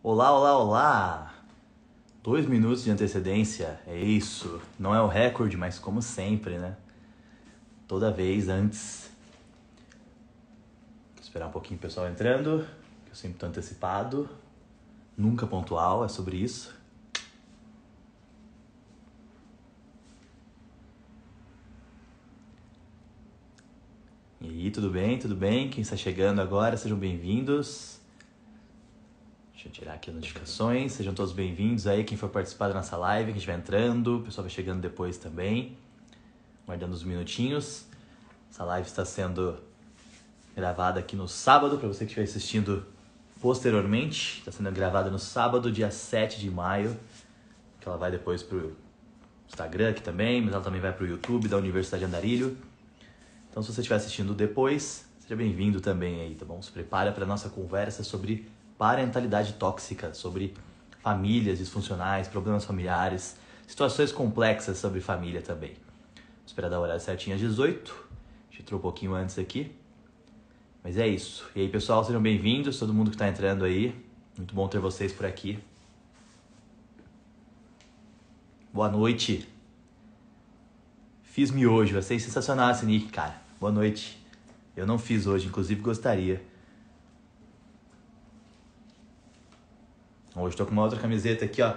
Olá, olá, olá! 2 minutos de antecedência, é isso. Não é o recorde, mas como sempre, né? Toda vez antes. Vou esperar um pouquinho o pessoal entrando, que eu sempre tô antecipado. Nunca pontual, é sobre isso. E aí, tudo bem? Tudo bem? Quem está chegando agora, sejam bem-vindos. Deixa eu tirar aqui as notificações. Sejam todos bem-vindos aí, quem for participar da nossa live, quem estiver entrando. O pessoal vai chegando depois também. Guardando uns minutinhos. Essa live está sendo gravada aqui no sábado, para você que estiver assistindo posteriormente. Está sendo gravada no sábado, dia 7 de maio. Que ela vai depois pro Instagram aqui também, mas ela também vai pro YouTube da Universidade Andarilho. Então, se você estiver assistindo depois, seja bem-vindo também aí, tá bom? Se prepara para a nossa conversa sobre parentalidade tóxica, sobre famílias disfuncionais, problemas familiares, situações complexas sobre família também. Vou esperar dar o horário certinho às 18. A gente entrou um pouquinho antes aqui. Mas é isso. E aí, pessoal, sejam bem-vindos, todo mundo que está entrando aí. Muito bom ter vocês por aqui. Boa noite. Fiz miojo, achei sensacional esse nick, cara. Boa noite. Eu não fiz hoje, inclusive gostaria. Hoje tô com uma outra camiseta aqui, ó.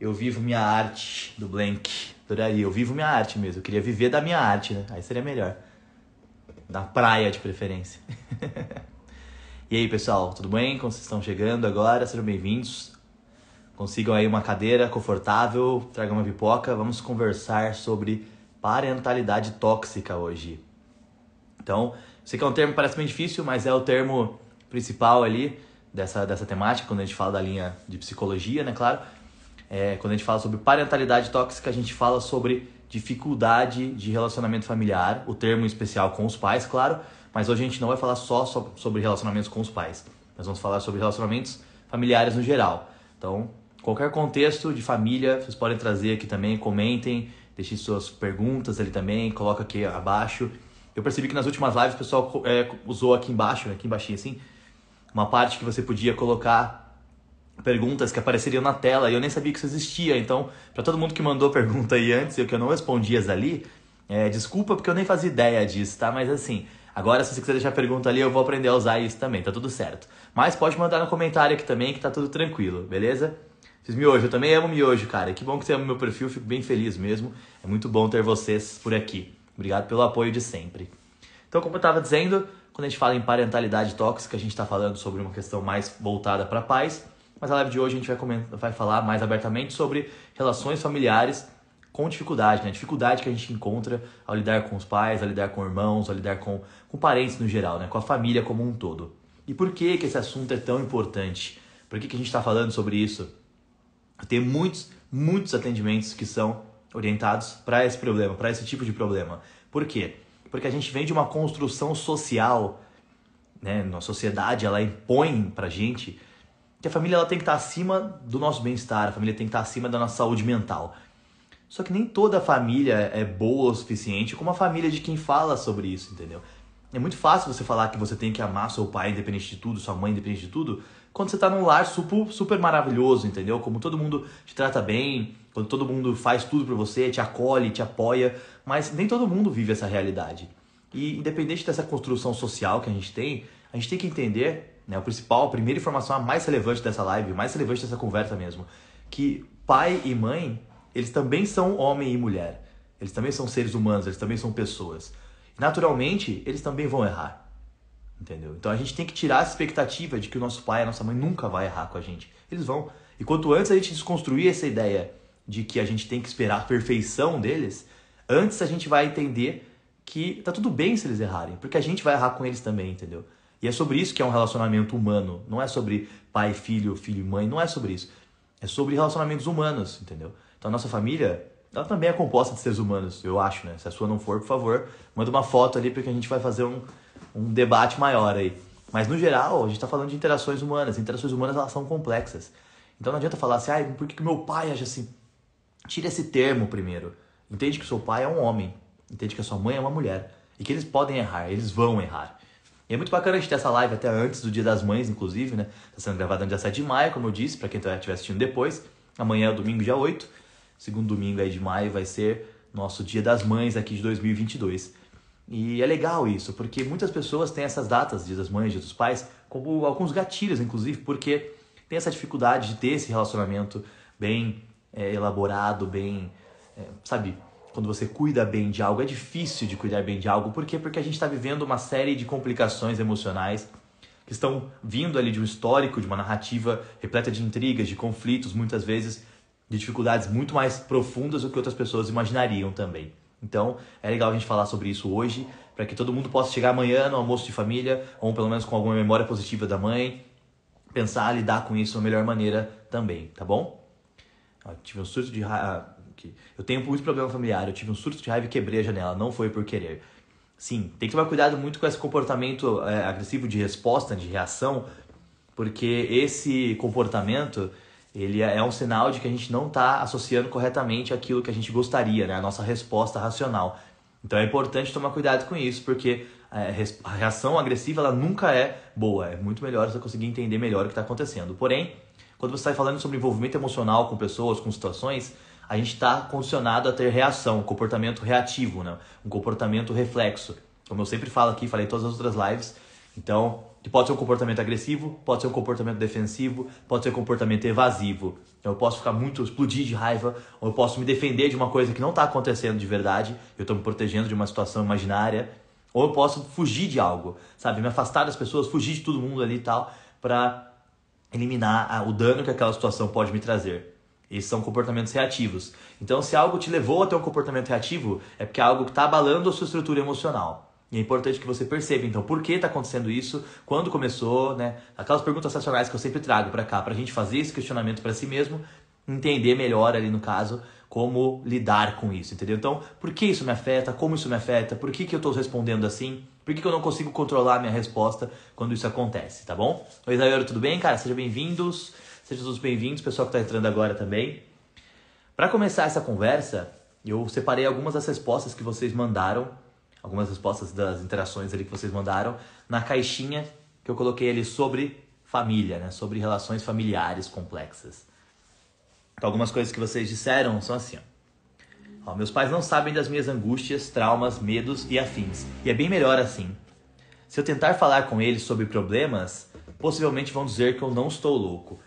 Eu vivo minha arte, do Blank. Adoraria, eu vivo minha arte mesmo. Eu queria viver da minha arte, né? Aí seria melhor. Da praia, de preferência. E aí, pessoal, tudo bem? Como vocês estão chegando agora? Sejam bem-vindos. Consigam aí uma cadeira confortável, tragam uma pipoca. Vamos conversar sobre parentalidade tóxica hoje. Então, sei que é um termo que parece bem difícil, mas é o termo principal ali dessa temática, quando a gente fala da linha de psicologia, né, claro. Quando a gente fala sobre parentalidade tóxica, a gente fala sobre dificuldade de relacionamento familiar, o termo especial com os pais, claro, mas hoje a gente não vai falar só sobre relacionamentos com os pais. Nós vamos falar sobre relacionamentos familiares no geral. Então, qualquer contexto de família, vocês podem trazer aqui também, comentem, deixem suas perguntas ali também, coloca aqui abaixo. Eu percebi que nas últimas lives o pessoal usou aqui embaixo, aqui embaixinho assim, uma parte que você podia colocar perguntas que apareceriam na tela e eu nem sabia que isso existia. Então, para todo mundo que mandou pergunta aí antes e que eu não respondi as ali, desculpa porque eu nem fazia ideia disso, tá? Mas assim, agora se você quiser deixar pergunta ali, eu vou aprender a usar isso também, tá tudo certo. Mas pode mandar no comentário aqui também que tá tudo tranquilo, beleza? Fiz miojo, eu também amo miojo, cara. Que bom que você ama meu perfil, fico bem feliz mesmo. É muito bom ter vocês por aqui. Obrigado pelo apoio de sempre. Então, como eu estava dizendo, quando a gente fala em parentalidade tóxica, a gente está falando sobre uma questão mais voltada para pais. Mas na live de hoje a gente vai falar mais abertamente sobre relações familiares com dificuldade, né? Dificuldade que a gente encontra ao lidar com os pais, ao lidar com irmãos, ao lidar com parentes no geral, né? Com a família como um todo. E por que esse assunto é tão importante? Por que a gente está falando sobre isso? Tem muitos atendimentos que são orientados para esse problema, para esse tipo de problema. Por quê? Porque a gente vem de uma construção social, né? Na sociedade, ela impõe pra gente que a família ela tem que estar acima do nosso bem-estar, a família tem que estar acima da nossa saúde mental. Só que nem toda família é boa o suficiente como a família de quem fala sobre isso, entendeu? É muito fácil você falar que você tem que amar seu pai independente de tudo, sua mãe independente de tudo, quando você tá num lar super maravilhoso, entendeu? Como todo mundo te trata bem, quando todo mundo faz tudo pra você, te acolhe, te apoia, mas nem todo mundo vive essa realidade. E independente dessa construção social que a gente tem que entender, né, a primeira informação, a mais relevante dessa live, a mais relevante dessa conversa mesmo, que pai e mãe, eles também são homem e mulher. Eles também são seres humanos, eles também são pessoas. Naturalmente, eles também vão errar, entendeu? Então a gente tem que tirar essa expectativa de que o nosso pai e a nossa mãe nunca vai errar com a gente. Eles vão. E quanto antes a gente desconstruir essa ideia de que a gente tem que esperar a perfeição deles, antes a gente vai entender que tá tudo bem se eles errarem, porque a gente vai errar com eles também, entendeu? E é sobre isso que é um relacionamento humano. Não é sobre pai, filho e mãe, não é sobre isso. É sobre relacionamentos humanos, entendeu? Então a nossa família, ela também é composta de seres humanos, eu acho, né? Se a sua não for, por favor, manda uma foto ali porque a gente vai fazer um debate maior aí. Mas no geral, a gente tá falando de interações humanas. Interações humanas, elas são complexas. Então não adianta falar assim, por que meu pai age assim? Tira esse termo primeiro. Entende que o seu pai é um homem. Entende que a sua mãe é uma mulher. E que eles podem errar, eles vão errar. E é muito bacana a gente ter essa live até antes do Dia das Mães, inclusive, né? Tá sendo gravada no dia 7 de maio, como eu disse, pra quem estiver assistindo depois. Amanhã é o domingo, dia 8. Segundo domingo aí de maio vai ser nosso Dia das Mães aqui de 2022. E é legal isso, porque muitas pessoas têm essas datas, Dia das Mães, Dia dos Pais, como alguns gatilhos, inclusive, porque tem essa dificuldade de ter esse relacionamento bem elaborado, bem, sabe, quando você cuida bem de algo. É difícil de cuidar bem de algo. Por quê? Porque a gente está vivendo uma série de complicações emocionais que estão vindo ali de um histórico, de uma narrativa repleta de intrigas, de conflitos, muitas vezes de dificuldades muito mais profundas do que outras pessoas imaginariam também. Então, é legal a gente falar sobre isso hoje, para que todo mundo possa chegar amanhã no almoço de família, ou pelo menos com alguma memória positiva da mãe, pensar, lidar com isso da melhor maneira também, tá bom? Eu tive um surto de raiva. Eu tenho muito problema familiar, eu tive um surto de raiva e quebrei a janela, não foi por querer. Sim, tem que tomar cuidado muito com esse comportamento agressivo de resposta, de reação, porque esse comportamento, ele é um sinal de que a gente não está associando corretamente aquilo que a gente gostaria, né? A nossa resposta racional. Então é importante tomar cuidado com isso, porque a reação agressiva ela nunca é boa. É muito melhor você conseguir entender melhor o que está acontecendo. Porém, quando você está falando sobre envolvimento emocional com pessoas, com situações, a gente está condicionado a ter reação, um comportamento reativo, né? Um comportamento reflexo. Como eu sempre falo aqui, falei em todas as outras lives. Então, que pode ser um comportamento agressivo, pode ser um comportamento defensivo, pode ser um comportamento evasivo. Então, eu posso explodir de raiva, ou eu posso me defender de uma coisa que não está acontecendo de verdade, eu estou me protegendo de uma situação imaginária, ou eu posso fugir de algo, sabe? Me afastar das pessoas, fugir de todo mundo ali e tal, para eliminar o dano que aquela situação pode me trazer. Esses são comportamentos reativos. Então, se algo te levou a ter um comportamento reativo, é porque é algo que está abalando a sua estrutura emocional. E é importante que você perceba, então, por que está acontecendo isso, quando começou, né? Aquelas perguntas racionais que eu sempre trago para cá, para a gente fazer esse questionamento para si mesmo, entender melhor ali no caso, como lidar com isso, entendeu? Então, por que isso me afeta? Como isso me afeta? Por que eu estou respondendo assim? Por que eu não consigo controlar a minha resposta quando isso acontece, tá bom? Oi, Zairo, tudo bem, cara? Sejam bem-vindos. Sejam todos bem-vindos, pessoal que está entrando agora também. Para começar essa conversa, eu separei algumas das respostas que vocês mandaram, algumas respostas das interações ali que vocês mandaram, na caixinha que eu coloquei ali sobre família, né? Sobre relações familiares complexas. Então, algumas coisas que vocês disseram são assim, ó. Meus pais não sabem das minhas angústias, traumas, medos e afins. E é bem melhor assim. Se eu tentar falar com eles sobre problemas, possivelmente vão dizer que eu não estou louco.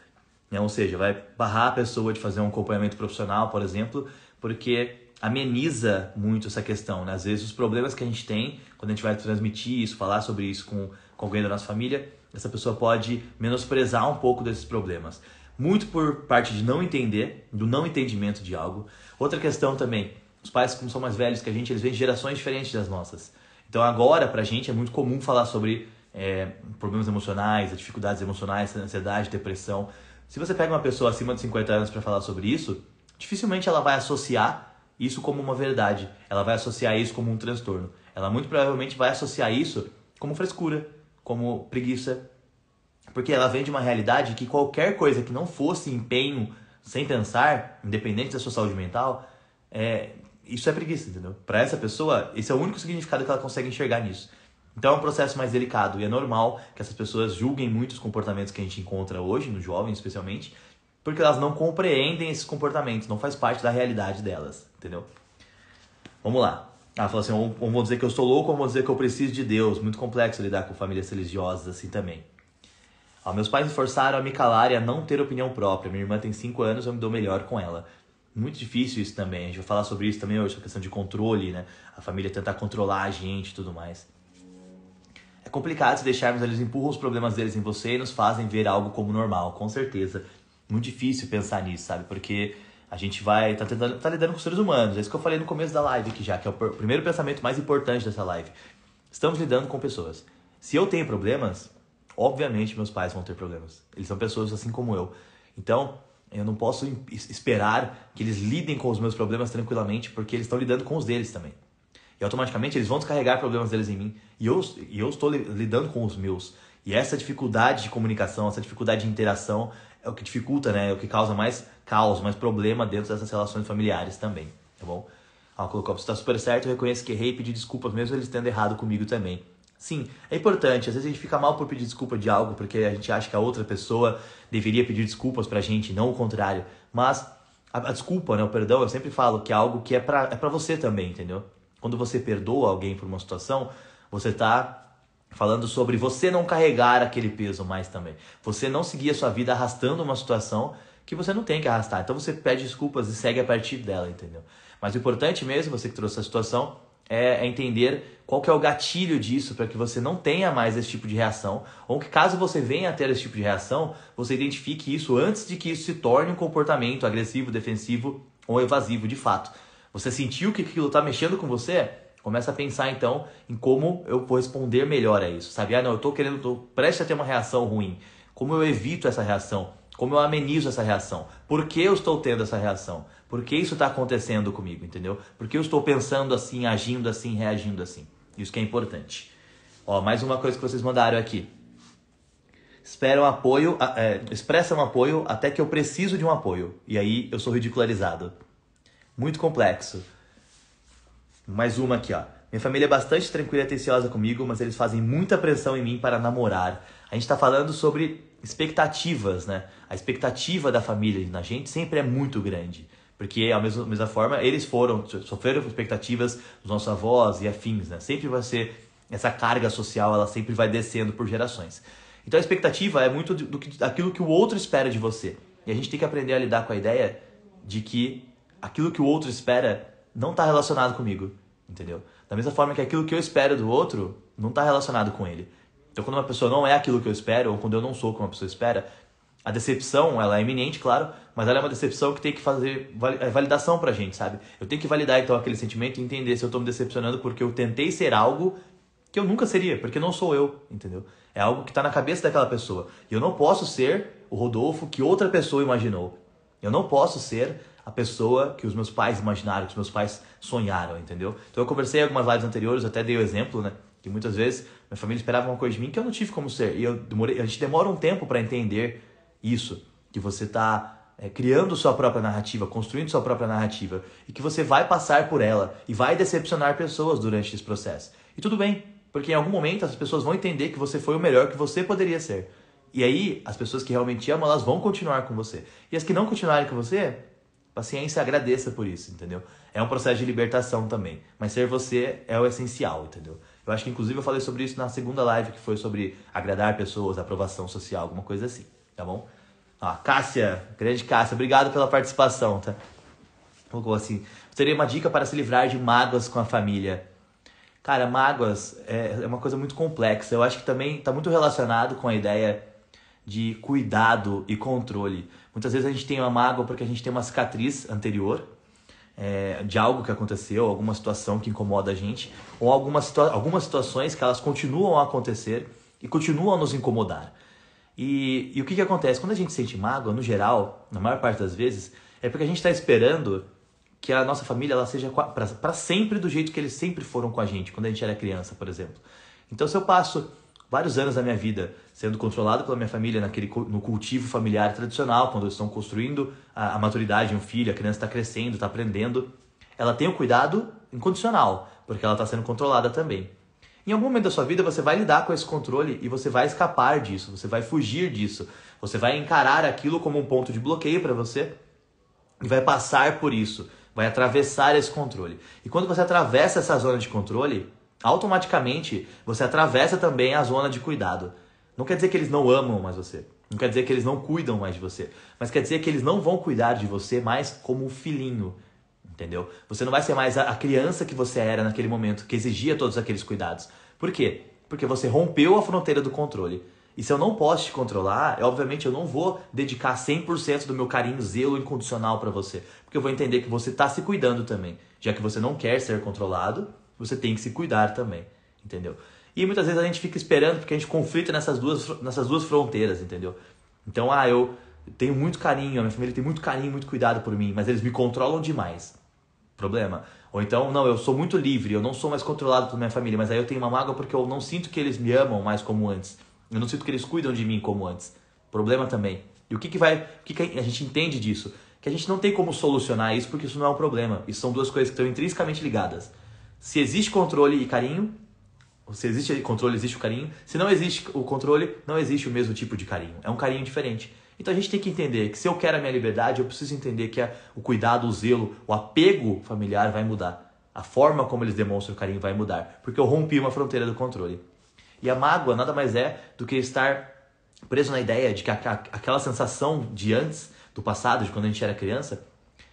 Ou seja, vai barrar a pessoa de fazer um acompanhamento profissional, por exemplo, porque ameniza muito essa questão, né? Às vezes os problemas que a gente tem, quando a gente vai transmitir isso, falar sobre isso com alguém da nossa família, essa pessoa pode menosprezar um pouco desses problemas. Muito por parte de não entender, do não entendimento de algo. Outra questão também, os pais, como são mais velhos que a gente, eles vêm de gerações diferentes das nossas. Então agora, pra gente, é muito comum falar sobre problemas emocionais, dificuldades emocionais, ansiedade, depressão. Se você pega uma pessoa acima de 50 anos para falar sobre isso, dificilmente ela vai associar isso como uma verdade. Ela vai associar isso como um transtorno. Ela muito provavelmente vai associar isso como frescura, como preguiça. Porque ela vem de uma realidade que qualquer coisa que não fosse empenho sem pensar, independente da sua saúde mental, isso é preguiça, entendeu? Para essa pessoa, esse é o único significado que ela consegue enxergar nisso. Então é um processo mais delicado e é normal que essas pessoas julguem muito os comportamentos que a gente encontra hoje, nos jovens especialmente, porque elas não compreendem esses comportamentos, não faz parte da realidade delas, entendeu? Vamos lá. Ela falou assim, ou vão dizer que eu sou louco, ou vão dizer que eu preciso de Deus. Muito complexo lidar com famílias religiosas assim também. Meus pais me forçaram a me calar e a não ter opinião própria. Minha irmã tem 5 anos, eu me dou melhor com ela. Muito difícil isso também, a gente vai falar sobre isso também hoje, a questão de controle, né? A família tentar controlar a gente e tudo mais. É complicado se deixarmos eles empurram os problemas deles em você e nos fazem ver algo como normal, com certeza. Muito difícil pensar nisso, sabe? Porque a gente tá lidando com seres humanos. É isso que eu falei no começo da live aqui já, que é o primeiro pensamento mais importante dessa live. Estamos lidando com pessoas. Se eu tenho problemas, obviamente meus pais vão ter problemas. Eles são pessoas assim como eu. Então, eu não posso esperar que eles lidem com os meus problemas tranquilamente, porque eles estão lidando com os deles também. E automaticamente eles vão descarregar problemas deles em mim. E eu estou lidando com os meus. E essa dificuldade de comunicação, essa dificuldade de interação é o que dificulta, né? É o que causa mais caos, mais problema dentro dessas relações familiares também, tá bom? Ela colocou, você está super certo, eu reconheço que errei e pedi desculpas, mesmo eles tendo errado comigo também. Sim, é importante. Às vezes a gente fica mal por pedir desculpa de algo, porque a gente acha que a outra pessoa deveria pedir desculpas pra gente, não o contrário. Mas a desculpa, né, o perdão, eu sempre falo que é algo que é pra você também, entendeu? Quando você perdoa alguém por uma situação, você tá falando sobre você não carregar aquele peso mais também. Você não seguir a sua vida arrastando uma situação que você não tem que arrastar. Então você pede desculpas e segue a partir dela, entendeu? Mas o importante mesmo, você que trouxe essa situação, é entender qual que é o gatilho disso para que você não tenha mais esse tipo de reação, ou que caso você venha a ter esse tipo de reação, você identifique isso antes de que isso se torne um comportamento agressivo, defensivo ou evasivo de fato. Você sentiu que aquilo está mexendo com você? Começa a pensar então em como eu vou responder melhor a isso, sabe? Ah, não, eu tô prestes a ter uma reação ruim. Como eu evito essa reação? Como eu amenizo essa reação? Por que eu estou tendo essa reação? Por que isso está acontecendo comigo, entendeu? Por que eu estou pensando assim, agindo assim, reagindo assim? Isso que é importante. Ó, mais uma coisa que vocês mandaram aqui. Expressam apoio até que eu preciso de um apoio. E aí eu sou ridicularizado. Muito complexo. Mais uma aqui, ó. Minha família é bastante tranquila e atenciosa comigo, mas eles fazem muita pressão em mim para namorar. A gente tá falando sobre expectativas, né? A expectativa da família na gente sempre é muito grande. Porque, da mesma forma, eles sofreram com expectativas dos nossos avós e afins, né? Sempre vai ser, essa carga social, ela sempre vai descendo por gerações. Então a expectativa é muito daquilo que o outro espera de você. E a gente tem que aprender a lidar com a ideia de que aquilo que o outro espera não está relacionado comigo, entendeu? Da mesma forma que aquilo que eu espero do outro não está relacionado com ele. Então quando uma pessoa não é aquilo que eu espero, ou quando eu não sou como uma pessoa espera, a decepção, ela é iminente, claro, mas ela é uma decepção que tem que fazer validação pra gente, sabe? Eu tenho que validar então aquele sentimento e entender se eu tô me decepcionando porque eu tentei ser algo que eu nunca seria, porque não sou eu, entendeu? É algo que tá na cabeça daquela pessoa. E eu não posso ser o Rodolfo que outra pessoa imaginou. Eu não posso ser a pessoa que os meus pais imaginaram, que os meus pais sonharam, entendeu? Então eu conversei em algumas lives anteriores, até dei o exemplo, né? Que muitas vezes minha família esperava uma coisa de mim que eu não tive como ser. E a gente demora um tempo para entender isso, que você está criando sua própria narrativa, construindo sua própria narrativa, e que você vai passar por ela e vai decepcionar pessoas durante esse processo. E tudo bem, porque em algum momento as pessoas vão entender que você foi o melhor que você poderia ser. E aí, as pessoas que realmente te amam, elas vão continuar com você. E as que não continuarem com você, paciência, agradeça por isso, entendeu? É um processo de libertação também. Mas ser você é o essencial, entendeu? Eu acho que inclusive eu falei sobre isso na segunda live, que foi sobre agradar pessoas, aprovação social, alguma coisa assim, tá bom? Ó, Cássia, grande Cássia, obrigado pela participação, tá? Colocou assim, teria uma dica para se livrar de mágoas com a família. Cara, mágoas é uma coisa muito complexa. Eu acho que também está muito relacionado com a ideia de cuidado e controle. Muitas vezes a gente tem uma mágoa porque a gente tem uma cicatriz anterior de algo que aconteceu, alguma situação que incomoda a gente, ou algumas situações que elas continuam a acontecer e continuam a nos incomodar. E o que acontece? Quando a gente sente mágoa, no geral, na maior parte das vezes, é porque a gente está esperando que a nossa família ela seja para sempre do jeito que eles sempre foram com a gente, quando a gente era criança, por exemplo. Então, se eu passo vários anos da minha vida sendo controlado pela minha família no cultivo familiar tradicional, quando eles estão construindo a maturidade de um filho, a criança está crescendo, está aprendendo, ela tem o cuidado incondicional, porque ela está sendo controlada também. Em algum momento da sua vida você vai lidar com esse controle e você vai escapar disso, você vai fugir disso, você vai encarar aquilo como um ponto de bloqueio para você e vai passar por isso, vai atravessar esse controle. E quando você atravessa essa zona de controle, automaticamente você atravessa também a zona de cuidado. Não quer dizer que eles não amam mais você, não quer dizer que eles não cuidam mais de você, mas quer dizer que eles não vão cuidar de você mais como um filhinho, entendeu? Você não vai ser mais a criança que você era naquele momento, que exigia todos aqueles cuidados. Por quê? Porque você rompeu a fronteira do controle. E se eu não posso te controlar, obviamente eu não vou dedicar 100% do meu carinho, zelo incondicional para você, porque eu vou entender que você está se cuidando também. Já que você não quer ser controlado, você tem que se cuidar também, entendeu? E muitas vezes a gente fica esperando porque a gente conflita nessas duas fronteiras, entendeu? Então, eu tenho muito carinho, a minha família tem muito carinho, muito cuidado por mim, mas eles me controlam demais. Problema. Ou então, não, eu sou muito livre, eu não sou mais controlado pela minha família, mas aí eu tenho uma mágoa porque eu não sinto que eles me amam mais como antes. Eu não sinto que eles cuidam de mim como antes. Problema também. E o que a gente entende disso? Que a gente não tem como solucionar isso porque isso não é um problema. Isso são duas coisas que estão intrinsecamente ligadas. Se existe controle e carinho, Se existe controle, existe o carinho. Se não existe o controle, não existe o mesmo tipo de carinho. É um carinho diferente. Então a gente tem que entender que se eu quero a minha liberdade, eu preciso entender que o cuidado, o zelo, o apego familiar vai mudar. A forma como eles demonstram o carinho vai mudar. Porque eu rompi uma fronteira do controle. E a mágoa nada mais é do que estar preso na ideia de que aquela sensação de antes, do passado, de quando a gente era criança,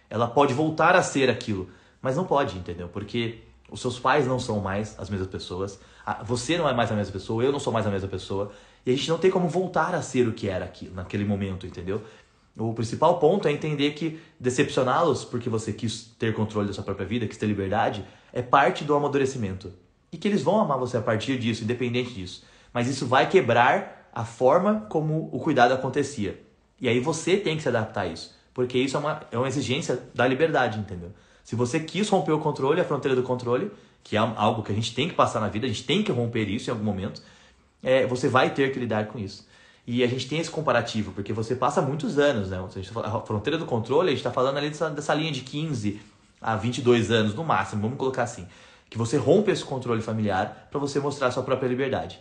ela pode voltar a ser aquilo. Mas não pode, entendeu? Porque os seus pais não são mais as mesmas pessoas. Você não é mais a mesma pessoa, eu não sou mais a mesma pessoa. E a gente não tem como voltar a ser o que era aquilo, naquele momento, entendeu? O principal ponto é entender que decepcioná-los porque você quis ter controle da sua própria vida, quis ter liberdade, é parte do amadurecimento. E que eles vão amar você a partir disso, independente disso. Mas isso vai quebrar a forma como o cuidado acontecia. E aí você tem que se adaptar a isso. Porque isso é uma exigência da liberdade, entendeu? Se você quis romper o controle, a fronteira do controle, que é algo que a gente tem que passar na vida, a gente tem que romper isso em algum momento, você vai ter que lidar com isso. E a gente tem esse comparativo, porque você passa muitos anos, né? A fronteira do controle, a gente está falando ali dessa linha de 15 a 22 anos, no máximo, vamos colocar assim. Que você rompe esse controle familiar para você mostrar a sua própria liberdade.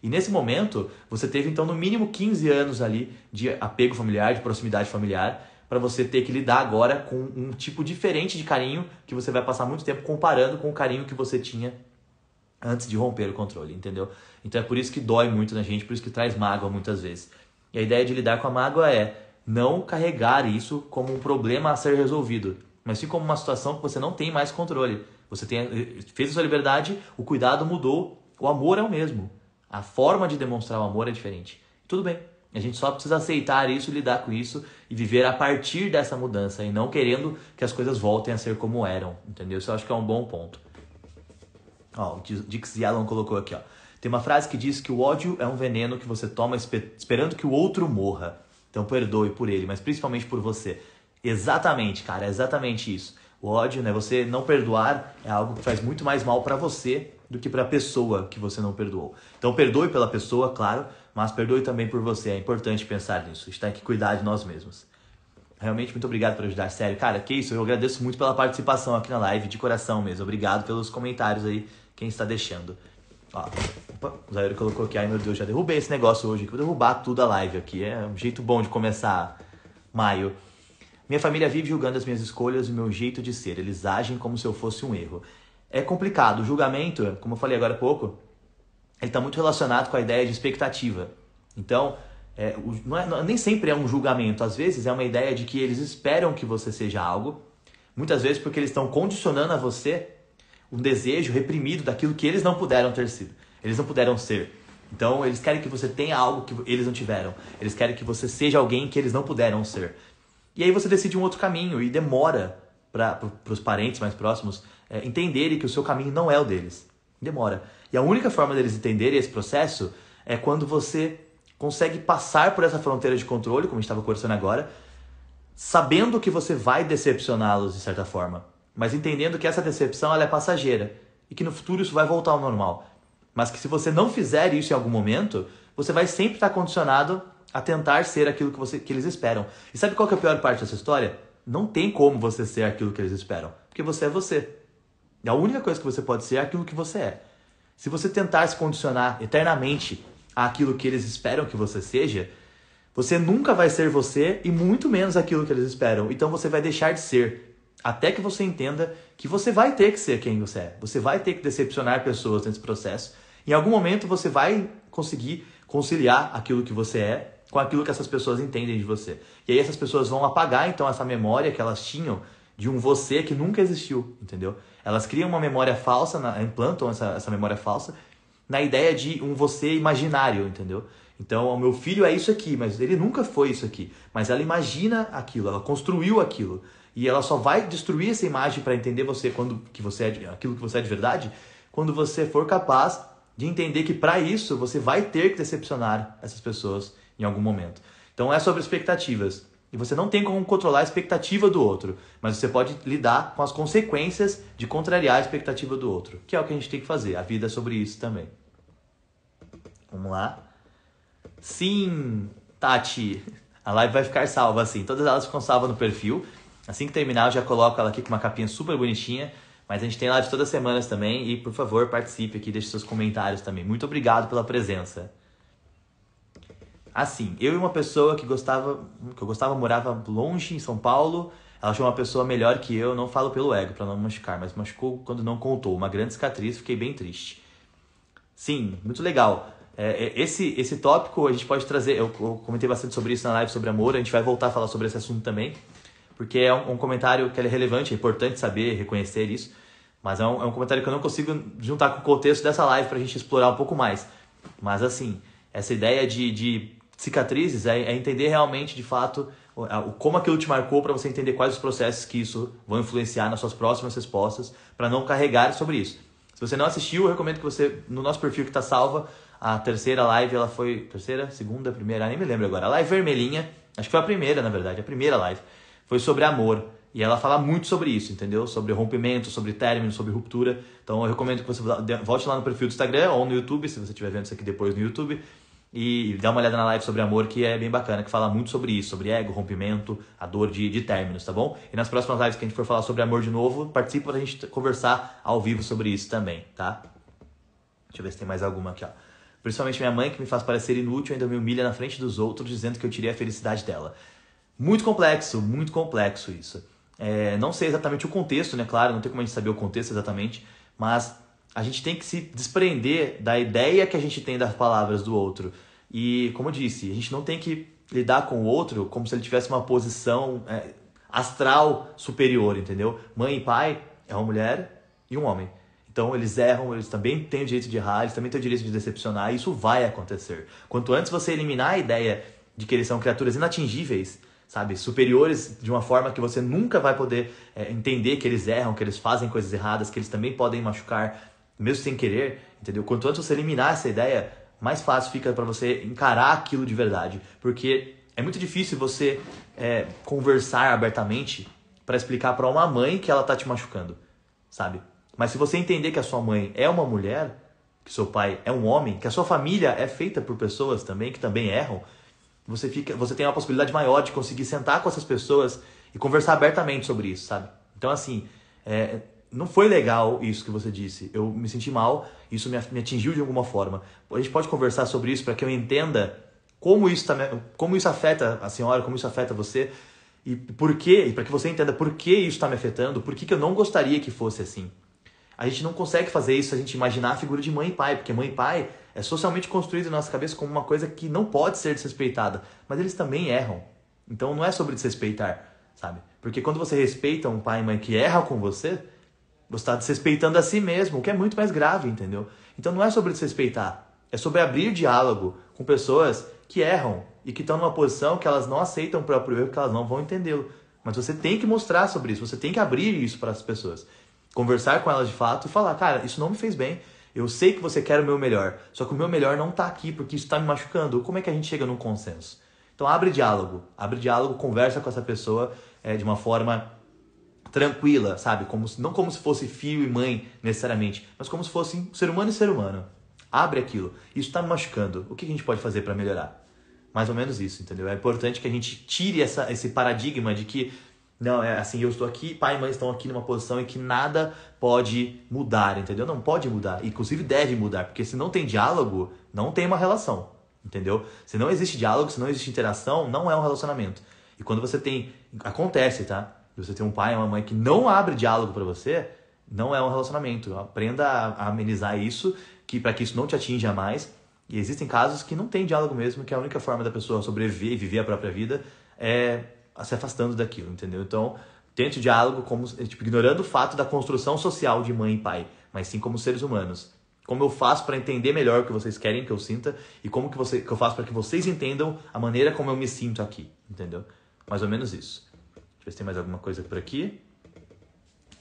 E nesse momento, você teve então no mínimo 15 anos ali de apego familiar, de proximidade familiar, para você ter que lidar agora com um tipo diferente de carinho que você vai passar muito tempo comparando com o carinho que você tinha antes de romper o controle, entendeu? Então é por isso que dói muito na gente, por isso que traz mágoa muitas vezes. E a ideia de lidar com a mágoa é não carregar isso como um problema a ser resolvido, mas sim como uma situação que você não tem mais controle. Você fez a sua liberdade, o cuidado mudou, o amor é o mesmo. A forma de demonstrar o amor é diferente. Tudo bem. A gente só precisa aceitar isso, lidar com isso e viver a partir dessa mudança e não querendo que as coisas voltem a ser como eram, entendeu? Isso eu acho que é um bom ponto. Ó, o Dix Yalon colocou aqui, ó. Tem uma frase que diz que o ódio é um veneno que você toma esperando que o outro morra. Então perdoe por ele, mas principalmente por você. Exatamente, cara, é exatamente isso. O ódio, né, você não perdoar é algo que faz muito mais mal pra você do que pra pessoa que você não perdoou. Então perdoe pela pessoa, claro, mas perdoe também por você. É importante pensar nisso. A gente tem que cuidar de nós mesmos. Realmente, muito obrigado por ajudar. Sério, cara, que isso. Eu agradeço muito pela participação aqui na live, de coração mesmo. Obrigado pelos comentários aí, quem está deixando. Ó, opa, o Zairo colocou aqui. Ai, meu Deus, já derrubei esse negócio hoje. Vou derrubar tudo a live aqui. É um jeito bom de começar maio. Minha família vive julgando as minhas escolhas e o meu jeito de ser. Eles agem como se eu fosse um erro. É complicado. O julgamento, como eu falei agora há pouco, ele está muito relacionado com a ideia de expectativa. Então, nem sempre é um julgamento. Às vezes é uma ideia de que eles esperam que você seja algo. Muitas vezes porque eles estão condicionando a você um desejo reprimido daquilo que eles não puderam ter sido. Eles não puderam ser. Então, eles querem que você tenha algo que eles não tiveram. Eles querem que você seja alguém que eles não puderam ser. E aí você decide um outro caminho e demora para os parentes mais próximos entenderem que o seu caminho não é o deles. Demora. E a única forma deles entenderem esse processo é quando você consegue passar por essa fronteira de controle, como a gente estava conversando agora, sabendo que você vai decepcioná-los de certa forma, mas entendendo que essa decepção ela é passageira e que no futuro isso vai voltar ao normal. Mas que se você não fizer isso em algum momento, você vai sempre estar condicionado a tentar ser aquilo que eles esperam. E sabe qual que é a pior parte dessa história? Não tem como você ser aquilo que eles esperam, porque você é você. E a única coisa que você pode ser é aquilo que você é. Se você tentar se condicionar eternamente àquilo que eles esperam que você seja, você nunca vai ser você e muito menos aquilo que eles esperam. Então você vai deixar de ser, até que você entenda que você vai ter que ser quem você é. Você vai ter que decepcionar pessoas nesse processo. Em algum momento você vai conseguir conciliar aquilo que você é com aquilo que essas pessoas entendem de você. E aí essas pessoas vão apagar então essa memória que elas tinham de um você que nunca existiu, entendeu? Elas criam uma memória falsa, implantam essa memória falsa na ideia de um você imaginário, entendeu? Então, o meu filho é isso aqui, mas ele nunca foi isso aqui. Mas ela imagina aquilo, ela construiu aquilo. E ela só vai destruir essa imagem para entender você aquilo que você é de verdade, quando você for capaz de entender que para isso você vai ter que decepcionar essas pessoas em algum momento. Então é sobre expectativas. E você não tem como controlar a expectativa do outro, mas você pode lidar com as consequências de contrariar a expectativa do outro, que é o que a gente tem que fazer. A vida é sobre isso também. Vamos lá. Sim, Tati. A live vai ficar salva assim. Todas elas ficam salvas no perfil. Assim que terminar, eu já coloco ela aqui com uma capinha super bonitinha. Mas a gente tem live todas as semanas também e, por favor, participe aqui, deixe seus comentários também. Muito obrigado pela presença. Assim, eu e uma pessoa que eu gostava morava longe em São Paulo. Ela achou uma pessoa melhor que eu, não falo pelo ego, pra não machucar, mas machucou quando não contou. Uma grande cicatriz, fiquei bem triste. Sim, muito legal. Esse tópico a gente pode trazer, eu comentei bastante sobre isso na live sobre amor, a gente vai voltar a falar sobre esse assunto também, porque é um comentário que é relevante, é importante saber, reconhecer isso, mas é um comentário que eu não consigo juntar com o contexto dessa live pra gente explorar um pouco mais. Mas assim, essa ideia de cicatrizes é entender realmente, de fato, como aquilo te marcou para você entender quais os processos que isso vão influenciar nas suas próximas respostas, para não carregar sobre isso. Se você não assistiu, eu recomendo que você, no nosso perfil que está salva, a terceira live, ela foi... Terceira? Segunda? Primeira? Nem me lembro agora. A live vermelhinha, acho que foi a primeira, na verdade, a primeira live, foi sobre amor. E ela fala muito sobre isso, entendeu? Sobre rompimento, sobre término, sobre ruptura. Então eu recomendo que você volte lá no perfil do Instagram ou no YouTube, se você estiver vendo isso aqui depois no YouTube, e dá uma olhada na live sobre amor, que é bem bacana, que fala muito sobre isso, sobre ego, rompimento, a dor de términos, tá bom? E nas próximas lives que a gente for falar sobre amor de novo, participa pra gente conversar ao vivo sobre isso também, tá? Deixa eu ver se tem mais alguma aqui, ó. Principalmente minha mãe, que me faz parecer inútil, ainda me humilha na frente dos outros, dizendo que eu tirei a felicidade dela. Muito complexo isso. Não sei exatamente o contexto, né? Claro, não tem como a gente saber o contexto exatamente, mas a gente tem que se desprender da ideia que a gente tem das palavras do outro. E, como eu disse, a gente não tem que lidar com o outro como se ele tivesse uma posição astral superior, entendeu? Mãe e pai é uma mulher e um homem. Então, eles erram, eles também têm o direito de errar, eles também têm o direito de decepcionar, e isso vai acontecer. Quanto antes você eliminar a ideia de que eles são criaturas inatingíveis, sabe, superiores de uma forma que você nunca vai poder entender que eles erram, que eles fazem coisas erradas, que eles também podem machucar, mesmo sem querer, entendeu? Quanto antes você eliminar essa ideia, mais fácil fica para você encarar aquilo de verdade. Porque é muito difícil você conversar abertamente para explicar para uma mãe que ela tá te machucando, sabe? Mas se você entender que a sua mãe é uma mulher, que seu pai é um homem, que a sua família é feita por pessoas também, que também erram, você tem uma possibilidade maior de conseguir sentar com essas pessoas e conversar abertamente sobre isso, sabe? Então, assim, não foi legal isso que você disse. Eu me senti mal, isso me atingiu de alguma forma. A gente pode conversar sobre isso para que eu entenda como isso afeta a senhora, como isso afeta você, e por quê, e para que você entenda por que isso está me afetando, por que eu não gostaria que fosse assim. A gente não consegue fazer isso se a gente imaginar a figura de mãe e pai, porque mãe e pai é socialmente construído na nossa cabeça como uma coisa que não pode ser desrespeitada, mas eles também erram. Então não é sobre desrespeitar, sabe? Porque quando você respeita um pai e mãe que erram com você está desrespeitando a si mesmo, o que é muito mais grave, entendeu? Então não é sobre desrespeitar, é sobre abrir diálogo com pessoas que erram e que estão numa posição que elas não aceitam o próprio erro, que elas não vão entendê-lo. Mas você tem que mostrar sobre isso, você tem que abrir isso para as pessoas. Conversar com elas de fato e falar, cara, isso não me fez bem, eu sei que você quer o meu melhor, só que o meu melhor não tá aqui porque isso tá me machucando. Como é que a gente chega num consenso? Então abre diálogo, conversa com essa pessoa de uma forma tranquila, sabe? Não como se fosse filho e mãe necessariamente, mas como se fosse ser humano e ser humano. Abre aquilo, isso tá me machucando, o que a gente pode fazer para melhorar? Mais ou menos isso, entendeu? É importante que a gente tire esse paradigma de que não, assim, eu estou aqui, pai e mãe estão aqui numa posição em que nada pode mudar, entendeu? Não pode mudar, inclusive deve mudar, porque se não tem diálogo, não tem uma relação, entendeu? Se não existe diálogo, se não existe interação, não é um relacionamento. E quando você tem... Acontece, tá? Você tem um pai e uma mãe que não abre diálogo pra você, não é um relacionamento. Aprenda a amenizar isso, para que isso não te atinja mais. E existem casos que não tem diálogo mesmo, que a única forma da pessoa sobreviver e viver a própria vida é se afastando daquilo, entendeu? Então, tente o diálogo como, ignorando o fato da construção social de mãe e pai, mas sim como seres humanos. Como eu faço para entender melhor o que vocês querem que eu sinta e como que eu faço para que vocês entendam a maneira como eu me sinto aqui, entendeu? Mais ou menos isso. Deixa eu ver se tem mais alguma coisa por aqui.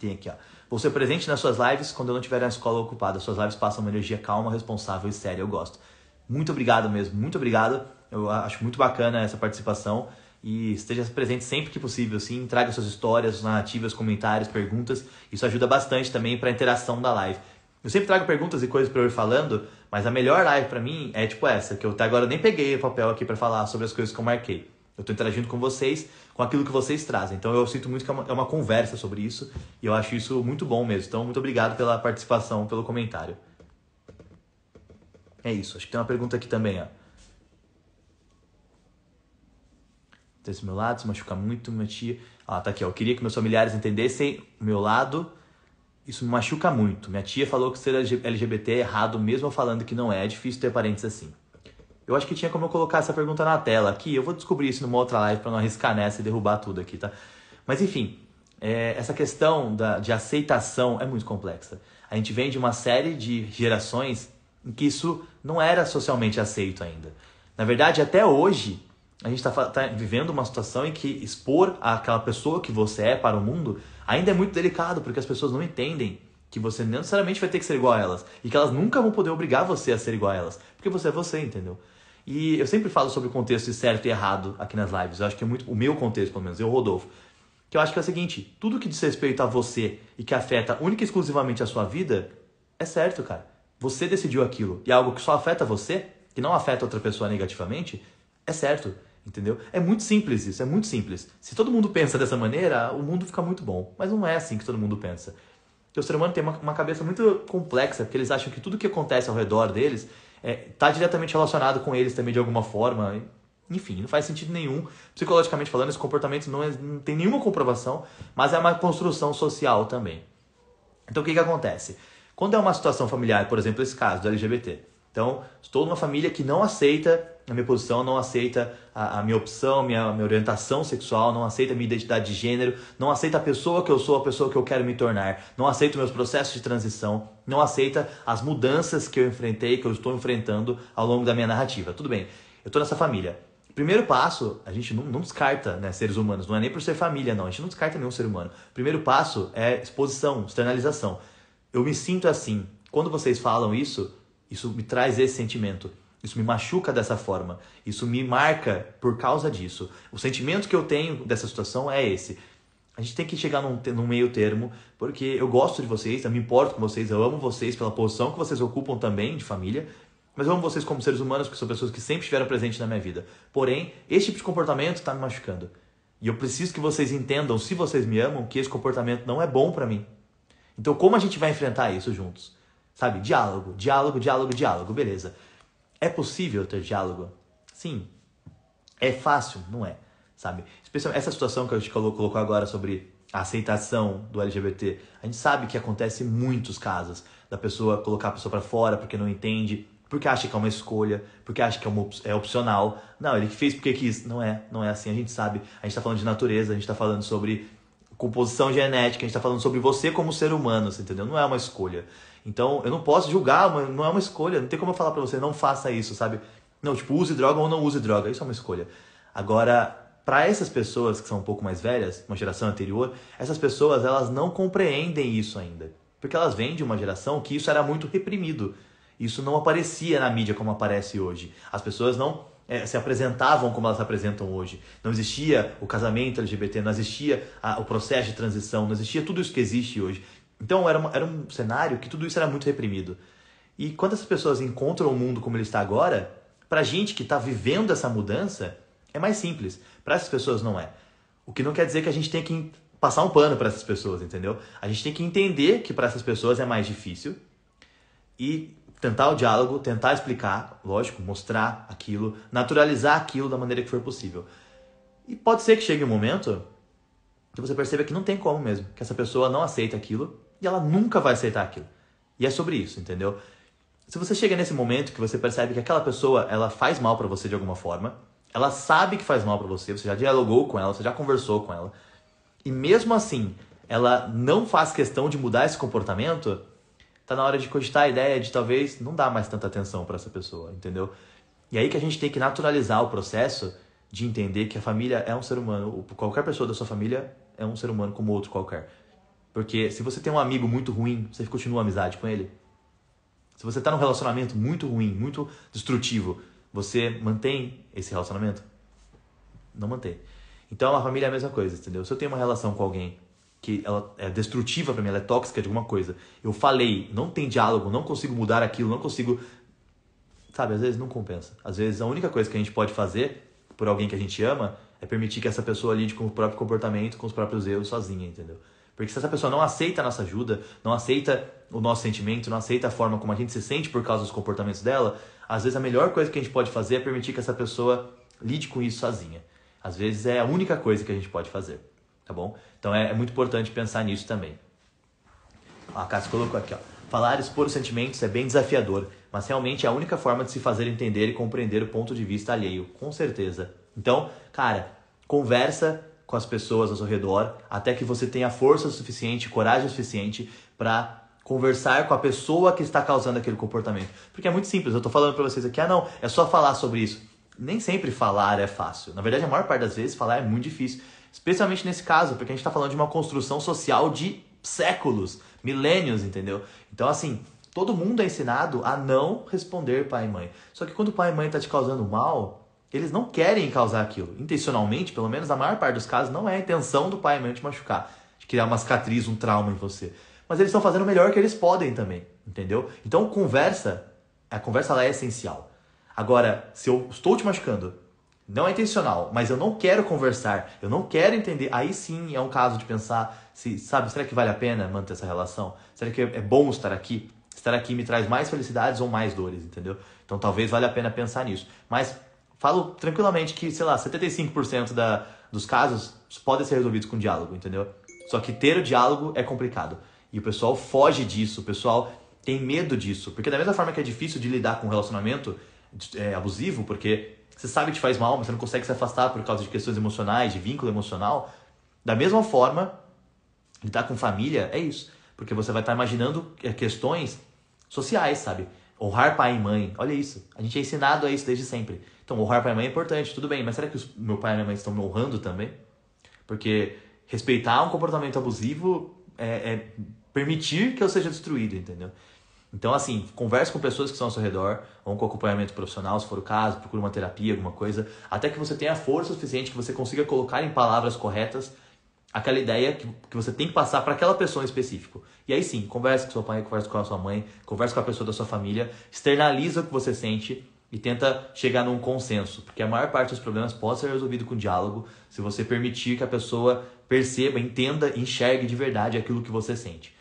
Tem aqui, ó. Vou ser presente nas suas lives quando eu não estiver na escola ocupada. Suas lives passam uma energia calma, responsável e séria. Eu gosto. Muito obrigado mesmo, muito obrigado. Eu acho muito bacana essa participação. E esteja presente sempre que possível, sim. Traga suas histórias, narrativas, comentários, perguntas. Isso ajuda bastante também para a interação da live. Eu sempre trago perguntas e coisas para eu ir falando, mas a melhor live para mim é tipo essa, que eu até agora nem peguei o papel aqui para falar sobre as coisas que eu marquei. Eu tô interagindo com vocês, com aquilo que vocês trazem. Então eu sinto muito que é uma conversa sobre isso e eu acho isso muito bom mesmo. Então muito obrigado pela participação, pelo comentário. É isso, acho que tem uma pergunta aqui também, ó. Desse meu lado, se machuca muito, minha tia... Ah, tá aqui, ó. Eu queria que meus familiares entendessem o meu lado, isso me machuca muito. Minha tia falou que ser LGBT é errado, mesmo falando que não é. É difícil ter parentes assim. Eu acho que tinha como eu colocar essa pergunta na tela aqui. Eu vou descobrir isso numa outra live pra não arriscar nessa e derrubar tudo aqui, tá? Mas enfim, essa questão de aceitação é muito complexa. A gente vem de uma série de gerações em que isso não era socialmente aceito ainda. Na verdade, até hoje, a gente tá vivendo uma situação em que expor aquela pessoa que você é para o mundo ainda é muito delicado, porque as pessoas não entendem que você não necessariamente vai ter que ser igual a elas e que elas nunca vão poder obrigar você a ser igual a elas, porque você é você, entendeu? E eu sempre falo sobre o contexto de certo e errado aqui nas lives. Eu acho que é muito o meu contexto, pelo menos, eu, Rodolfo. Que eu acho que é o seguinte, tudo que diz respeito a você e que afeta única e exclusivamente a sua vida, é certo, cara. Você decidiu aquilo. E algo que só afeta você, que não afeta outra pessoa negativamente, é certo, entendeu? É muito simples isso, é muito simples. Se todo mundo pensa dessa maneira, o mundo fica muito bom. Mas não é assim que todo mundo pensa. Porque o ser humano tem uma cabeça muito complexa, porque eles acham que tudo que acontece ao redor deles tá diretamente relacionado com eles também de alguma forma. Enfim, não faz sentido nenhum. Psicologicamente falando, esse comportamento não tem nenhuma comprovação, mas é uma construção social também. Então o que acontece? Quando é uma situação familiar, por exemplo, esse caso do LGBT. Então, estou numa família que não aceita a minha posição, não aceita a minha opção, minha orientação sexual, não aceita a minha identidade de gênero, não aceita a pessoa que eu sou, a pessoa que eu quero me tornar, não aceita meus processos de transição, não aceita as mudanças que eu enfrentei, que eu estou enfrentando ao longo da minha narrativa. Tudo bem, eu estou nessa família. Primeiro passo, a gente não descarta, né, seres humanos, não é nem por ser família, não, a gente não descarta nenhum ser humano. Primeiro passo é exposição, externalização. Eu me sinto assim. Quando vocês falam isso me traz esse sentimento. Isso me machuca dessa forma. Isso me marca por causa disso. O sentimento que eu tenho dessa situação é esse. A gente tem que chegar num meio termo, porque eu gosto de vocês, eu me importo com vocês, eu amo vocês pela posição que vocês ocupam também de família, mas eu amo vocês como seres humanos, porque são pessoas que sempre estiveram presentes na minha vida. Porém, esse tipo de comportamento está me machucando. E eu preciso que vocês entendam, se vocês me amam, que esse comportamento não é bom para mim. Então, como a gente vai enfrentar isso juntos? Sabe? Diálogo, diálogo, diálogo, diálogo. Beleza. É possível ter diálogo? Sim. É fácil? Não é. Sabe? Especialmente essa situação que a gente colocou agora sobre a aceitação do LGBT. A gente sabe que acontece em muitos casos da pessoa colocar a pessoa pra fora porque não entende, porque acha que é uma escolha, porque acha que é opcional. Não, ele fez porque quis. Não é assim. A gente sabe. A gente tá falando de natureza, a gente tá falando sobre composição genética, a gente tá falando sobre você como ser humano, você entendeu? Não é uma escolha. Então, eu não posso julgar, não é uma escolha. Não tem como eu falar pra você, não faça isso, sabe? Não, tipo, use droga ou não use droga. Isso é uma escolha. Agora, para essas pessoas que são um pouco mais velhas, uma geração anterior, essas pessoas, elas não compreendem isso ainda. Porque elas vêm de uma geração que isso era muito reprimido. Isso não aparecia na mídia como aparece hoje. As pessoas não se apresentavam como elas se apresentam hoje. Não existia o casamento LGBT, não existia o processo de transição, não existia tudo isso que existe hoje. Então era um cenário que tudo isso era muito reprimido. E quando essas pessoas encontram o mundo como ele está agora, pra gente que está vivendo essa mudança, é mais simples. Para essas pessoas não é. O que não quer dizer que a gente tem que passar um pano para essas pessoas, entendeu? A gente tem que entender que para essas pessoas é mais difícil e tentar o diálogo, tentar explicar, lógico, mostrar aquilo, naturalizar aquilo da maneira que for possível. E pode ser que chegue um momento que você perceba que não tem como mesmo, que essa pessoa não aceita aquilo e ela nunca vai aceitar aquilo. E é sobre isso, entendeu? Se você chega nesse momento que você percebe que aquela pessoa, ela faz mal pra você de alguma forma, ela sabe que faz mal pra você já dialogou com ela, você já conversou com ela, e mesmo assim, ela não faz questão de mudar esse comportamento, tá na hora de cogitar a ideia de talvez não dar mais tanta atenção pra essa pessoa, entendeu? E aí que a gente tem que naturalizar o processo de entender que a família é um ser humano, qualquer pessoa da sua família é um ser humano como outro qualquer. Porque se você tem um amigo muito ruim, você continua a amizade com ele. Se você tá num relacionamento muito ruim, muito destrutivo, você mantém esse relacionamento? Não mantém. Então a família é a mesma coisa, entendeu? Se eu tenho uma relação com alguém que ela é destrutiva pra mim, ela é tóxica de alguma coisa, eu falei, não tem diálogo, não consigo mudar aquilo, não consigo... Sabe, às vezes não compensa. Às vezes a única coisa que a gente pode fazer por alguém que a gente ama É permitir que essa pessoa lide com o próprio comportamento, com os próprios erros sozinha, entendeu? Porque se essa pessoa não aceita a nossa ajuda, não aceita o nosso sentimento, não aceita a forma como a gente se sente por causa dos comportamentos dela, às vezes a melhor coisa que a gente pode fazer é permitir que essa pessoa lide com isso sozinha. Às vezes é a única coisa que a gente pode fazer, tá bom? Então é muito importante pensar nisso também. A Cássia colocou aqui, ó. Falar e expor os sentimentos é bem desafiador, mas realmente é a única forma de se fazer entender e compreender o ponto de vista alheio, com certeza. Então, cara, conversa com as pessoas ao seu redor, até que você tenha força suficiente, coragem suficiente para conversar com a pessoa que está causando aquele comportamento. Porque é muito simples, eu tô falando para vocês aqui, não, é só falar sobre isso. Nem sempre falar é fácil. Na verdade, a maior parte das vezes falar é muito difícil. Especialmente nesse caso, porque a gente tá falando de uma construção social de séculos, milênios, entendeu? Então, assim, todo mundo é ensinado a não responder pai e mãe. Só que quando o pai e mãe tá te causando mal, eles não querem causar aquilo. Intencionalmente, pelo menos na maior parte dos casos, não é a intenção do pai e mãe te machucar, de criar uma cicatriz, um trauma em você. Mas eles estão fazendo o melhor que eles podem também, entendeu? Então, a conversa ela é essencial. Agora, se eu estou te machucando, não é intencional, mas eu não quero conversar, eu não quero entender, aí sim é um caso de pensar, sabe, será que vale a pena manter essa relação? Será que é bom estar aqui? Estar aqui me traz mais felicidades ou mais dores, entendeu? Então talvez valha a pena pensar nisso. Mas falo tranquilamente que, sei lá, 75% dos casos podem ser resolvidos com diálogo, entendeu? Só que ter o diálogo é complicado. E o pessoal foge disso, o pessoal tem medo disso. Porque da mesma forma que é difícil de lidar com um relacionamento abusivo, porque você sabe que te faz mal, mas você não consegue se afastar por causa de questões emocionais, de vínculo emocional. Da mesma forma, lidar com família é isso. Porque você vai estar imaginando questões sociais, sabe? Honrar pai e mãe, olha isso. A gente é ensinado a isso desde sempre. Então, honrar pai e mãe é importante, tudo bem. Mas será que meu pai e minha mãe estão me honrando também? Porque respeitar um comportamento abusivo é permitir que eu seja destruído, entendeu? Então, assim, converse com pessoas que estão ao seu redor, ou com acompanhamento profissional, se for o caso, procure uma terapia, alguma coisa, até que você tenha força suficiente, que você consiga colocar em palavras corretas aquela ideia que você tem que passar para aquela pessoa em específico. E aí sim, converse com seu pai, converse com a sua mãe, converse com a pessoa da sua família, externaliza o que você sente e tenta chegar num consenso, porque a maior parte dos problemas pode ser resolvido com diálogo, se você permitir que a pessoa perceba, entenda, enxergue de verdade aquilo que você sente.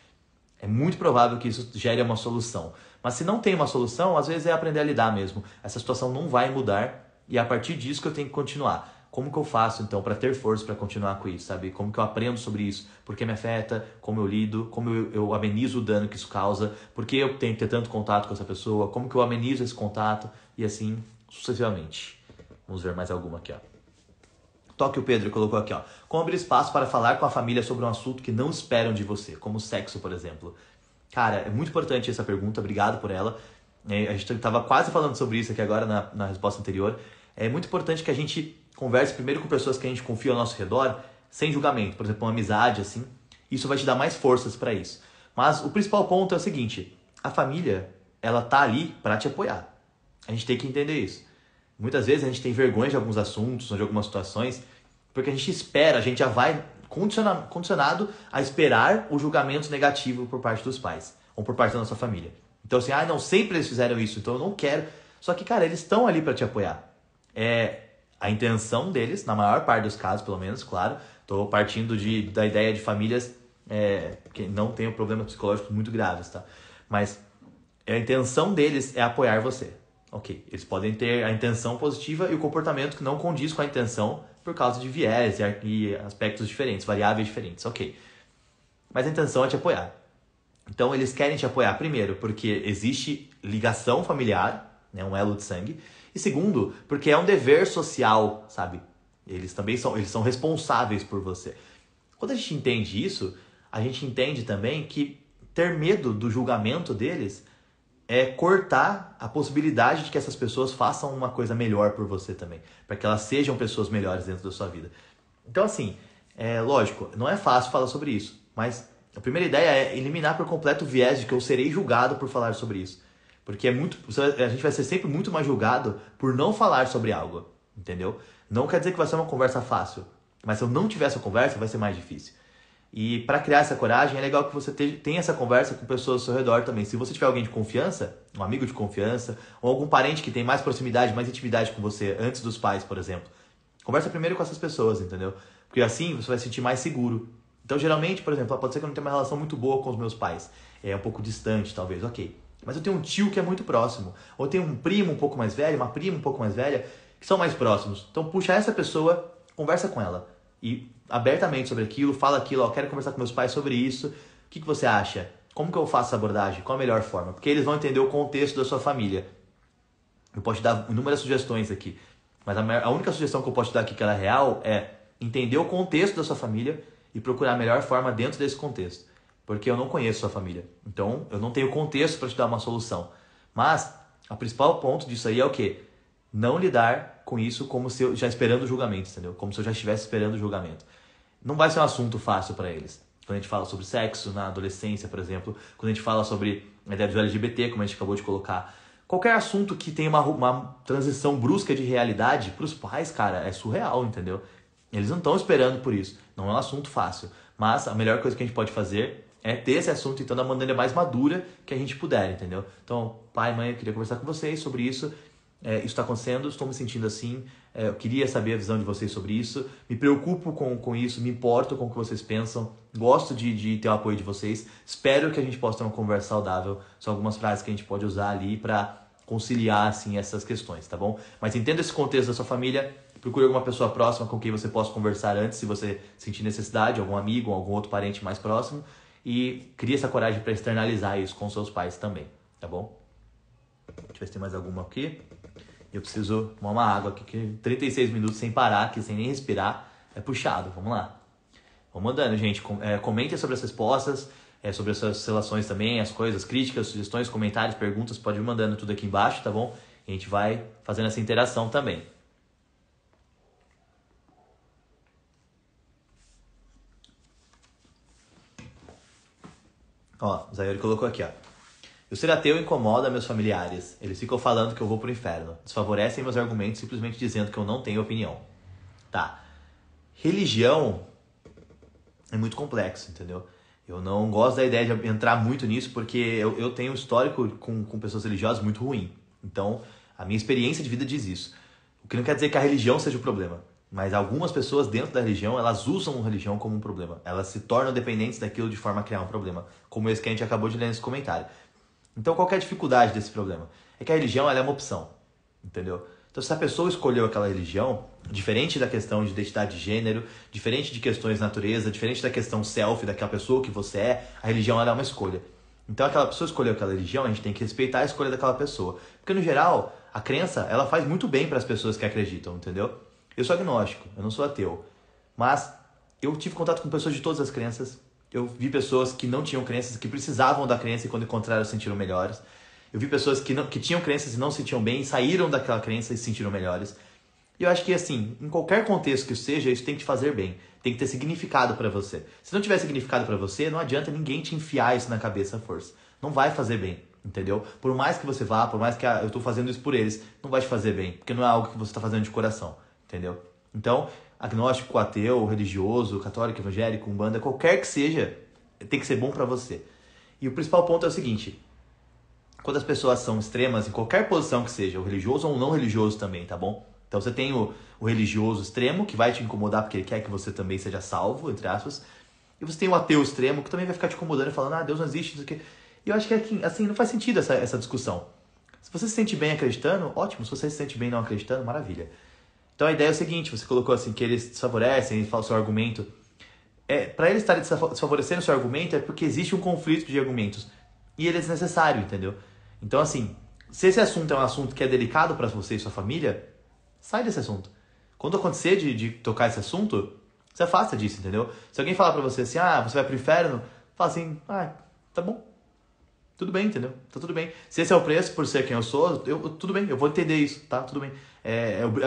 É muito provável que isso gere uma solução. Mas se não tem uma solução, às vezes é aprender a lidar mesmo. Essa situação não vai mudar e é a partir disso que eu tenho que continuar. Como que eu faço, então, para ter força para continuar com isso, sabe? Como que eu aprendo sobre isso? Por que me afeta? Como eu lido? Como eu amenizo o dano que isso causa? Por que eu tenho que ter tanto contato com essa pessoa? Como que eu amenizo esse contato? E assim, sucessivamente. Vamos ver mais alguma aqui, ó. Toque o Pedro colocou aqui, ó. Como abrir espaço para falar com a família sobre um assunto que não esperam de você, como sexo, por exemplo. Cara, é muito importante essa pergunta, obrigado por ela. A gente estava quase falando sobre isso aqui agora na resposta anterior. É muito importante que a gente converse primeiro com pessoas que a gente confia ao nosso redor, sem julgamento. Por exemplo, uma amizade, assim. Isso vai te dar mais forças para isso. Mas o principal ponto é o seguinte, a família, ela tá ali para te apoiar. A gente tem que entender isso. Muitas vezes a gente tem vergonha de alguns assuntos ou de algumas situações, porque a gente espera, a gente já vai condicionado a esperar o julgamento negativo por parte dos pais, ou por parte da nossa família. Então assim, não, sempre eles fizeram isso, então eu não quero. Só que, cara, eles estão ali para te apoiar. A intenção deles, na maior parte dos casos, pelo menos, claro, estou partindo da ideia de famílias que não tenham problemas psicológicos muito graves, tá? Mas a intenção deles é apoiar você. Ok, eles podem ter a intenção positiva e o comportamento que não condiz com a intenção por causa de viés e aspectos diferentes, variáveis diferentes, ok. Mas a intenção é te apoiar. Então eles querem te apoiar, primeiro, porque existe ligação familiar, né, um elo de sangue, e segundo, porque é um dever social, sabe? Eles são responsáveis por você. Quando a gente entende isso, a gente entende também que ter medo do julgamento deles é cortar a possibilidade de que essas pessoas façam uma coisa melhor por você também. Para que elas sejam pessoas melhores dentro da sua vida. Então, assim, lógico, não é fácil falar sobre isso. Mas a primeira ideia é eliminar por completo o viés de que eu serei julgado por falar sobre isso. Porque a gente vai ser sempre muito mais julgado por não falar sobre algo. Entendeu? Não quer dizer que vai ser uma conversa fácil. Mas se eu não tiver essa conversa, vai ser mais difícil. E para criar essa coragem, é legal que você tenha essa conversa com pessoas ao seu redor também. Se você tiver alguém de confiança, um amigo de confiança, ou algum parente que tem mais proximidade, mais intimidade com você, antes dos pais, por exemplo, Conversa primeiro com essas pessoas, entendeu? Porque assim você vai se sentir mais seguro. Então, geralmente, por exemplo, pode ser que eu não tenha uma relação muito boa com os meus pais. É um pouco distante, talvez, ok. Mas eu tenho um tio que é muito próximo. Ou eu tenho um primo um pouco mais velho, uma prima um pouco mais velha, que são mais próximos. Então, puxa essa pessoa, conversa com ela. E abertamente sobre aquilo, fala aquilo, ó, quero conversar com meus pais sobre isso. O que você acha? Como que eu faço essa abordagem? Qual a melhor forma? Porque eles vão entender o contexto da sua família. Eu posso te dar inúmeras sugestões aqui. Mas a única sugestão que eu posso te dar aqui que ela é real é entender o contexto da sua família e procurar a melhor forma dentro desse contexto. Porque eu não conheço sua família. Então, eu não tenho contexto para te dar uma solução. Mas, o principal ponto disso aí é o quê? Não lidar com isso como se eu já esperando o julgamento, entendeu? Como se eu já estivesse esperando o julgamento. Não vai ser um assunto fácil para eles. Quando a gente fala sobre sexo na adolescência, por exemplo, quando a gente fala sobre a ideia do LGBT, como a gente acabou de colocar, qualquer assunto que tenha uma transição brusca de realidade, para os pais, cara, é surreal, entendeu? Eles não estão esperando por isso. Não é um assunto fácil. Mas a melhor coisa que a gente pode fazer é ter esse assunto, então, da maneira mais madura que a gente puder, entendeu? Então, pai, mãe, eu queria conversar com vocês sobre isso. Isso está acontecendo, estou me sentindo assim. Eu queria saber a visão de vocês sobre isso. Me preocupo com isso, me importo com o que vocês pensam. Gosto de ter o apoio de vocês. Espero que a gente possa ter uma conversa saudável. São algumas frases que a gente pode usar ali para conciliar assim, essas questões, tá bom? Mas entenda esse contexto da sua família. Procure alguma pessoa próxima com quem você possa conversar antes, se você sentir necessidade, algum amigo, algum outro parente mais próximo. E crie essa coragem para externalizar isso com seus pais também, tá bom? Deixa eu ver se tem mais alguma aqui. Eu preciso tomar uma água aqui, que 36 minutos sem parar, aqui, sem nem respirar, é puxado. Vamos lá. Vamos mandando, gente. Comentem sobre as respostas, sobre as suas relações também, as coisas, críticas, sugestões, comentários, perguntas. Pode ir mandando tudo aqui embaixo, tá bom? E a gente vai fazendo essa interação também. Ó, o Zayori colocou aqui, ó. Eu ser ateu incomoda meus familiares. Eles ficam falando que eu vou pro inferno. Desfavorecem meus argumentos simplesmente dizendo que eu não tenho opinião. Tá. Religião é muito complexo, entendeu? Eu não gosto da ideia de entrar muito nisso porque eu tenho um histórico com pessoas religiosas muito ruim. Então, a minha experiência de vida diz isso. O que não quer dizer que a religião seja o problema. Mas algumas pessoas dentro da religião, elas usam a religião como um problema. Elas se tornam dependentes daquilo de forma a criar um problema. Como esse que a gente acabou de ler nesse comentário. Então, qual que é a dificuldade desse problema? É que a religião ela é uma opção, entendeu? Então, se a pessoa escolheu aquela religião, diferente da questão de identidade de gênero, diferente de questões de natureza, diferente da questão self, daquela pessoa que você é, a religião ela é uma escolha. Então, aquela pessoa escolheu aquela religião, a gente tem que respeitar a escolha daquela pessoa. Porque, no geral, a crença, ela faz muito bem para as pessoas que acreditam, entendeu? Eu sou agnóstico, eu não sou ateu. Mas eu tive contato com pessoas de todas as crenças. Eu vi pessoas que não tinham crenças, que precisavam da crença e quando encontraram se sentiram melhores. Eu vi pessoas que tinham crenças e não se sentiam bem, saíram daquela crença e se sentiram melhores. E eu acho que, assim, em qualquer contexto que seja, isso tem que te fazer bem. Tem que ter significado pra você. Se não tiver significado pra você, não adianta ninguém te enfiar isso na cabeça à força. Não vai fazer bem, entendeu? Por mais que você vá, por mais que eu tô fazendo isso por eles, não vai te fazer bem. Porque não é algo que você tá fazendo de coração, entendeu? Então, agnóstico, ateu, religioso, católico, evangélico, umbanda, qualquer que seja, tem que ser bom pra você. E o principal ponto é o seguinte: quando as pessoas são extremas, em qualquer posição que seja, o religioso ou o não religioso também, tá bom? Então você tem o religioso extremo, que vai te incomodar porque ele quer que você também seja salvo, entre aspas. E você tem o ateu extremo, que também vai ficar te incomodando e falando, ah, Deus não existe, isso aqui. E eu acho que, assim, não faz sentido essa discussão. Se você se sente bem acreditando, ótimo. Se você se sente bem não acreditando, maravilha. Então a ideia é o seguinte, você colocou assim, que eles desfavorecem, falam o seu argumento. Para eles estarem desfavorecendo o seu argumento é porque existe um conflito de argumentos. E ele é desnecessário, entendeu? Então, assim, se esse assunto é um assunto que é delicado para você e sua família, sai desse assunto. Quando acontecer de tocar esse assunto, se afasta disso, entendeu? Se alguém falar pra você assim, ah, você vai pro inferno, fala assim, ah, tá bom. Tudo bem, entendeu? Tá tudo bem. Se esse é o preço por ser quem eu sou, tudo bem, eu vou entender isso, tá? Tudo bem.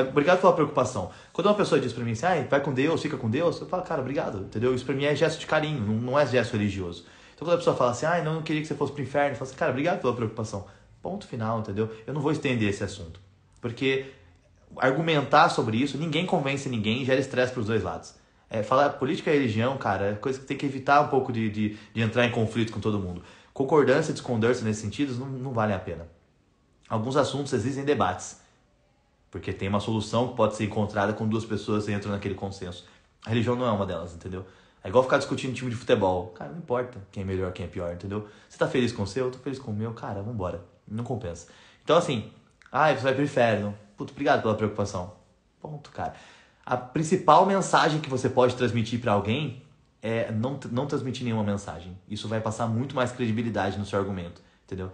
Obrigado pela preocupação. Quando uma pessoa diz pra mim assim, ah, vai com Deus, fica com Deus, eu falo, cara, obrigado, entendeu? Isso pra mim é gesto de carinho, não é gesto religioso. Então quando a pessoa fala assim, ah, não queria que você fosse pro inferno, eu falo assim, cara, obrigado pela preocupação. Ponto final, entendeu? Eu não vou estender esse assunto. Porque argumentar sobre isso, ninguém convence ninguém e gera estresse pros dois lados. Falar política e religião, cara, é coisa que tem que evitar um pouco de entrar em conflito com todo mundo. Concordância e discordância nesses sentidos não valem a pena. Alguns assuntos existem debates. Porque tem uma solução que pode ser encontrada quando duas pessoas entram naquele consenso. A religião não é uma delas, entendeu? É igual ficar discutindo time de futebol. Cara, não importa quem é melhor, quem é pior, entendeu? Você tá feliz com o seu, eu tô feliz com o meu. Cara, vambora. Não compensa. Então, assim, você vai pro inferno. Puta, obrigado pela preocupação. Ponto, cara. A principal mensagem que você pode transmitir pra alguém é não transmitir nenhuma mensagem. Isso vai passar muito mais credibilidade no seu argumento, entendeu?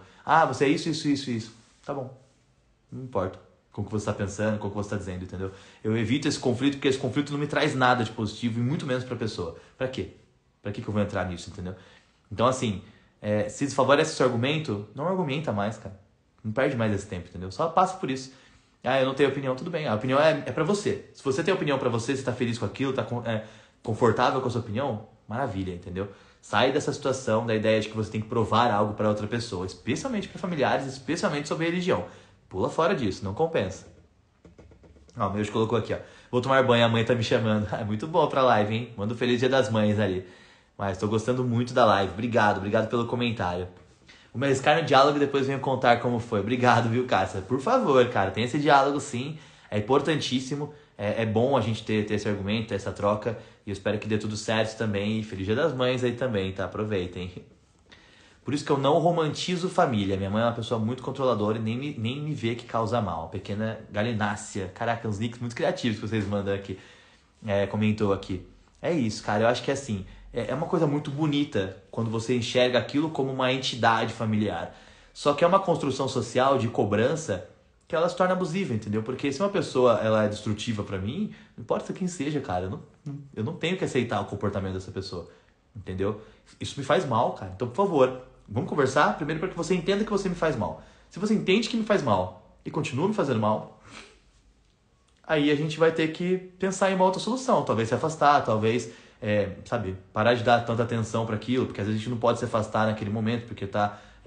Você é isso. Tá bom. Não importa com o que você está pensando, com o que você está dizendo, entendeu? Eu evito esse conflito porque esse conflito não me traz nada de positivo e muito menos para a pessoa. Pra quê? Pra que eu vou entrar nisso, entendeu? Então, assim, se desfavorece esse argumento, não argumenta mais, cara. Não perde mais esse tempo, entendeu? Só passa por isso. Eu não tenho opinião, tudo bem. A opinião é pra você. Se você tem opinião pra você, você tá feliz com aquilo, tá confortável com a sua opinião, maravilha, entendeu? Sai dessa situação, da ideia de que você tem que provar algo pra outra pessoa, especialmente pra familiares, especialmente sobre religião. Pula fora disso, não compensa. O meu colocou aqui, ó. Vou tomar banho, a mãe tá me chamando. É muito bom pra live, hein? Manda um feliz dia das mães ali. Mas tô gostando muito da live. Obrigado pelo comentário. Vou me arriscar no diálogo e depois venho contar como foi. Obrigado, viu, Cássia? Por favor, cara, tem esse diálogo sim. É importantíssimo. É bom a gente ter esse argumento, ter essa troca. E eu espero que dê tudo certo também. E feliz dia das mães aí também, tá? Aproveitem. Por isso que eu não romantizo família. Minha mãe é uma pessoa muito controladora e nem me vê que causa mal. Pequena galinácea. Caraca, uns nicks muito criativos que vocês mandam aqui. Comentou aqui. É isso, cara. Eu acho que assim, é uma coisa muito bonita quando você enxerga aquilo como uma entidade familiar. Só que é uma construção social de cobrança que ela se torna abusiva, entendeu? Porque se uma pessoa ela é destrutiva pra mim, não importa quem seja, cara. Eu não tenho que aceitar o comportamento dessa pessoa. Entendeu? Isso me faz mal, cara. Então, por favor, vamos conversar primeiro para que você entenda que você me faz mal. Se você entende que me faz mal e continua me fazendo mal, aí a gente vai ter que pensar em uma outra solução. Talvez se afastar, talvez, parar de dar tanta atenção para aquilo, porque às vezes a gente não pode se afastar naquele momento, porque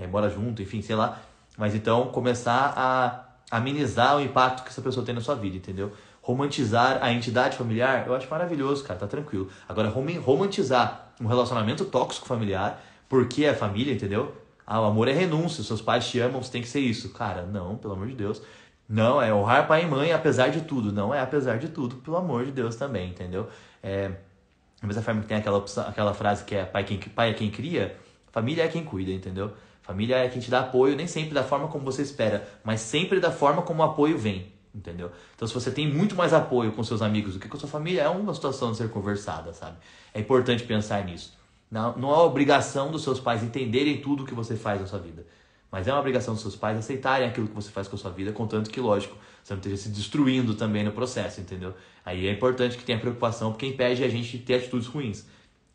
mora junto, enfim, sei lá. Mas então começar a amenizar o impacto que essa pessoa tem na sua vida, entendeu? Romantizar a entidade familiar, eu acho maravilhoso, cara, tá tranquilo. Agora, romantizar um relacionamento tóxico familiar, porque é família, entendeu? O amor é renúncia, seus pais te amam, você tem que ser isso. Cara, não, pelo amor de Deus. Não, é honrar pai e mãe apesar de tudo. Não é apesar de tudo, pelo amor de Deus também, entendeu? Da mesma forma que tem aquela frase que é pai é quem cria, família é quem cuida, entendeu? Família é quem te dá apoio, nem sempre da forma como você espera, mas sempre da forma como o apoio vem, entendeu? Então se você tem muito mais apoio com seus amigos do que com sua família, é uma situação de ser conversada, sabe? É importante pensar nisso. Não é obrigação dos seus pais entenderem tudo o que você faz na sua vida, mas é uma obrigação dos seus pais aceitarem aquilo que você faz com a sua vida, contanto que, lógico, você não esteja se destruindo também no processo, entendeu? Aí é importante que tenha preocupação, porque impede a gente de ter atitudes ruins.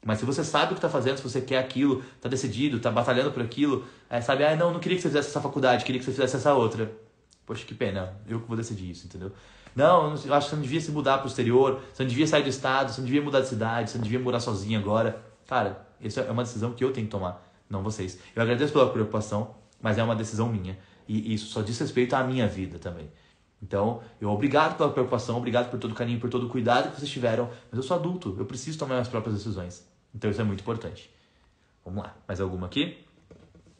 Mas se você sabe o que está fazendo, se você quer aquilo, está decidido, está batalhando por aquilo, não queria que você fizesse essa faculdade, queria que você fizesse essa outra. Poxa, que pena, eu que vou decidir isso, entendeu? Não, eu acho que você não devia se mudar para o exterior, você não devia sair do estado, você não devia mudar de cidade, você não devia morar sozinho agora. Cara, essa é uma decisão que eu tenho que tomar, não vocês. Eu agradeço pela preocupação, mas é uma decisão minha. E isso só diz respeito à minha vida também. Então, obrigado pela preocupação, obrigado por todo o carinho, por todo o cuidado que vocês tiveram, mas eu sou adulto, eu preciso tomar minhas próprias decisões. Então isso é muito importante. Vamos lá, mais alguma aqui?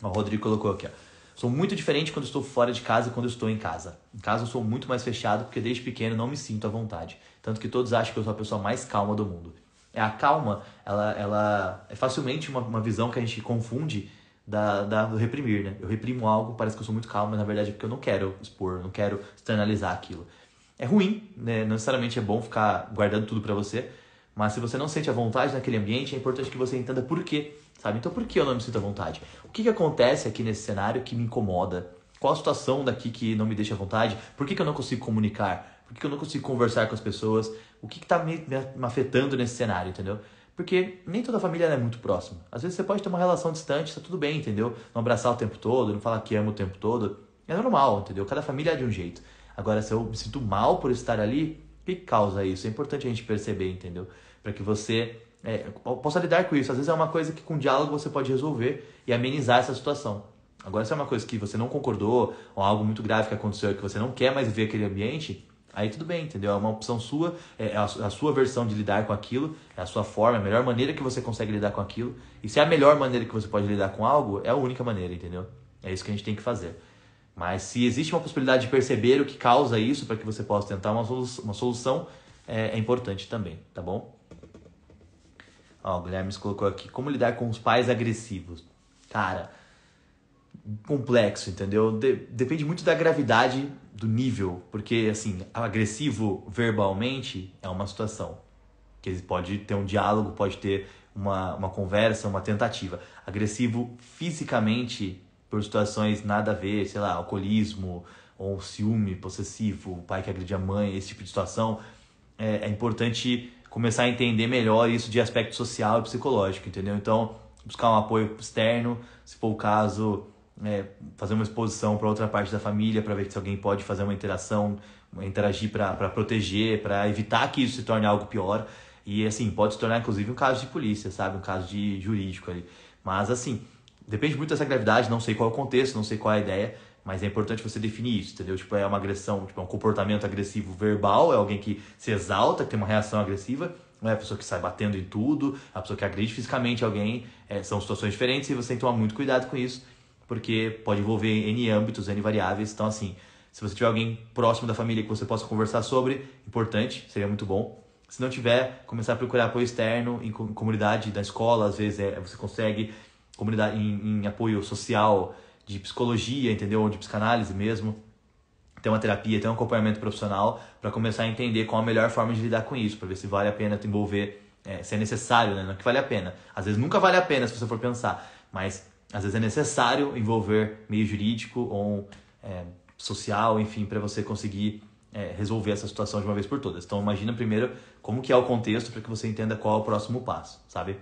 O Rodrigo colocou aqui, ó. Sou muito diferente quando estou fora de casa e quando estou em casa. Em casa eu sou muito mais fechado porque desde pequeno não me sinto à vontade. Tanto que todos acham que eu sou a pessoa mais calma do mundo. A calma, ela é facilmente uma visão que a gente confunde do reprimir, né? Eu reprimo algo, parece que eu sou muito calmo, mas na verdade é porque eu não quero expor, não quero externalizar aquilo. É ruim, né? Não necessariamente é bom ficar guardando tudo pra você, mas se você não sente a vontade naquele ambiente, é importante que você entenda por quê, sabe? Então por que eu não me sinto à vontade? O que acontece aqui nesse cenário que me incomoda? Qual a situação daqui que não me deixa à vontade? Por que eu não consigo comunicar? Por que eu não consigo conversar com as pessoas? O que tá me afetando nesse cenário, entendeu? Porque nem toda família é muito próxima. Às vezes você pode ter uma relação distante, tá tudo bem, entendeu? Não abraçar o tempo todo, não falar que ama o tempo todo. É normal, entendeu? Cada família é de um jeito. Agora, se eu me sinto mal por estar ali, o que causa isso? É importante a gente perceber, entendeu? Para que você possa lidar com isso. Às vezes é uma coisa que com diálogo você pode resolver e amenizar essa situação. Agora, se é uma coisa que você não concordou, ou algo muito grave que aconteceu que você não quer mais viver aquele ambiente, aí tudo bem, entendeu? É uma opção sua, é a sua versão de lidar com aquilo, é a sua forma, é a melhor maneira que você consegue lidar com aquilo. E se é a melhor maneira que você pode lidar com algo, é a única maneira, entendeu? É isso que a gente tem que fazer. Mas se existe uma possibilidade de perceber o que causa isso para que você possa tentar uma solução, é importante também, tá bom? Ó, o Guilherme colocou aqui, como lidar com os pais agressivos? Cara, complexo, entendeu? Depende muito da gravidade do nível, porque, assim, agressivo verbalmente é uma situação, que pode ter um diálogo, pode ter uma conversa, uma tentativa. Agressivo fisicamente, por situações nada a ver, sei lá, alcoolismo, ou ciúme possessivo, o pai que agride a mãe, esse tipo de situação, é importante começar a entender melhor isso de aspecto social e psicológico, entendeu? Então, buscar um apoio externo, se for o caso, fazer uma exposição para outra parte da família, para ver se alguém pode fazer uma interação, interagir para proteger, para evitar que isso se torne algo pior. E, assim, pode se tornar, inclusive, um caso de polícia, sabe? Um caso de jurídico ali. Mas, assim, depende muito dessa gravidade, não sei qual é o contexto, não sei qual é a ideia, mas é importante você definir isso, entendeu? Tipo, é uma agressão, tipo, é um comportamento agressivo verbal, é alguém que se exalta, que tem uma reação agressiva, não é a pessoa que sai batendo em tudo, a pessoa que agride fisicamente alguém, são situações diferentes e você tem que tomar muito cuidado com isso, porque pode envolver N âmbitos, N variáveis. Então, assim, se você tiver alguém próximo da família que você possa conversar sobre, importante, seria muito bom. Se não tiver, começar a procurar apoio externo em comunidade da escola, às vezes você consegue comunidade em apoio social, de psicologia, entendeu? Ou de psicanálise mesmo. Ter uma terapia, ter um acompanhamento profissional para começar a entender qual a melhor forma de lidar com isso, para ver se vale a pena te envolver, se é necessário, né? Não é que vale a pena. Às vezes nunca vale a pena se você for pensar, mas às vezes é necessário envolver meio jurídico ou social, enfim, para você conseguir resolver essa situação de uma vez por todas. Então imagina primeiro como que é o contexto para que você entenda qual é o próximo passo, sabe?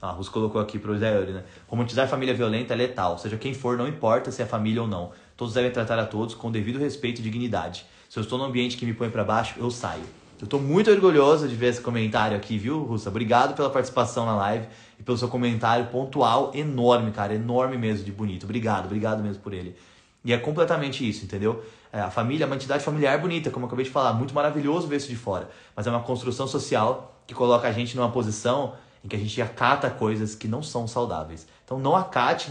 A Rus colocou aqui pro Zé Yuri, né? Romantizar a família violenta é letal. Seja quem for, não importa se é família ou não. Todos devem tratar a todos com devido respeito e dignidade. Se eu estou num ambiente que me põe para baixo, eu saio. Eu tô muito orgulhoso de ver esse comentário aqui, viu, Russa? Obrigado pela participação na live e pelo seu comentário pontual enorme, cara. Enorme mesmo, de bonito. Obrigado mesmo por ele. E é completamente isso, entendeu? A família, uma entidade familiar bonita, como eu acabei de falar. Muito maravilhoso ver isso de fora. Mas é uma construção social que coloca a gente numa posição em que a gente acata coisas que não são saudáveis. Então não acate,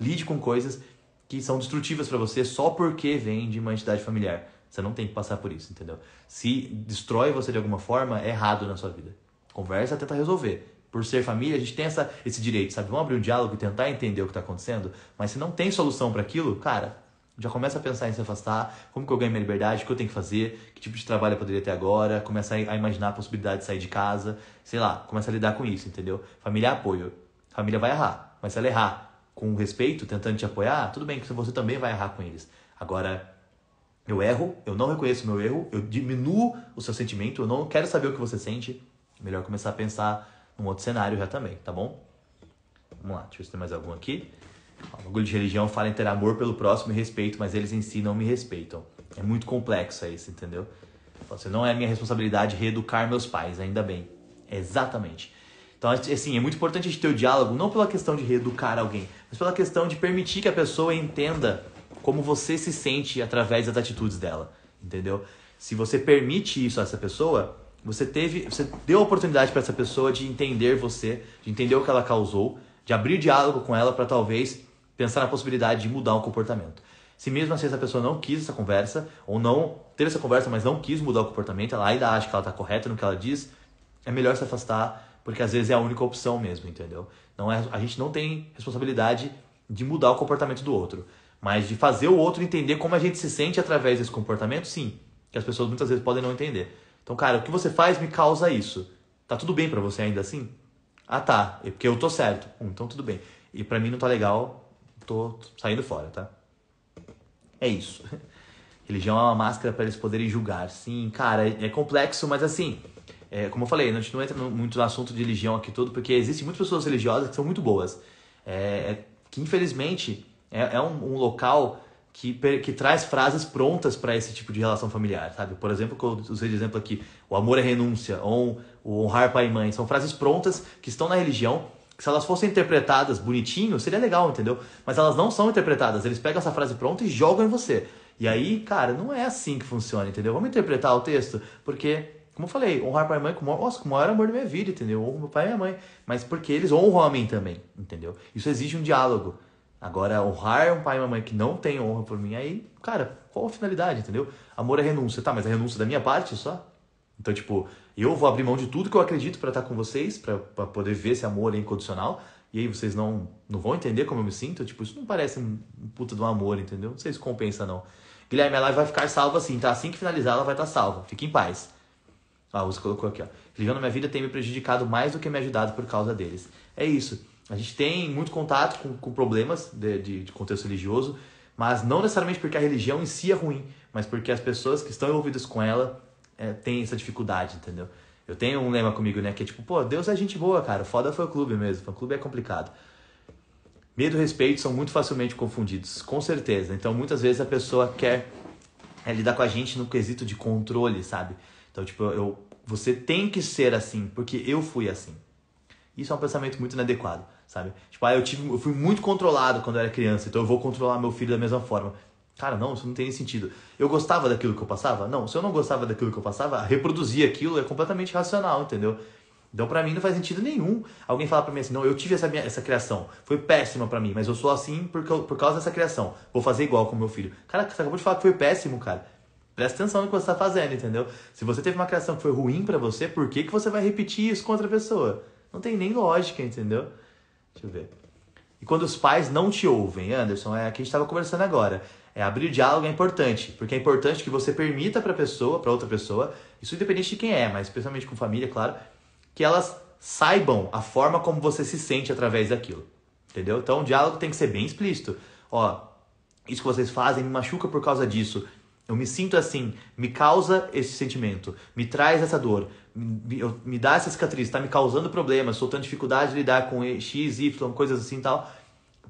lide com coisas que são destrutivas para você só porque vem de uma entidade familiar. Você não tem que passar por isso, entendeu? Se destrói você de alguma forma, é errado na sua vida. Conversa, tenta resolver. Por ser família, a gente tem esse direito, sabe? Vamos abrir um diálogo e tentar entender o que está acontecendo, mas se não tem solução para aquilo, cara, já começa a pensar em se afastar, como que eu ganho minha liberdade, o que eu tenho que fazer, que tipo de trabalho eu poderia ter agora, começa a imaginar a possibilidade de sair de casa, sei lá, começa a lidar com isso, entendeu? Família é apoio. Família vai errar, mas se ela errar com respeito, tentando te apoiar, tudo bem que você também vai errar com eles. Agora, eu erro, eu não reconheço o meu erro, eu diminuo o seu sentimento, eu não quero saber o que você sente, melhor começar a pensar num outro cenário já também, tá bom? Vamos lá, deixa eu ver se tem mais algum aqui. O bagulho de religião fala em ter amor pelo próximo e respeito, mas eles em si não me respeitam. É muito complexo isso, entendeu? Você não é minha responsabilidade reeducar meus pais, ainda bem. Exatamente. Então, assim, é muito importante a gente ter o diálogo, não pela questão de reeducar alguém, mas pela questão de permitir que a pessoa entenda como você se sente através das atitudes dela, entendeu? Se você permite isso a essa pessoa, você deu a oportunidade para essa pessoa de entender você, de entender o que ela causou, de abrir diálogo com ela para talvez pensar na possibilidade de mudar um comportamento. Se mesmo assim essa pessoa não quis essa conversa, ou não teve essa conversa, mas não quis mudar o comportamento, ela ainda acha que ela está correta no que ela diz, é melhor se afastar, porque às vezes é a única opção mesmo, entendeu? A gente não tem responsabilidade de mudar o comportamento do outro, mas de fazer o outro entender como a gente se sente através desse comportamento, sim, que as pessoas muitas vezes podem não entender. Então, cara, o que você faz me causa isso. Tá tudo bem pra você ainda assim? Ah, tá, é porque eu tô certo. Então tudo bem. E pra mim não tá legal, tô saindo fora, tá? É isso. Religião é uma máscara para eles poderem julgar. Sim, cara, é complexo, mas assim, como eu falei, a gente não entra muito no assunto de religião aqui todo, porque existem muitas pessoas religiosas que são muito boas. Que infelizmente é um local que traz frases prontas para esse tipo de relação familiar, sabe? Por exemplo, que eu usei de exemplo aqui, o amor é renúncia, ou o honrar pai e mãe. São frases prontas que estão na religião, que se elas fossem interpretadas bonitinho, seria legal, entendeu? Mas elas não são interpretadas, eles pegam essa frase pronta e jogam em você. E aí, cara, não é assim que funciona, entendeu? Vamos interpretar o texto, porque, como eu falei, honrar pai e mãe com o maior amor da minha vida, entendeu? Honro meu pai e minha mãe, mas porque eles honram a mim também, entendeu? Isso exige um diálogo. Agora, honrar um pai e uma mãe que não tem honra por mim, aí, cara, qual a finalidade, entendeu? Amor é renúncia, tá, mas é renúncia da minha parte só? Então, tipo, eu vou abrir mão de tudo que eu acredito pra estar com vocês, pra poder ver esse amor é incondicional, e aí vocês não vão entender como eu me sinto? Tipo, isso não parece um puta de um amor, entendeu? Não sei se compensa, não. Guilherme, a live vai ficar salva assim, tá? Assim que finalizar, ela vai estar salva. Fique em paz. Ah, você colocou aqui, ó. Religião na minha vida tem me prejudicado mais do que me ajudado por causa deles. É isso. A gente tem muito contato com problemas de contexto religioso, mas não necessariamente porque a religião em si é ruim, mas porque as pessoas que estão envolvidas com ela têm essa dificuldade, entendeu? Eu tenho um lema comigo, né, que é tipo, pô, Deus é gente boa, cara, foda fã-clube mesmo, fã-clube é complicado. Medo e respeito são muito facilmente confundidos, com certeza. Então, muitas vezes a pessoa quer lidar com a gente no quesito de controle, sabe? Então, tipo, você tem que ser assim, porque eu fui assim. Isso é um pensamento muito inadequado, sabe? Tipo, eu fui muito controlado quando eu era criança, então eu vou controlar meu filho da mesma forma. Cara, não, isso não tem sentido. Eu gostava daquilo que eu passava? Não, se eu não gostava daquilo que eu passava, reproduzir aquilo é completamente racional, entendeu? Então, pra mim, não faz sentido nenhum alguém falar pra mim assim, não, eu tive essa criação, foi péssima pra mim, mas eu sou assim por causa dessa criação. Vou fazer igual com meu filho. Cara, você acabou de falar que foi péssimo, cara. Presta atenção no que você tá fazendo, entendeu? Se você teve uma criação que foi ruim pra você, por que você vai repetir isso com outra pessoa? Não tem nem lógica, entendeu? Deixa eu ver. E quando os pais não te ouvem, Anderson, é o que a gente estava conversando agora. Abrir o diálogo é importante, porque é importante que você permita para outra pessoa, isso independente de quem é, mas especialmente com família, claro, que elas saibam a forma como você se sente através daquilo. Entendeu? Então o diálogo tem que ser bem explícito. Ó, isso que vocês fazem me machuca por causa disso. Eu me sinto assim, me causa esse sentimento, me traz essa dor, me dá essa cicatriz, está me causando problemas, estou tendo dificuldade de lidar com X, Y, coisas assim e tal,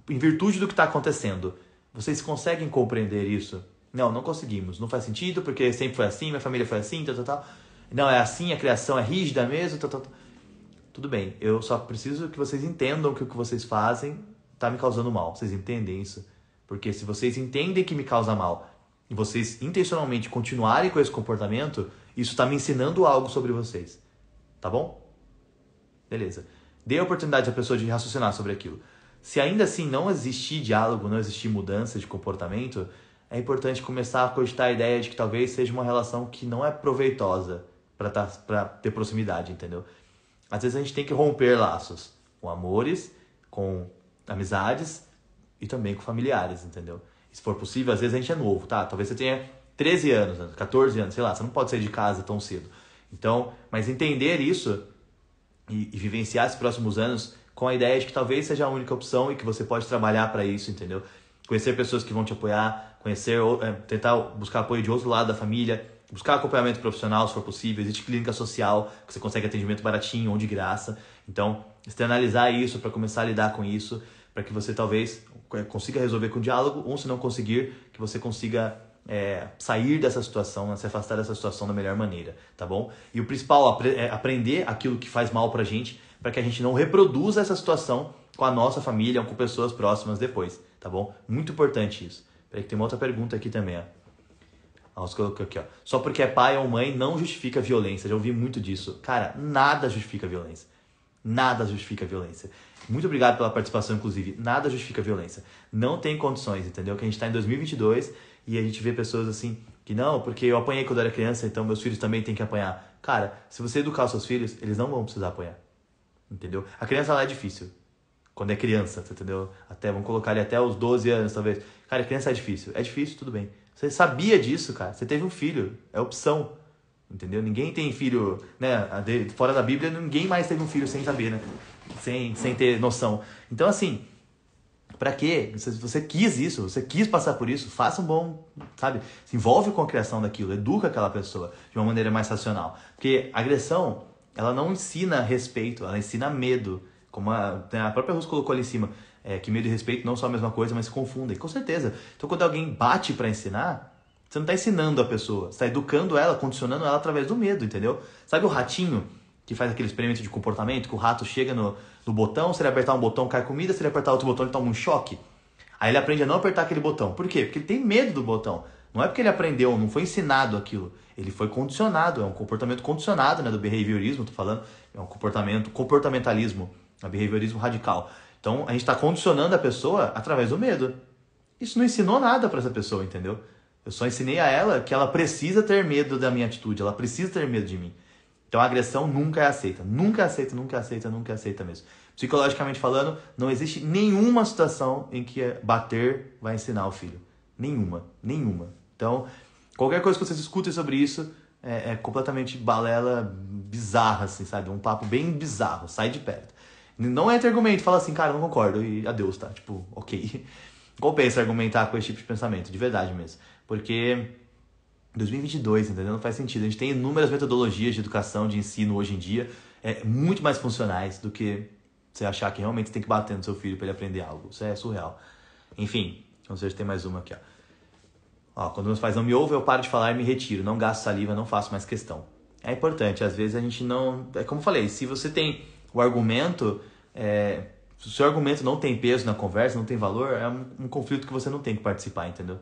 em virtude do que está acontecendo. Vocês conseguem compreender isso? Não conseguimos, não faz sentido, porque sempre foi assim, minha família foi assim, tal. Não, é assim, a criação é rígida mesmo, tal. Tudo bem, eu só preciso que vocês entendam que o que vocês fazem está me causando mal. Vocês entendem isso? Porque se vocês entendem que me causa mal, e vocês intencionalmente continuarem com esse comportamento, isso está me ensinando algo sobre vocês. Tá bom? Beleza. Dê a oportunidade à pessoa de raciocinar sobre aquilo. Se ainda assim não existir diálogo, não existir mudança de comportamento, é importante começar a cogitar a ideia de que talvez seja uma relação que não é proveitosa para ter proximidade, entendeu? Às vezes a gente tem que romper laços com amores, com amizades e também com familiares, entendeu? Se for possível, às vezes a gente é novo, tá? Talvez você tenha 13 anos, 14 anos, sei lá, você não pode sair de casa tão cedo. Então, mas entender isso e vivenciar esses próximos anos com a ideia de que talvez seja a única opção e que você pode trabalhar para isso, entendeu? Conhecer pessoas que vão te apoiar, tentar buscar apoio de outro lado da família, buscar acompanhamento profissional, se for possível. Existe clínica social, que você consegue atendimento baratinho ou de graça. Então, externalizar isso para começar a lidar com isso, para que você talvez consiga resolver com diálogo, ou se não conseguir, que você consiga sair dessa situação, né, se afastar dessa situação da melhor maneira, tá bom? E o principal é aprender aquilo que faz mal pra gente, para que a gente não reproduza essa situação com a nossa família ou com pessoas próximas depois, tá bom? Muito importante isso. Peraí que tem uma outra pergunta aqui também, ó. Você colocou aqui, ó. Só porque é pai ou mãe não justifica violência. Já ouvi muito disso. Cara, nada justifica violência. Nada justifica violência. Muito obrigado pela participação, inclusive. Nada justifica violência. Não tem condições, entendeu? Que a gente tá em 2022 e a gente vê pessoas assim que não, porque eu apanhei quando eu era criança, então meus filhos também têm que apanhar. Cara, se você educar os seus filhos, eles não vão precisar apanhar. Entendeu? A criança lá é difícil. Quando é criança, entendeu? Vamos colocar ali até os 12 anos, talvez. Cara, a criança é difícil. É difícil, tudo bem. Você sabia disso, cara. Você teve um filho. É opção. Entendeu? Ninguém tem filho, né? Fora da Bíblia, ninguém mais teve um filho sem saber, né? Sem ter noção. Então, assim, pra quê? Se você quis isso, você quis passar por isso, faça um bom, sabe? Se envolve com a criação daquilo, educa aquela pessoa de uma maneira mais racional. Porque a agressão, ela não ensina respeito, ela ensina medo. Como a própria Rus colocou ali em cima, que medo e respeito não são a mesma coisa, mas se confundem. Com certeza. Então, quando alguém bate pra ensinar, você não tá ensinando a pessoa, você tá educando ela, condicionando ela através do medo, entendeu? Sabe o ratinho que faz aquele experimento de comportamento, que o rato chega no botão, se ele apertar um botão cai comida, se ele apertar outro botão ele toma um choque? Aí ele aprende a não apertar aquele botão. Por quê? Porque ele tem medo do botão. Não é porque ele aprendeu, não foi ensinado aquilo. Ele foi condicionado, é um comportamento condicionado, né, do behaviorismo, tô falando. É um comportamentalismo, é behaviorismo radical. Então, a gente está condicionando a pessoa através do medo. Isso não ensinou nada para essa pessoa, entendeu? Eu só ensinei a ela que ela precisa ter medo da minha atitude, ela precisa ter medo de mim. Então, a agressão nunca é aceita. Nunca aceita, nunca aceita, nunca aceita mesmo. Psicologicamente falando, não existe nenhuma situação em que bater vai ensinar o filho. Nenhuma. Então, qualquer coisa que vocês escutem sobre isso é completamente balela bizarra, assim, sabe? Um papo bem bizarro, sai de perto. Não entra argumento, fala assim, cara, eu não concordo e adeus, tá? Tipo, ok. Compensa argumentar com esse tipo de pensamento, de verdade mesmo. Porque 2022, entendeu? Não faz sentido. A gente tem inúmeras metodologias de educação, de ensino hoje em dia, muito mais funcionais do que você achar que realmente tem que bater no seu filho para ele aprender algo. Isso é surreal. Enfim, vamos ver se tem mais uma aqui, ó. Quando meus pais não me ouvem, eu paro de falar e me retiro. Não gasto saliva, não faço mais questão. É importante, às vezes a gente não... É como eu falei, se você tem o argumento... Se o seu argumento não tem peso na conversa, não tem valor, é um conflito que você não tem que participar, entendeu?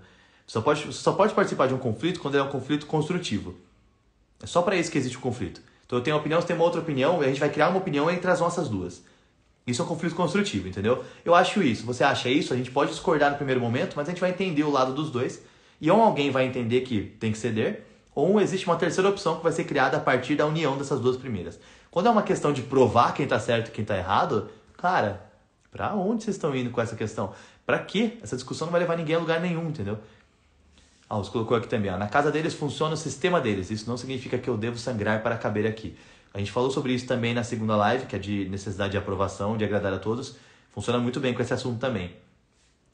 Você só pode participar de um conflito quando é um conflito construtivo. É só para isso que existe o conflito. Então eu tenho uma opinião, você tem uma outra opinião, e a gente vai criar uma opinião entre as nossas duas. Isso é um conflito construtivo, entendeu? Eu acho isso, você acha isso, a gente pode discordar no primeiro momento, mas a gente vai entender o lado dos dois. E ou alguém vai entender que tem que ceder, ou existe uma terceira opção que vai ser criada a partir da união dessas duas primeiras. Quando é uma questão de provar quem tá certo e quem tá errado, cara, pra onde vocês estão indo com essa questão? Pra quê? Essa discussão não vai levar ninguém a lugar nenhum, entendeu? Você colocou aqui também, na casa deles funciona o sistema deles, isso não significa que eu devo sangrar para caber aqui. A gente falou sobre isso também na segunda live, que é de necessidade de aprovação, de agradar a todos. Funciona muito bem com esse assunto também.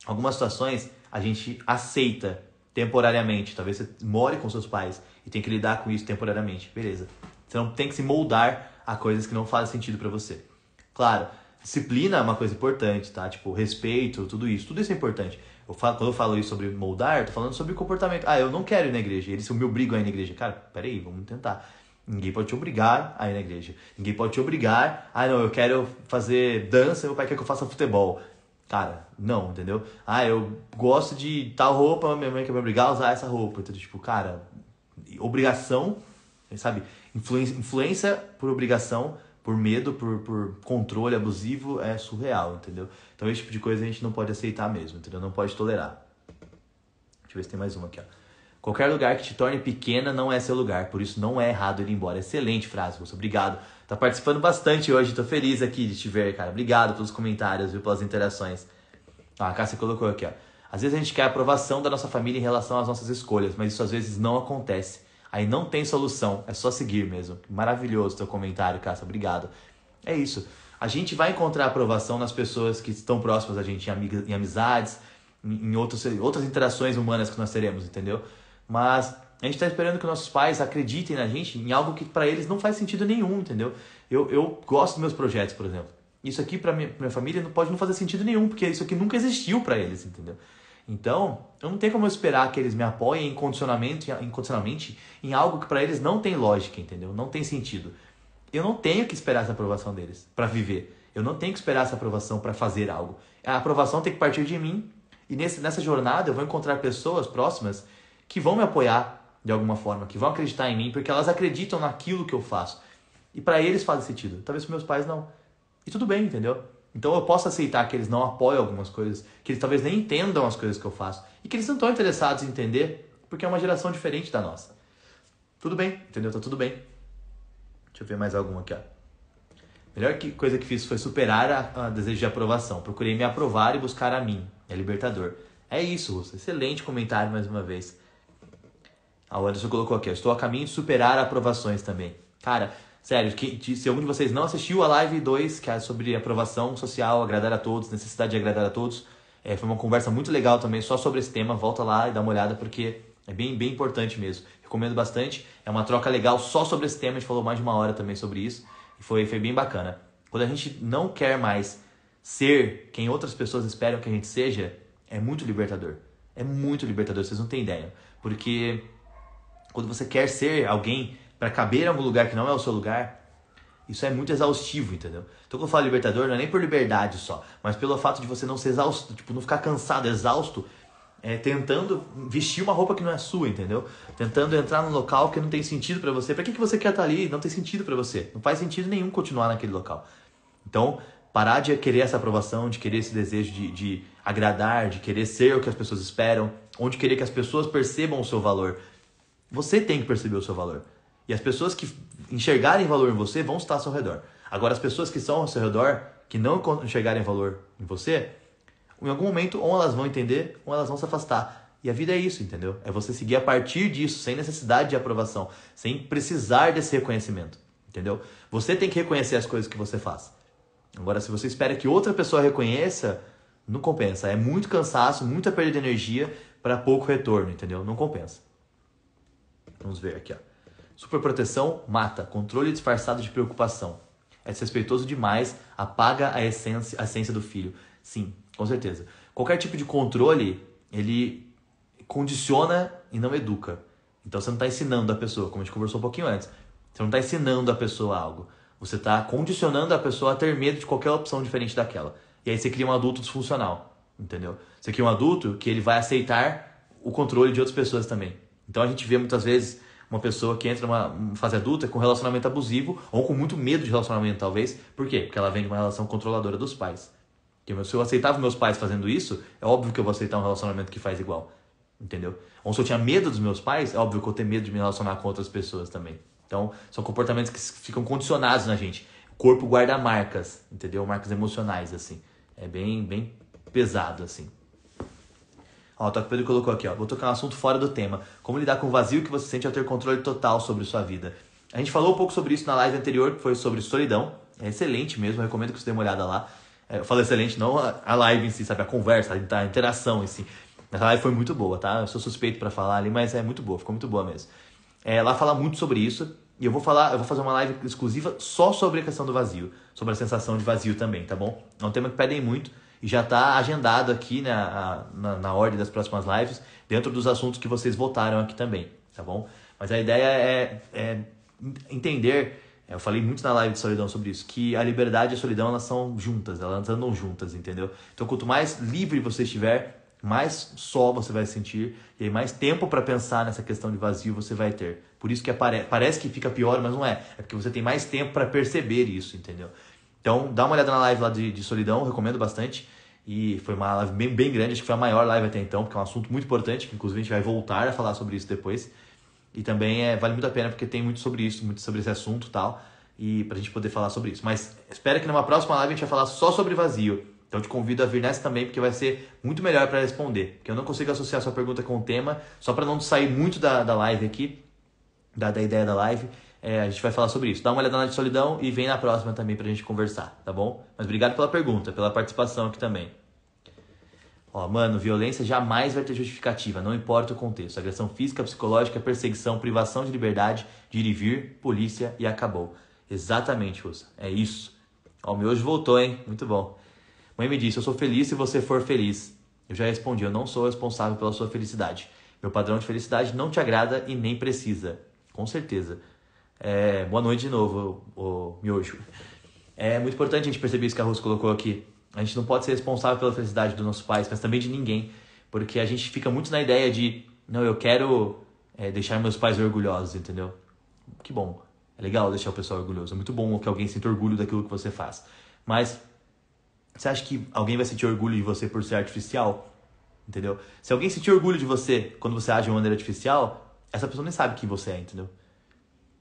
Algumas situações a gente aceita temporariamente. Talvez você more com seus pais e tem que lidar com isso temporariamente. Beleza. Você não tem que se moldar a coisas que não fazem sentido para você. Claro, disciplina é uma coisa importante, tá? Tipo, respeito, tudo isso é importante. Quando eu falo isso sobre moldar, eu tô falando sobre comportamento. Eu não quero ir na igreja. Eles me obrigam a ir na igreja. Cara, peraí, vamos tentar. Ninguém pode te obrigar a ir na igreja. Ninguém pode te obrigar. Não, eu quero fazer dança, meu pai quer que eu faça futebol. Cara, não, entendeu? Eu gosto de tal roupa, minha mãe quer me obrigar a usar essa roupa. Então, tipo, cara, obrigação, sabe? Influência por obrigação, por medo, por controle abusivo é surreal, entendeu? Então, esse tipo de coisa a gente não pode aceitar mesmo, entendeu? Não pode tolerar. Deixa eu ver se tem mais uma aqui, ó. Qualquer lugar que te torne pequena não é seu lugar, por isso não é errado ir embora. Excelente frase, moço. Obrigado. Tá participando bastante hoje, tô feliz aqui de te ver, cara. Obrigado pelos comentários, viu, pelas interações. A Cássia colocou aqui, ó. Às vezes a gente quer a aprovação da nossa família em relação às nossas escolhas, mas isso às vezes não acontece. Aí não tem solução, é só seguir mesmo. Maravilhoso teu comentário, Cássia. Obrigado. É isso. A gente vai encontrar aprovação nas pessoas que estão próximas a gente, em amizades, em outras interações humanas que nós teremos, entendeu? Mas a gente está esperando que nossos pais acreditem na gente em algo que para eles não faz sentido nenhum, entendeu? Eu gosto dos meus projetos, por exemplo. Isso aqui para minha família pode não fazer sentido nenhum, porque isso aqui nunca existiu para eles, entendeu? Então, eu não tenho como eu esperar que eles me apoiem incondicionalmente em algo que para eles não tem lógica, entendeu? Não tem sentido. Eu não tenho que esperar essa aprovação deles para viver. Eu não tenho que esperar essa aprovação para fazer algo. A aprovação tem que partir de mim. E nessa jornada eu vou encontrar pessoas próximas que vão me apoiar de alguma forma, que vão acreditar em mim, porque elas acreditam naquilo que eu faço. E para eles faz sentido. Talvez para meus pais não. E tudo bem, entendeu? Então eu posso aceitar que eles não apoiam algumas coisas, que eles talvez nem entendam as coisas que eu faço, e que eles não estão interessados em entender, porque é uma geração diferente da nossa. Tudo bem, entendeu? Tá tudo bem. Deixa eu ver mais alguma aqui, ó. Melhor coisa que fiz foi superar a desejo de aprovação. Procurei me aprovar e buscar a mim. É libertador. É isso, Russo. Excelente comentário mais uma vez. O Anderson colocou aqui, ó. Estou a caminho de superar aprovações também. Cara, sério, se algum de vocês não assistiu a live 2, que é sobre aprovação social, agradar a todos, necessidade de agradar a todos, foi uma conversa muito legal também, só sobre esse tema. Volta lá e dá uma olhada, porque é bem, bem importante mesmo. Recomendo bastante. É uma troca legal só sobre esse tema. A gente falou mais de uma hora também sobre isso. E foi bem bacana. Quando a gente não quer mais ser quem outras pessoas esperam que a gente seja, é muito libertador. É muito libertador, vocês não têm ideia. Porque quando você quer ser alguém para caber em algum lugar que não é o seu lugar, isso é muito exaustivo, entendeu? Então quando eu falo libertador, não é nem por liberdade só, mas pelo fato de você não ser exausto, tipo, não ficar cansado, exausto, tentando vestir uma roupa que não é sua, entendeu? Tentando entrar num local que não tem sentido pra que você quer estar ali? Não tem sentido pra você. Não faz sentido nenhum continuar naquele local. Então, Parar de querer essa aprovação, de querer esse desejo de agradar, de querer ser o que as pessoas esperam, ou de querer que as pessoas percebam o seu valor. Você tem que perceber o seu valor. E as pessoas que enxergarem valor em você vão estar ao seu redor. Agora, as pessoas que estão ao seu redor, que não enxergarem valor em você, em algum momento, ou elas vão entender, ou elas vão se afastar. E a vida é isso, entendeu? É você seguir a partir disso, sem necessidade de aprovação, sem precisar desse reconhecimento, entendeu? Você tem que reconhecer as coisas que você faz. Agora, se você espera que outra pessoa reconheça, não compensa. É muito cansaço, muita perda de energia para pouco retorno, entendeu? Não compensa. Vamos ver aqui, ó. Superproteção mata. Controle disfarçado de preocupação. É desrespeitoso demais, apaga a essência do filho. Sim, com certeza. Qualquer tipo de controle, ele condiciona e não educa. Então você não está ensinando a pessoa, como a gente conversou um pouquinho antes. Você não está ensinando a pessoa algo. Você está condicionando a pessoa a ter medo de qualquer opção diferente daquela. E aí você cria um adulto disfuncional, entendeu? Você cria um adulto que ele vai aceitar o controle de outras pessoas também. Então a gente vê muitas vezes uma pessoa que entra numa fase adulta com relacionamento abusivo ou com muito medo de relacionamento, talvez. Por quê? Porque ela vem de uma relação controladora dos pais. Porque se eu aceitava meus pais fazendo isso, é óbvio que eu vou aceitar um relacionamento que faz igual. Entendeu? Ou se eu tinha medo dos meus pais, é óbvio que eu tenho medo de me relacionar com outras pessoas também. Então, são comportamentos que ficam condicionados na gente. O corpo guarda marcas, entendeu? Marcas emocionais, assim. É bem pesado, assim. Ó, o Toque Pedro colocou aqui, ó. Vou tocar um assunto fora do tema. Como lidar com o vazio que você sente ao ter controle total sobre sua vida. A gente falou um pouco sobre isso na live anterior, que foi sobre solidão. É excelente mesmo, eu recomendo que você dê uma olhada lá. Eu falo excelente, não a live em si, sabe? A conversa, a interação em si. Essa live foi muito boa, tá? Eu sou suspeito pra falar ali, mas é muito boa, ficou muito boa mesmo. Lá fala muito sobre isso. E eu vou fazer uma live exclusiva só sobre a questão do vazio. Sobre a sensação de vazio também, tá bom? É um tema que pedem muito. E já está agendado aqui na ordem das próximas lives, dentro dos assuntos que vocês votaram aqui também, tá bom? Mas a ideia é entender, eu falei muito na live de solidão sobre isso, que a liberdade e a solidão, elas são juntas, elas andam juntas, entendeu? Então, quanto mais livre você estiver, mais só você vai sentir, e aí mais tempo para pensar nessa questão de vazio você vai ter. Por isso que parece que fica pior, mas não é. É porque você tem mais tempo para perceber isso, entendeu? Então, dá uma olhada na live lá de solidão, recomendo bastante. E foi uma live bem grande, acho que foi a maior live até então, porque é um assunto muito importante, que inclusive a gente vai voltar a falar sobre isso depois. E também vale muito a pena, porque tem muito sobre isso, muito sobre esse assunto e tal, e pra gente poder falar sobre isso. Mas espero que numa próxima live a gente vai falar só sobre vazio. Então, te convido a vir nessa também, porque vai ser muito melhor para responder. Porque eu não consigo associar a sua pergunta com o tema, só para não sair muito da live aqui, da ideia da live. A gente vai falar sobre isso. Dá uma olhada na de solidão e vem na próxima também pra gente conversar, tá bom? Mas obrigado pela pergunta, pela participação aqui também. Ó, mano, violência jamais vai ter justificativa, não importa o contexto. Agressão física, psicológica, perseguição, privação de liberdade, de ir e vir, polícia e acabou. Exatamente, Russa. É isso. Ó, o meu hoje voltou, hein? Muito bom. Mãe me disse, eu sou feliz se você for feliz. Eu já respondi, eu não sou responsável pela sua felicidade. Meu padrão de felicidade não te agrada e nem precisa. Com certeza. Boa noite de novo, o miojo. É muito importante a gente perceber isso que a Russa colocou aqui. A gente não pode ser responsável pela felicidade dos nossos pais, mas também de ninguém. Porque a gente fica muito na ideia de, não, eu quero deixar meus pais orgulhosos, entendeu? Que bom. É legal deixar o pessoal orgulhoso. É muito bom que alguém sinta orgulho daquilo que você faz. Mas você acha que alguém vai sentir orgulho de você por ser artificial? Entendeu? Se alguém sentir orgulho de você quando você age de uma maneira artificial, essa pessoa nem sabe quem você é, entendeu?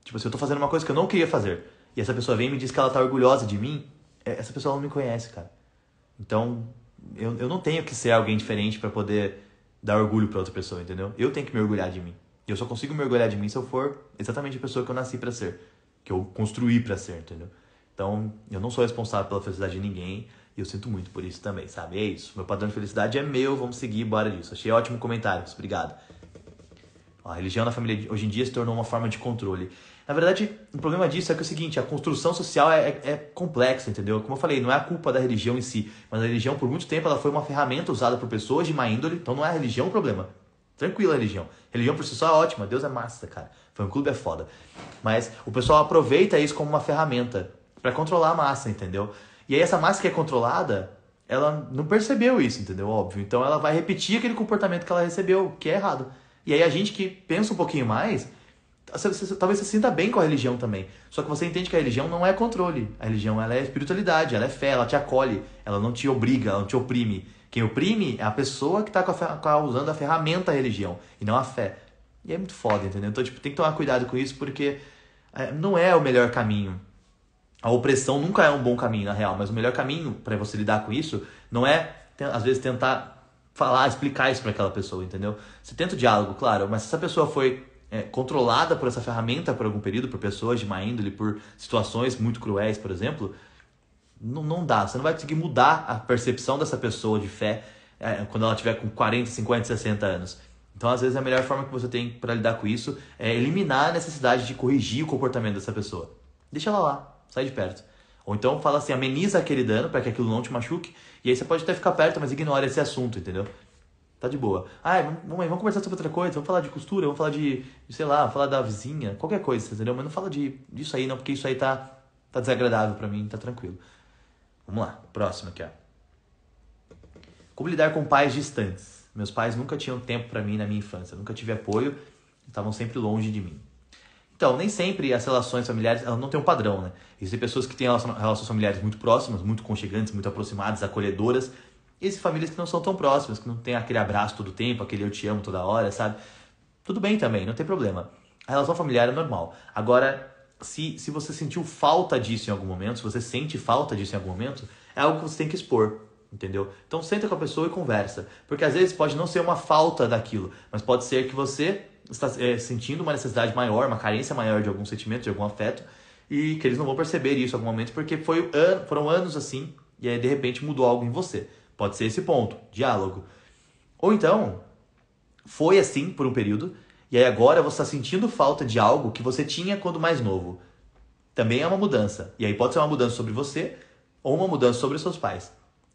Tipo assim, eu tô fazendo uma coisa que eu não queria fazer. E essa pessoa vem e me diz que ela tá orgulhosa de mim. Essa pessoa não me conhece, cara. Então, eu não tenho que ser alguém diferente pra poder dar orgulho pra outra pessoa, entendeu? Eu tenho que me orgulhar de mim. E eu só consigo me orgulhar de mim se eu for exatamente a pessoa que eu nasci pra ser. Que eu construí pra ser, entendeu? Então, eu não sou responsável pela felicidade de ninguém. E eu sinto muito por isso também, sabe? É isso. Meu padrão de felicidade é meu. Vamos seguir, bora disso. Achei ótimo comentário. Obrigado. A religião na família hoje em dia se tornou uma forma de controle. Na verdade, o problema disso é que é o seguinte, a construção social é complexa, entendeu? Como eu falei, não é a culpa da religião em si, mas a religião, por muito tempo, ela foi uma ferramenta usada por pessoas de má índole, então não é a religião o problema. Tranquila a religião. Religião por si só é ótima, Deus é massa, cara. Foi um clube é foda. Mas o pessoal aproveita isso como uma ferramenta pra controlar a massa, entendeu? E aí essa massa que é controlada, ela não percebeu isso, entendeu? Óbvio. Então ela vai repetir aquele comportamento que ela recebeu, que é errado. E aí a gente que pensa um pouquinho mais, Talvez você se sinta bem com a religião também. Só que você entende que a religião não é controle. A religião, ela é espiritualidade, ela é fé, ela te acolhe. Ela não te obriga, ela não te oprime. Quem oprime é a pessoa que tá usando a ferramenta religião, e não a fé. E é muito foda, entendeu? Então, tipo, tem que tomar cuidado com isso, porque não é o melhor caminho. A opressão nunca é um bom caminho, na real. Mas o melhor caminho para você lidar com isso não é, às vezes, tentar falar, explicar isso para aquela pessoa, entendeu? Você tenta o diálogo, claro, mas se essa pessoa foi controlada por essa ferramenta por algum período, por pessoas de má índole, por situações muito cruéis, por exemplo, não dá. Você não vai conseguir mudar a percepção dessa pessoa de fé quando ela tiver com 40, 50, 60 anos. Então, às vezes, a melhor forma que você tem para lidar com isso é eliminar a necessidade de corrigir o comportamento dessa pessoa. Deixa ela lá, sai de perto. Ou então fala assim, ameniza aquele dano para que aquilo não te machuque, e aí você pode até ficar perto, mas ignora esse assunto, entendeu? Tá de boa. Vamos conversar sobre outra coisa, vamos falar de costura, vamos falar de sei lá, vamos falar da vizinha, qualquer coisa, entendeu? Mas não fala disso aí não, porque isso aí tá desagradável pra mim, tá tranquilo. Vamos lá, próximo aqui, ó. Como lidar com pais distantes? Meus pais nunca tinham tempo pra mim na minha infância, nunca tive apoio, estavam sempre longe de mim. Então, nem sempre as relações familiares, elas não têm um padrão, né? Existem pessoas que têm relações familiares muito próximas, muito aconchegantes, muito aproximadas, acolhedoras. E existem famílias que não são tão próximas, que não tem aquele abraço todo tempo, aquele eu te amo toda hora, sabe? Tudo bem também, não tem problema. A relação familiar é normal. Agora, se você sentiu falta disso em algum momento, se você sente falta disso em algum momento, é algo que você tem que expor, entendeu? Então, senta com a pessoa e conversa. Porque às vezes pode não ser uma falta daquilo, mas pode ser que você está sentindo uma necessidade maior, uma carência maior de algum sentimento, de algum afeto, e que eles não vão perceber isso em algum momento, porque foram anos assim, e aí de repente mudou algo em você. Pode ser esse ponto, diálogo. Ou então, foi assim por um período, e aí agora você está sentindo falta de algo que você tinha quando mais novo. Também é uma mudança. E aí pode ser uma mudança sobre você, ou uma mudança sobre os seus pais.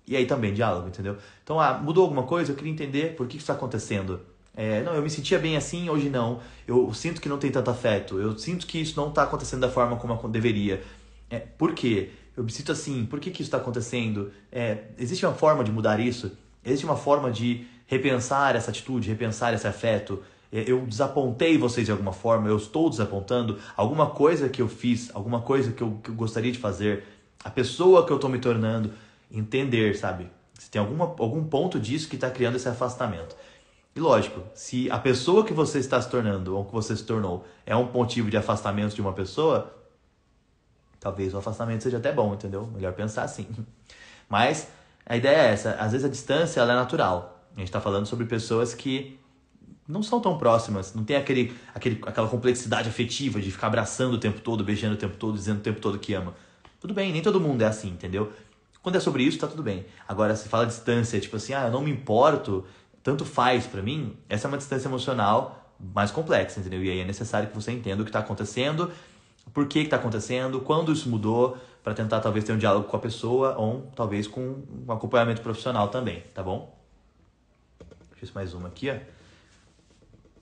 E aí também diálogo, entendeu? Então, mudou alguma coisa? Eu queria entender por que isso está acontecendo. Não, eu me sentia bem assim, hoje não. Eu sinto que não tem tanto afeto. Eu sinto que isso não está acontecendo da forma como deveria. Por quê? Eu me sinto assim, por que isso está acontecendo? Existe uma forma de mudar isso? Existe uma forma de repensar essa atitude, repensar esse afeto? Eu desapontei vocês de alguma forma, eu estou desapontando? Alguma coisa que eu fiz, alguma coisa que eu gostaria de fazer, a pessoa que eu estou me tornando, entender, sabe? Se tem algum ponto disso que está criando esse afastamento. E lógico, se a pessoa que você está se tornando, ou que você se tornou, é um motivo de afastamento de uma pessoa, talvez o afastamento seja até bom, entendeu? Melhor pensar assim. Mas a ideia é essa. Às vezes a distância ela é natural. A gente está falando sobre pessoas que não são tão próximas, não tem aquela complexidade afetiva de ficar abraçando o tempo todo, beijando o tempo todo, dizendo o tempo todo que ama. Tudo bem, nem todo mundo é assim, entendeu? Quando é sobre isso, tá tudo bem. Agora, se fala distância, tipo assim, eu não me importo, tanto faz pra mim, essa é uma distância emocional mais complexa, entendeu? E aí é necessário que você entenda o que está acontecendo, por que está acontecendo, quando isso mudou, para tentar talvez ter um diálogo com a pessoa, ou talvez com um acompanhamento profissional também, tá bom? Deixa eu mais uma aqui, ó.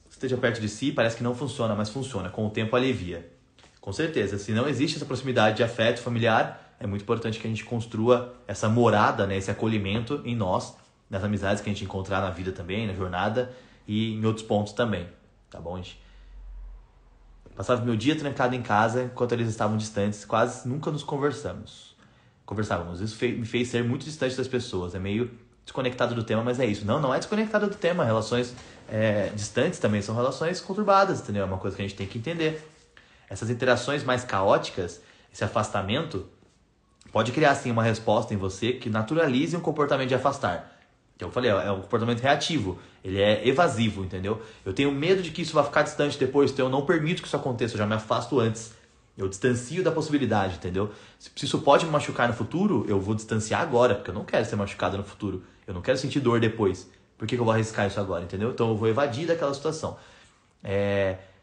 Esteja perto de si, parece que não funciona, mas funciona, com o tempo alivia. Com certeza, se não existe essa proximidade de afeto familiar, é muito importante que a gente construa essa morada, né, esse acolhimento em nós, nas amizades que a gente encontrar na vida também, na jornada e em outros pontos também, tá bom, gente? Passava meu dia trancado em casa enquanto eles estavam distantes, quase nunca nos conversávamos. Isso me fez ser muito distante das pessoas, é meio desconectado do tema, mas é isso. Não é desconectado do tema, relações distantes também são relações conturbadas, entendeu? É uma coisa que a gente tem que entender. Essas interações mais caóticas, esse afastamento, pode criar sim uma resposta em você que naturalize um comportamento de afastar. Que eu falei, é um comportamento reativo, ele é evasivo, entendeu? Eu tenho medo de que isso vá ficar distante depois, então eu não permito que isso aconteça, eu já me afasto antes. Eu distancio da possibilidade, entendeu? Se isso pode me machucar no futuro, eu vou distanciar agora, porque eu não quero ser machucado no futuro. Eu não quero sentir dor depois. Por que eu vou arriscar isso agora, entendeu? Então eu vou evadir daquela situação.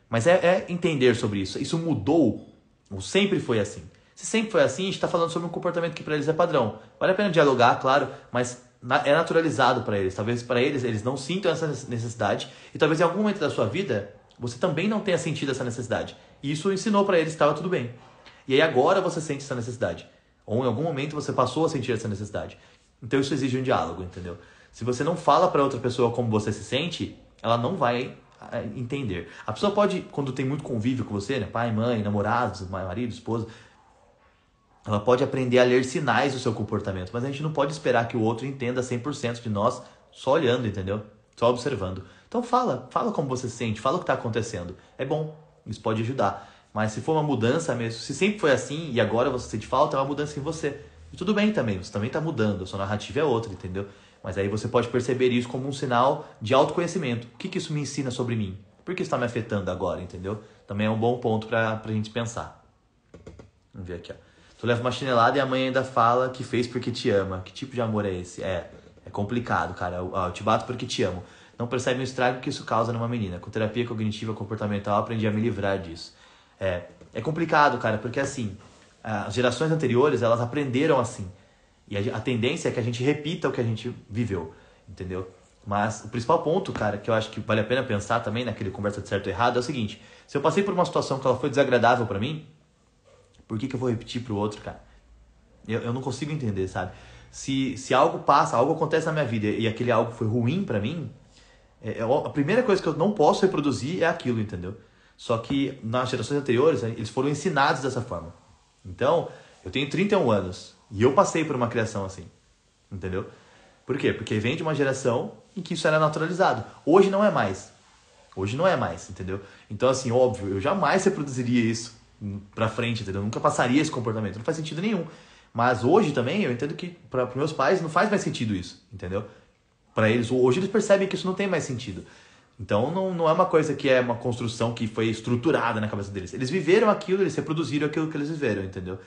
Mas é entender sobre isso. Isso mudou, ou sempre foi assim. Se sempre foi assim, a gente está falando sobre um comportamento que para eles é padrão. Vale a pena dialogar, claro, mas é naturalizado para eles. Talvez para eles não sintam essa necessidade. E talvez em algum momento da sua vida, você também não tenha sentido essa necessidade. E isso ensinou para eles que estava tudo bem. E aí agora você sente essa necessidade. Ou em algum momento você passou a sentir essa necessidade. Então isso exige um diálogo, entendeu? Se você não fala para outra pessoa como você se sente, ela não vai entender. A pessoa pode, quando tem muito convívio com você, né? Pai, mãe, namorados, marido, esposa, ela pode aprender a ler sinais do seu comportamento, mas a gente não pode esperar que o outro entenda 100% de nós só olhando, entendeu? Só observando. Então fala como você se sente, fala o que está acontecendo. É bom, isso pode ajudar. Mas se for uma mudança mesmo, se sempre foi assim e agora você sente falta, é uma mudança em você. E tudo bem também, você também está mudando, a sua narrativa é outra, entendeu? Mas aí você pode perceber isso como um sinal de autoconhecimento. O que isso me ensina sobre mim? Por que isso está me afetando agora, entendeu? Também é um bom ponto para a gente pensar. Vamos ver aqui, ó. Tu leva uma chinelada e a mãe ainda fala que fez porque te ama. Que tipo de amor é esse? É complicado, cara. Eu te bato porque te amo. Não percebe o estrago que isso causa numa menina. Com terapia cognitiva comportamental, aprendi a me livrar disso. É complicado, cara, porque assim, as gerações anteriores, elas aprenderam assim. E a tendência é que a gente repita o que a gente viveu, entendeu? Mas o principal ponto, cara, que eu acho que vale a pena pensar também naquele conversa de certo e errado é o seguinte: se eu passei por uma situação que ela foi desagradável pra mim, por que eu vou repetir pro outro, cara? Eu não consigo entender, sabe? Se algo passa, algo acontece na minha vida e aquele algo foi ruim pra mim, a primeira coisa que eu não posso reproduzir é aquilo, entendeu? Só que nas gerações anteriores, eles foram ensinados dessa forma. Então, eu tenho 31 anos e eu passei por uma criação assim, entendeu? Por quê? Porque vem de uma geração em que isso era naturalizado. Hoje não é mais. Hoje não é mais, entendeu? Então, assim, óbvio, eu jamais reproduziria isso pra frente, entendeu? Eu nunca passaria esse comportamento, não faz sentido nenhum. Mas hoje também, eu entendo que para meus pais não faz mais sentido isso, entendeu? Para eles, hoje eles percebem que isso não tem mais sentido. Então não é uma coisa que é uma construção que foi estruturada na cabeça deles. Eles viveram aquilo, eles reproduziram aquilo que eles viveram, entendeu?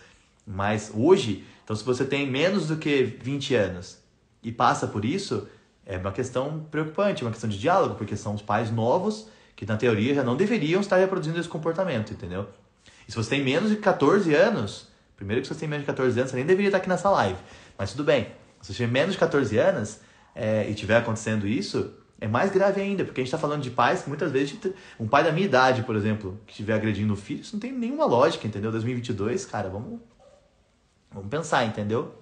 Mas hoje, então se você tem menos do que 20 anos e passa por isso, é uma questão preocupante, é uma questão de diálogo, porque são os pais novos que na teoria já não deveriam estar reproduzindo esse comportamento, entendeu? E se você tem menos de 14 anos, primeiro que você tem menos de 14 anos, você nem deveria estar aqui nessa live, mas tudo bem. Se você tiver menos de 14 anos e tiver acontecendo isso, é mais grave ainda, porque a gente está falando de pais que muitas vezes, um pai da minha idade, por exemplo, que estiver agredindo o filho, isso não tem nenhuma lógica, entendeu? 2022, cara, vamos pensar, entendeu?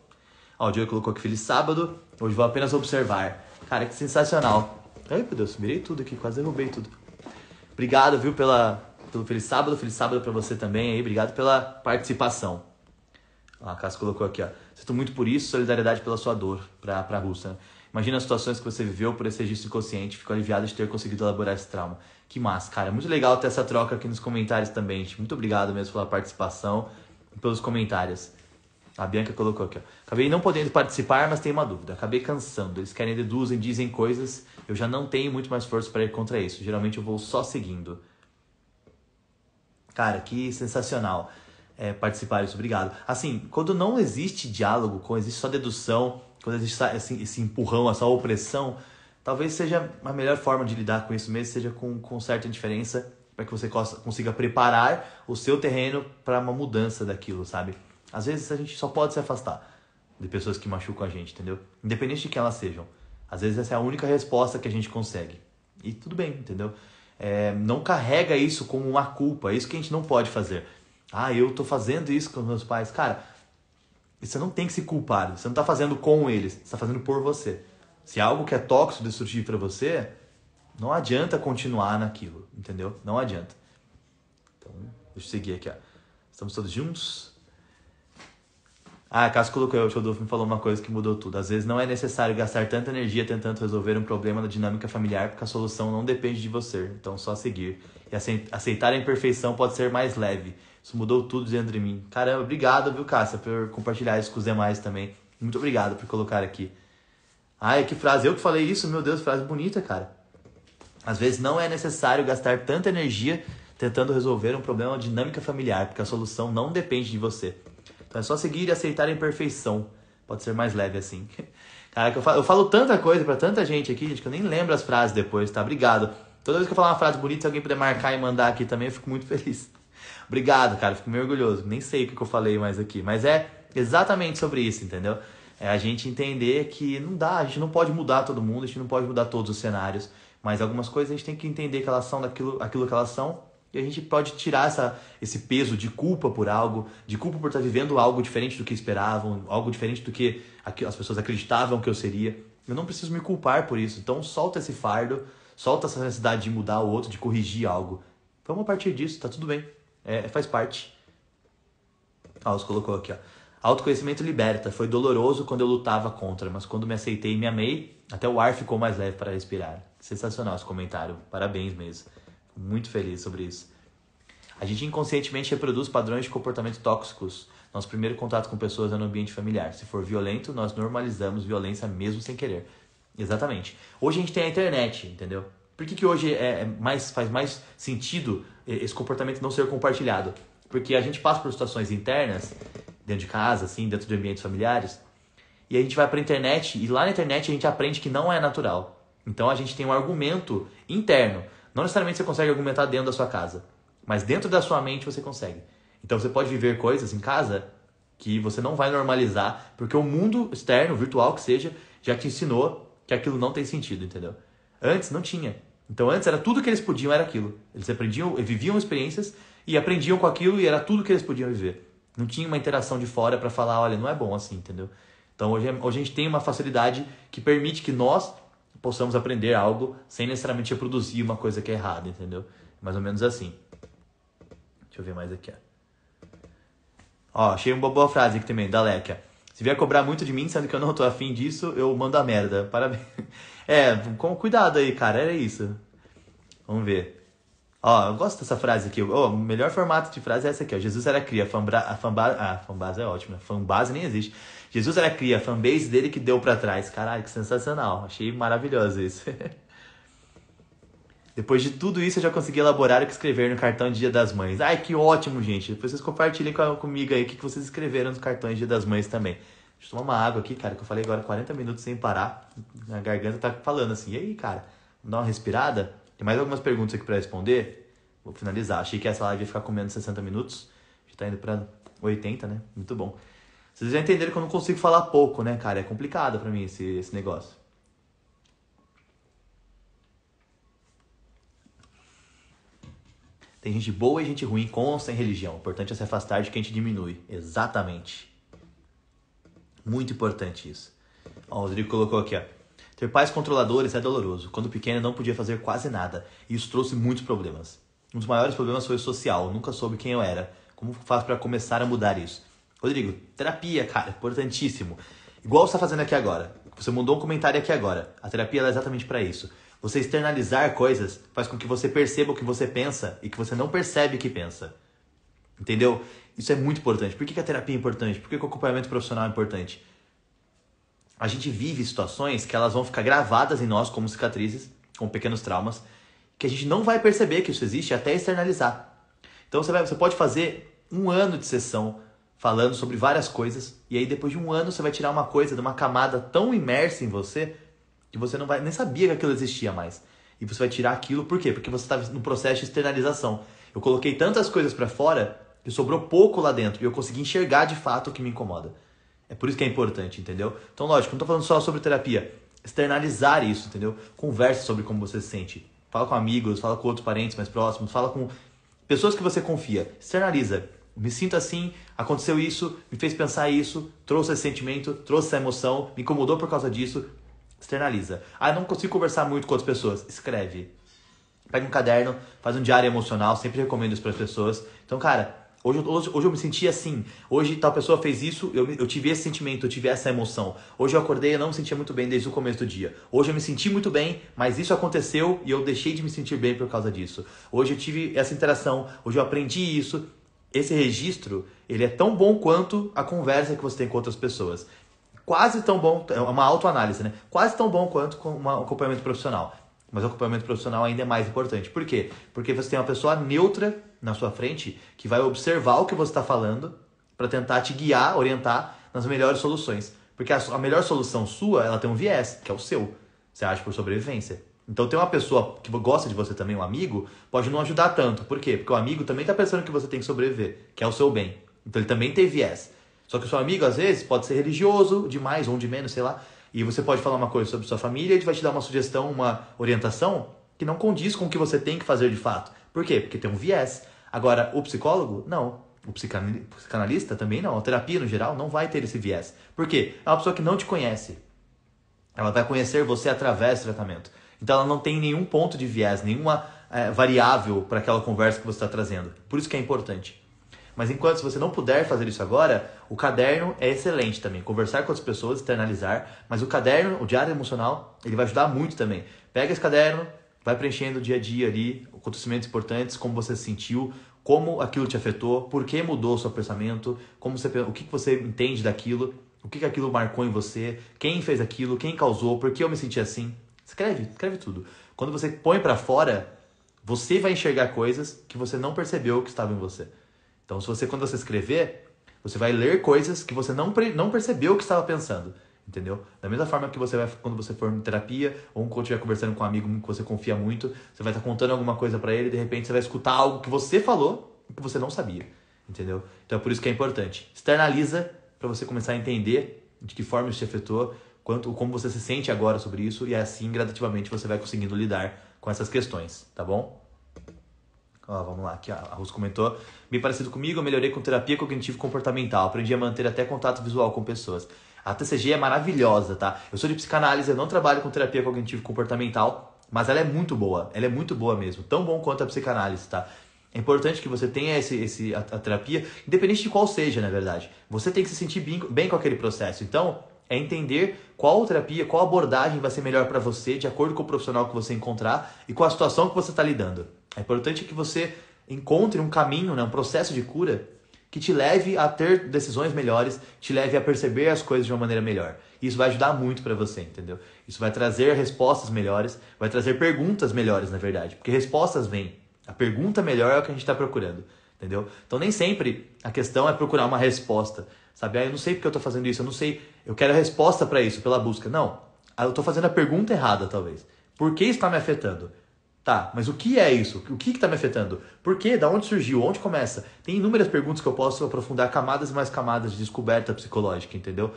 Ó, o Diego colocou que feliz sábado, hoje vou apenas observar. Cara, que sensacional. Ai, meu Deus, mirei tudo aqui, quase derrubei tudo. Obrigado, viu, pelo feliz sábado pra você também aí, obrigado pela participação. A Cássia colocou aqui, ó, sinto muito por isso, solidariedade pela sua dor, pra Russa, né? Imagina as situações que você viveu por esse registro inconsciente, fico aliviado de ter conseguido elaborar esse trauma. Que massa, cara. Muito legal ter essa troca aqui nos comentários também, gente. Muito obrigado mesmo pela participação e pelos comentários. A Bianca colocou aqui, ó. Acabei não podendo participar, mas tenho uma dúvida. Acabei cansando. Eles querem, deduzem, dizem coisas. Eu já não tenho muito mais força para ir contra isso. Geralmente eu vou só seguindo. Cara, que sensacional participar disso. Obrigado. Assim, quando não existe diálogo, quando existe só dedução, quando existe esse empurrão, essa opressão, talvez seja a melhor forma de lidar com isso mesmo, seja com certa indiferença, para que você consiga preparar o seu terreno para uma mudança daquilo, sabe? Às vezes a gente só pode se afastar de pessoas que machucam a gente, entendeu? Independente de quem elas sejam. Às vezes essa é a única resposta que a gente consegue. E tudo bem, entendeu? Não carrega isso como uma culpa, é isso que a gente não pode fazer. Ah, eu tô fazendo isso com os meus pais. Cara, você não tem que se culpar, você não tá fazendo com eles, você tá fazendo por você. Se é algo que é tóxico, destrutivo para você, não adianta continuar naquilo, entendeu? Não adianta. Então, deixa eu seguir aqui, ó. Estamos todos juntos? Ah, a Cássio colocou, o Chodolfo me falou uma coisa que mudou tudo. Às vezes não é necessário gastar tanta energia tentando resolver um problema na dinâmica familiar, porque a solução não depende de você. Então, só seguir. E aceitar a imperfeição pode ser mais leve. Isso mudou tudo dentro de mim. Caramba, obrigado, viu, Cássia, por compartilhar isso com os demais também. Muito obrigado por colocar aqui. Ai, que frase. Eu que falei isso, meu Deus, frase bonita, cara. Às vezes não é necessário gastar tanta energia tentando resolver um problema na dinâmica familiar, porque a solução não depende de você. Então é só seguir e aceitar a imperfeição. Pode ser mais leve assim. Caraca, eu falo tanta coisa pra tanta gente aqui, gente, que eu nem lembro as frases depois, tá? Obrigado. Toda vez que eu falar uma frase bonita, se alguém puder marcar e mandar aqui também, eu fico muito feliz. Obrigado, cara. Fico meio orgulhoso. Nem sei o que eu falei mais aqui. Mas é exatamente sobre isso, entendeu? É a gente entender que não dá, a gente não pode mudar todo mundo, a gente não pode mudar todos os cenários. Mas algumas coisas a gente tem que entender que elas são aquilo que elas são. E a gente pode tirar esse peso de culpa por algo, de culpa por estar vivendo algo diferente do que esperavam, algo diferente do que as pessoas acreditavam que eu seria. Eu não preciso me culpar por isso. Então solta esse fardo, Solta essa necessidade de mudar o outro, de corrigir algo. Vamos a partir disso, tá tudo bem. Faz parte. Você colocou aqui, ó. Autoconhecimento liberta. Foi doloroso quando eu lutava contra, mas quando me aceitei e me amei, até o ar ficou mais leve para respirar. Sensacional esse comentário. Parabéns mesmo. Fico muito feliz sobre isso. A gente inconscientemente reproduz padrões de comportamento tóxicos. Nosso primeiro contato com pessoas é no ambiente familiar. Se for violento, nós normalizamos violência mesmo sem querer. Exatamente. Hoje a gente tem a internet, entendeu? Por que hoje faz mais sentido esse comportamento não ser compartilhado? Porque a gente passa por situações internas, dentro de casa, assim, dentro de ambientes familiares, e a gente vai pra internet, e lá na internet a gente aprende que não é natural. Então a gente tem um argumento interno. Não necessariamente você consegue argumentar dentro da sua casa, mas dentro da sua mente você consegue. Então você pode viver coisas em casa que você não vai normalizar, porque o mundo externo, virtual que seja, já te ensinou que aquilo não tem sentido, entendeu? Antes não tinha. Então antes era tudo que eles podiam, era aquilo. Eles aprendiam, viviam experiências e aprendiam com aquilo e era tudo que eles podiam viver. Não tinha uma interação de fora para falar, olha, não é bom assim, entendeu? Então hoje a gente tem uma facilidade que permite que nós possamos aprender algo sem necessariamente reproduzir uma coisa que é errada, entendeu? Mais ou menos assim. Deixa eu ver mais aqui, ó. Achei uma boa frase aqui também, da Lekia. Se vier cobrar muito de mim, sendo que eu não tô afim disso, eu mando a merda. Parabéns. Com cuidado aí, cara. Era isso. Vamos ver. Eu gosto dessa frase aqui. O melhor formato de frase é essa aqui, ó. Jesus era cria, fanbase é ótima. Fanbase nem existe. Jesus era cria, a fanbase dele que deu pra trás. Caralho, que sensacional. Achei maravilhoso isso. Depois de tudo isso, eu já consegui elaborar o que escrever no cartão de Dia das Mães. Ai, que ótimo, gente. Depois vocês compartilhem comigo aí o que vocês escreveram nos cartões de Dia das Mães também. Deixa eu tomar uma água aqui, cara, que eu falei agora 40 minutos sem parar. A garganta tá falando assim. E aí, cara? Vamos dar uma respirada? Tem mais algumas perguntas aqui pra responder. Vou finalizar. Achei que essa live ia ficar com menos de 60 minutos. Já tá indo pra 80, né? Muito bom. Vocês já entenderam que eu não consigo falar pouco, né, cara? É complicado pra mim esse negócio. Tem gente boa e gente ruim, com ou sem religião. O importante é se afastar de quem te diminui. Exatamente. Muito importante isso. O Rodrigo colocou aqui, ó. Ter pais controladores é doloroso. Quando pequeno não podia fazer quase nada. E isso trouxe muitos problemas. Um dos maiores problemas foi o social. Eu nunca soube quem eu era. Como faço para começar a mudar isso? Rodrigo, terapia, cara. Importantíssimo. Igual você está fazendo aqui agora. Você mandou um comentário aqui agora. A terapia é exatamente para isso. Você externalizar coisas faz com que você perceba o que você pensa e que você não percebe que pensa. Entendeu? Isso é muito importante. Por que a terapia é importante? Por que o acompanhamento profissional é importante? A gente vive situações que elas vão ficar gravadas em nós como cicatrizes, como pequenos traumas, que a gente não vai perceber que isso existe até externalizar. Então você pode fazer 1 ano de sessão falando sobre várias coisas, e aí depois de 1 ano você vai tirar uma coisa de uma camada tão imersa em você que você não vai nem sabia que aquilo existia mais. E você vai tirar aquilo, por quê? Porque você está no processo de externalização. Eu coloquei tantas coisas para fora que sobrou pouco lá dentro e eu consegui enxergar de fato o que me incomoda. É por isso que é importante, entendeu? Então, lógico, não tô falando só sobre terapia. Externalizar isso, entendeu? Converse sobre como você se sente. Fala com amigos, fala com outros parentes mais próximos, fala com pessoas que você confia. Externaliza. Me sinto assim, aconteceu isso, me fez pensar isso, trouxe esse sentimento, trouxe essa emoção, me incomodou por causa disso. Externaliza. Não consigo conversar muito com outras pessoas. Escreve. Pega um caderno, faz um diário emocional, sempre recomendo isso para as pessoas. Então, cara, hoje eu me senti assim. Hoje tal pessoa fez isso, eu tive esse sentimento, eu tive essa emoção. Hoje eu acordei e eu não me sentia muito bem desde o começo do dia. Hoje eu me senti muito bem, mas isso aconteceu e eu deixei de me sentir bem por causa disso. Hoje eu tive essa interação, hoje eu aprendi isso. Esse registro, ele é tão bom quanto a conversa que você tem com outras pessoas. Quase tão bom, é uma autoanálise, né? Quase tão bom quanto com um acompanhamento profissional. Mas o acompanhamento profissional ainda é mais importante. Por quê? Porque você tem uma pessoa neutra na sua frente que vai observar o que você está falando para tentar te guiar, orientar nas melhores soluções. Porque a melhor solução sua, ela tem um viés, que é o seu. Você age por sobrevivência. Então tem uma pessoa que gosta de você também, um amigo, pode não ajudar tanto. Por quê? Porque o amigo também está pensando que você tem que sobreviver, que é o seu bem. Então ele também tem viés. Só que o seu amigo, às vezes, pode ser religioso, de mais ou de menos, sei lá. E você pode falar uma coisa sobre sua família e ele vai te dar uma sugestão, uma orientação que não condiz com o que você tem que fazer de fato. Por quê? Porque tem um viés. Agora, o psicólogo, não. O psicanalista também não. A terapia, no geral, não vai ter esse viés. Por quê? É uma pessoa que não te conhece. Ela vai conhecer você através do tratamento. Então ela não tem nenhum ponto de viés, nenhuma variável para aquela conversa que você está trazendo. Por isso que é importante. Mas enquanto, se você não puder fazer isso agora, o caderno é excelente também. Conversar com as pessoas, externalizar. Mas o caderno, o diário emocional, ele vai ajudar muito também. Pega esse caderno, vai preenchendo o dia a dia ali, acontecimentos importantes, como você se sentiu, como aquilo te afetou, por que mudou o seu pensamento, o que você entende daquilo, o que aquilo marcou em você, quem fez aquilo, quem causou, por que eu me senti assim. Escreve tudo. Quando você põe pra fora, você vai enxergar coisas que você não percebeu que estavam em você. Então, quando você escrever, você vai ler coisas que você não percebeu que estava pensando, entendeu? Da mesma forma que você vai, quando você for em terapia, ou quando estiver conversando com um amigo que você confia muito, você vai estar contando alguma coisa para ele e de repente você vai escutar algo que você falou e que você não sabia, entendeu? Então, é por isso que é importante. Externaliza para você começar a entender de que forma isso te afetou, como você se sente agora sobre isso, e assim, gradativamente, você vai conseguindo lidar com essas questões, tá bom? Ó, vamos lá, aqui a Rose comentou. Bem parecido comigo, eu melhorei com terapia cognitivo-comportamental. Aprendi a manter até contato visual com pessoas. A TCG é maravilhosa, tá? Eu sou de psicanálise, eu não trabalho com terapia cognitivo-comportamental, mas ela é muito boa. Ela é muito boa mesmo. Tão bom quanto a psicanálise, tá? É importante que você tenha a terapia, independente de qual seja, na verdade. Você tem que se sentir bem com aquele processo. Então, é entender qual terapia, qual abordagem vai ser melhor para você, de acordo com o profissional que você encontrar e com a situação que você está lidando. É importante que você encontre um caminho, né, um processo de cura que te leve a ter decisões melhores, te leve a perceber as coisas de uma maneira melhor. Isso vai ajudar muito para você, entendeu? Isso vai trazer respostas melhores, vai trazer perguntas melhores, na verdade. Porque respostas vêm. A pergunta melhor é o que a gente está procurando, entendeu? Então nem sempre a questão é procurar uma resposta, sabe? Eu não sei porque eu estou fazendo isso, eu não sei, eu quero a resposta para isso, pela busca. Não, eu estou fazendo a pergunta errada, talvez. Por que isso está me afetando? Tá, mas o que é isso? O que está me afetando? Por quê? Da onde surgiu? Onde começa? Tem inúmeras perguntas que eu posso aprofundar, camadas e mais camadas de descoberta psicológica, entendeu?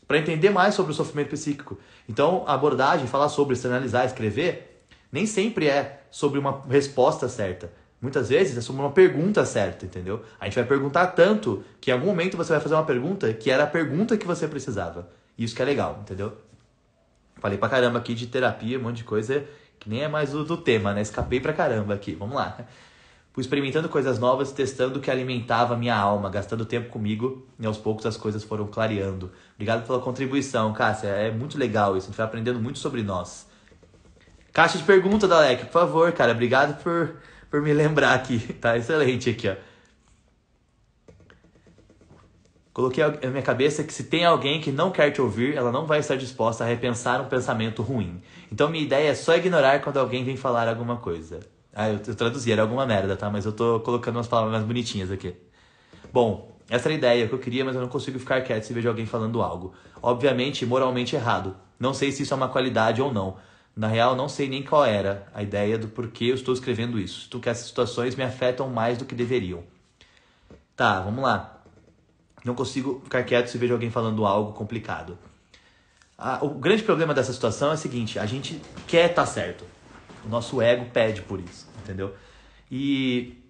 Para entender mais sobre o sofrimento psíquico. Então, a abordagem, falar sobre, externalizar, escrever, nem sempre é sobre uma resposta certa. Muitas vezes é sobre uma pergunta certa, entendeu? A gente vai perguntar tanto que em algum momento você vai fazer uma pergunta que era a pergunta que você precisava. Isso que é legal, entendeu? Falei pra caramba aqui de terapia, um monte de coisa que nem é mais do tema, né? Escapei pra caramba aqui. Vamos lá. Fui experimentando coisas novas, testando o que alimentava a minha alma, gastando tempo comigo e aos poucos as coisas foram clareando. Obrigado pela contribuição, Cássia. É muito legal isso. A gente vai aprendendo muito sobre nós. Caixa de pergunta, Dalek, por favor, cara. Obrigado por me lembrar aqui. Tá excelente aqui, ó. Coloquei na minha cabeça que se tem alguém que não quer te ouvir, ela não vai estar disposta a repensar um pensamento ruim. Então minha ideia é só ignorar quando alguém vem falar alguma coisa. Eu traduzi, era alguma merda, tá? Mas eu tô colocando umas palavras mais bonitinhas aqui. Bom, essa era a ideia que eu queria, mas eu não consigo ficar quieto se vejo alguém falando algo. Obviamente, moralmente errado. Não sei se isso é uma qualidade ou não. Na real, não sei nem qual era a ideia do porquê eu estou escrevendo isso. Sinto que essas situações me afetam mais do que deveriam. Tá, vamos lá. Não consigo ficar quieto se vejo alguém falando algo complicado. O grande problema dessa situação é o seguinte, a gente quer estar certo. O nosso ego pede por isso, entendeu? E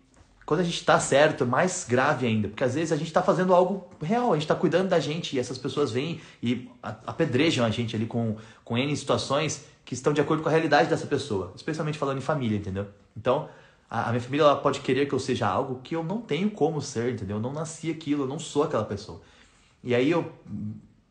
quando a gente está certo, é mais grave ainda. Porque às vezes a gente está fazendo algo real, a gente está cuidando da gente e essas pessoas vêm e apedrejam a gente ali com N situações que estão de acordo com a realidade dessa pessoa. Especialmente falando em família, entendeu? Então, a minha família ela pode querer que eu seja algo que eu não tenho como ser, entendeu? Eu não nasci aquilo, eu não sou aquela pessoa. E aí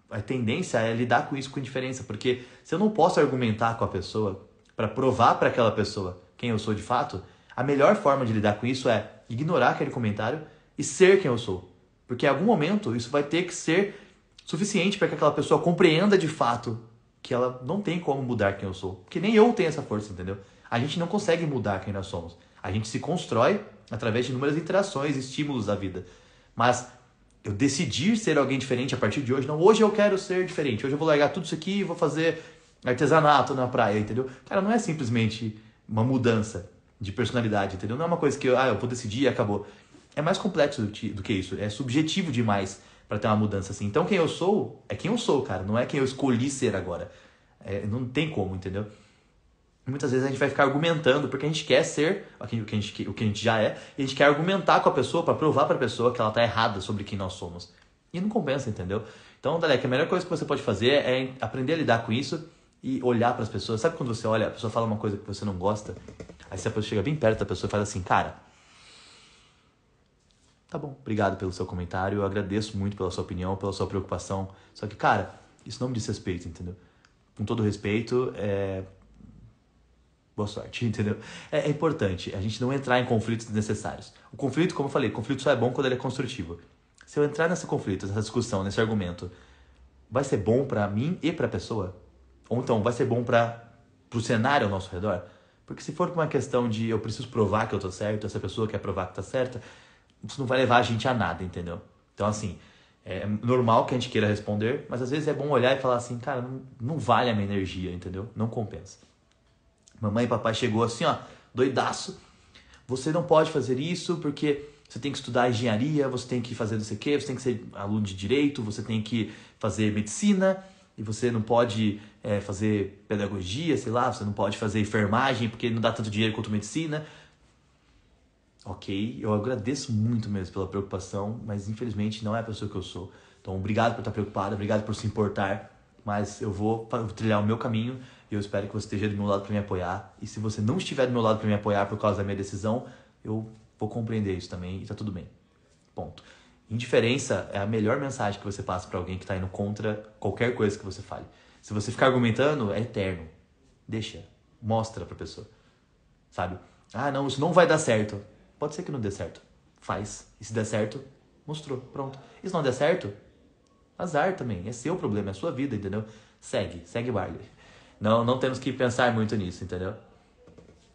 a tendência é lidar com isso com indiferença, porque se eu não posso argumentar com a pessoa para provar para aquela pessoa quem eu sou de fato, a melhor forma de lidar com isso é ignorar aquele comentário e ser quem eu sou. Porque em algum momento isso vai ter que ser suficiente para que aquela pessoa compreenda de fato que ela não tem como mudar quem eu sou. Porque nem eu tenho essa força, entendeu? A gente não consegue mudar quem nós somos. A gente se constrói através de inúmeras interações, estímulos da vida. Mas eu decidir ser alguém diferente a partir de hoje, não, hoje eu quero ser diferente, hoje eu vou largar tudo isso aqui e vou fazer artesanato na praia, entendeu? Cara, não é simplesmente uma mudança de personalidade, entendeu? Não é uma coisa que eu vou decidir e acabou. É mais complexo do que isso, é subjetivo demais para ter uma mudança assim. Então quem eu sou é quem eu sou, cara, não é quem eu escolhi ser agora. Não tem como, entendeu? Muitas vezes a gente vai ficar argumentando porque a gente quer ser o que a gente já é e a gente quer argumentar com a pessoa para provar para a pessoa que ela tá errada sobre quem nós somos. E não compensa, entendeu? Então, Dalek, a melhor coisa que você pode fazer é aprender a lidar com isso e olhar para as pessoas. Sabe quando você olha, a pessoa fala uma coisa que você não gosta, aí você chega bem perto da pessoa e fala assim, cara, tá bom, obrigado pelo seu comentário, eu agradeço muito pela sua opinião, pela sua preocupação, só que, cara, isso não me diz respeito, entendeu? Com todo respeito, boa sorte, entendeu? É importante a gente não entrar em conflitos desnecessários. O conflito, como eu falei, conflito só é bom quando ele é construtivo. Se eu entrar nesse conflito, nessa discussão, nesse argumento, vai ser bom pra mim e pra pessoa? Ou então, vai ser bom pro cenário ao nosso redor? Porque se for uma questão de eu preciso provar que eu tô certo, essa pessoa quer provar que tá certa, isso não vai levar a gente a nada, entendeu? Então, assim, é normal que a gente queira responder, mas às vezes é bom olhar e falar assim, cara, não vale a minha energia, entendeu? Não compensa. Mamãe e papai chegou assim, ó, doidaço. Você não pode fazer isso porque você tem que estudar engenharia, você tem que fazer não sei o quê, você tem que ser aluno de direito, você tem que fazer medicina e você não pode fazer pedagogia, sei lá, você não pode fazer enfermagem porque não dá tanto dinheiro quanto medicina. Ok, eu agradeço muito mesmo pela preocupação, mas infelizmente não é a pessoa que eu sou. Então, obrigado por estar preocupado, obrigado por se importar, mas eu vou trilhar o meu caminho e eu espero que você esteja do meu lado para me apoiar. E se você não estiver do meu lado para me apoiar por causa da minha decisão, eu vou compreender isso também e tá tudo bem. Ponto. Indiferença é a melhor mensagem que você passa para alguém que tá indo contra qualquer coisa que você fale. Se você ficar argumentando, é eterno. Deixa, mostra pra pessoa, sabe? Ah, não, isso não vai dar certo. Pode ser que não dê certo. Faz. E se der certo, mostrou. Pronto. E se não der certo, azar também. É seu problema, é sua vida, entendeu? Segue o baile. Não temos que pensar muito nisso, entendeu?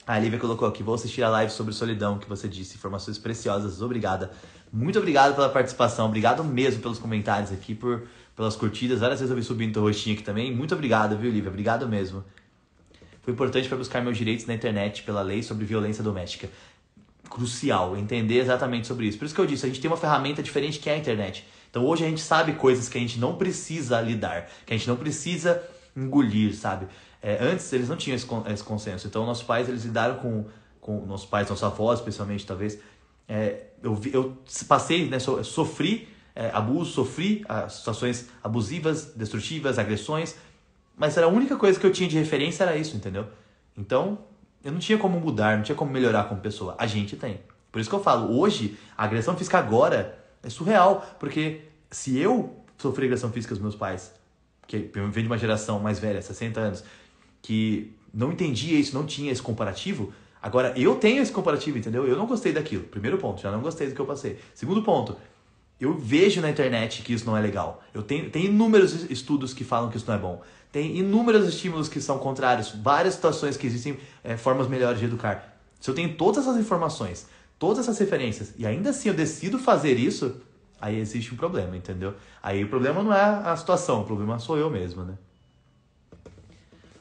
A Lívia colocou aqui, vou assistir a live sobre solidão que você disse. Informações preciosas, obrigada. Muito obrigado pela participação. Obrigado mesmo pelos comentários aqui, pelas curtidas. Várias vezes eu vi subindo teu rostinho aqui também. Muito obrigado, viu, Lívia? Obrigado mesmo. Foi importante para buscar meus direitos na internet pela lei sobre violência doméstica. Crucial, entender exatamente sobre isso. Por isso que eu disse, a gente tem uma ferramenta diferente que é a internet. Então hoje a gente sabe coisas que a gente não precisa lidar, que a gente não precisa engolir, sabe? Antes eles não tinham esse consenso. Então nossos pais, eles lidaram com nossos pais, nossos avós, especialmente, talvez. Eu passei, né, sofri abuso, sofri situações abusivas, destrutivas, agressões, mas era a única coisa que eu tinha de referência era isso, entendeu? Então, eu não tinha como mudar, não tinha como melhorar como pessoa. A gente tem. Por isso que eu falo, hoje, a agressão física agora é surreal, porque se eu sofri agressão física dos meus pais, que eu venho de uma geração mais velha, 60 anos, que não entendia isso, não tinha esse comparativo, agora eu tenho esse comparativo, entendeu? Eu não gostei daquilo. Primeiro ponto, já não gostei do que eu passei. Segundo ponto, eu vejo na internet que isso não é legal. Tem inúmeros estudos que falam que isso não é bom. Tem inúmeros estímulos que são contrários. Várias situações que existem formas melhores de educar. Se eu tenho todas essas informações, todas essas referências, e ainda assim eu decido fazer isso, aí existe um problema, entendeu? Aí o problema não é a situação, o problema sou eu mesmo, né?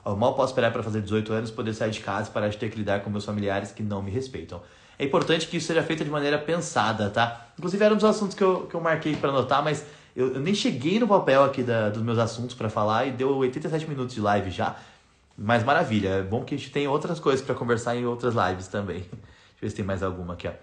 Eu mal posso esperar para fazer 18 anos, poder sair de casa e parar de ter que lidar com meus familiares que não me respeitam. É importante que isso seja feito de maneira pensada, tá? Inclusive era um dos assuntos que eu marquei para anotar, mas eu nem cheguei no papel aqui dos meus assuntos para falar e deu 87 minutos de live já. Mas maravilha, é bom que a gente tem outras coisas para conversar em outras lives também. Deixa eu ver se tem mais alguma aqui, ó.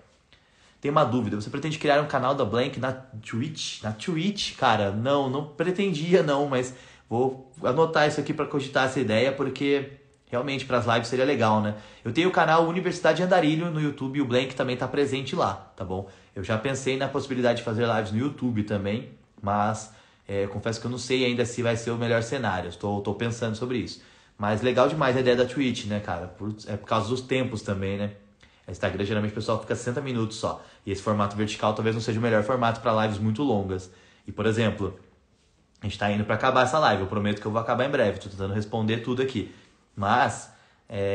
Tem uma dúvida, você pretende criar um canal da Blank na Twitch? Na Twitch, cara, não pretendia não, mas vou anotar isso aqui para cogitar essa ideia, porque realmente para as lives seria legal, né? Eu tenho o canal Universidade Andarilho no YouTube e o Blank também tá presente lá, tá bom? Eu já pensei na possibilidade de fazer lives no YouTube também, mas confesso que eu não sei ainda se vai ser o melhor cenário, estou pensando sobre isso. Mas legal demais a ideia da Twitch, né, cara? Por causa dos tempos também, né? Instagram geralmente o pessoal fica 60 minutos só. E esse formato vertical talvez não seja o melhor formato para lives muito longas. E, por exemplo, a gente tá indo para acabar essa live. Eu prometo que eu vou acabar em breve. Tô tentando responder tudo aqui. Mas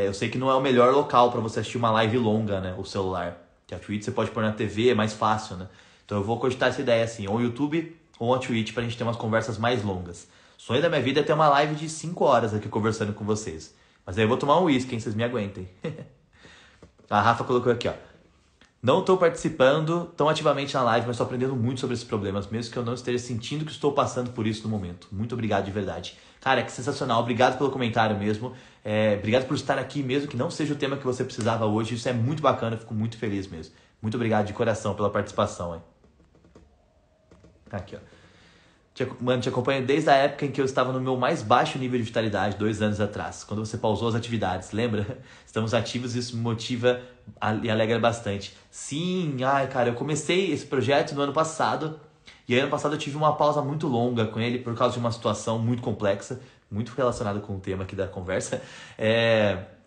eu sei que não é o melhor local para você assistir uma live longa, né? O celular. Que a Twitch você pode pôr na TV, é mais fácil, né? Então eu vou cogitar essa ideia assim, ou o YouTube ou a Twitch, pra gente ter umas conversas mais longas. O sonho da minha vida é ter uma live de 5 horas aqui conversando com vocês. Mas aí eu vou tomar um uísque, hein? Vocês me aguentem. A Rafa colocou aqui, ó. Não estou participando tão ativamente na live, mas estou aprendendo muito sobre esses problemas, mesmo que eu não esteja sentindo que estou passando por isso no momento. Muito obrigado de verdade. Cara, que sensacional. Obrigado pelo comentário mesmo. Obrigado por estar aqui, mesmo que não seja o tema que você precisava hoje. Isso é muito bacana, eu fico muito feliz mesmo. Muito obrigado de coração pela participação. Hein? Aqui, ó. Mano, te acompanho desde a época em que eu estava no meu mais baixo nível de vitalidade, 2 anos atrás, quando você pausou as atividades, lembra? Estamos ativos e isso me motiva e alegra bastante. Sim, ai, cara, eu comecei esse projeto no ano passado, e aí ano passado eu tive uma pausa muito longa com ele por causa de uma situação muito complexa, muito relacionada com o tema aqui da conversa.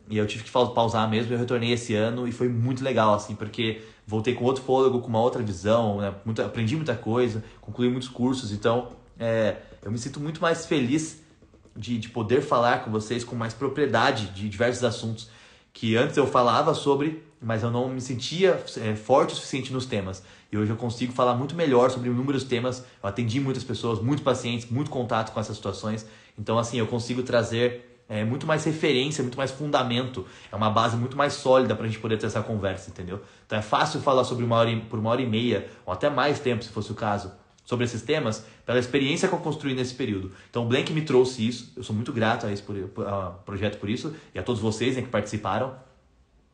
E eu tive que pausar mesmo, eu retornei esse ano e foi muito legal, assim, porque voltei com outro fôlego, com uma outra visão, né? Aprendi muita coisa, concluí muitos cursos, então eu me sinto muito mais feliz de poder falar com vocês com mais propriedade de diversos assuntos que antes eu falava sobre, mas eu não me sentia forte o suficiente nos temas. E hoje eu consigo falar muito melhor sobre inúmeros temas, eu atendi muitas pessoas, muitos pacientes, muito contato com essas situações, então assim, eu consigo trazer muito mais referência, muito mais fundamento. É uma base muito mais sólida pra gente poder ter essa conversa, entendeu? Então é fácil falar sobre por 1h30, ou até mais tempo, se fosse o caso, sobre esses temas, pela experiência que eu construí nesse período. Então o Blank me trouxe isso, eu sou muito grato a esse projeto por isso, e a todos vocês, né, que participaram.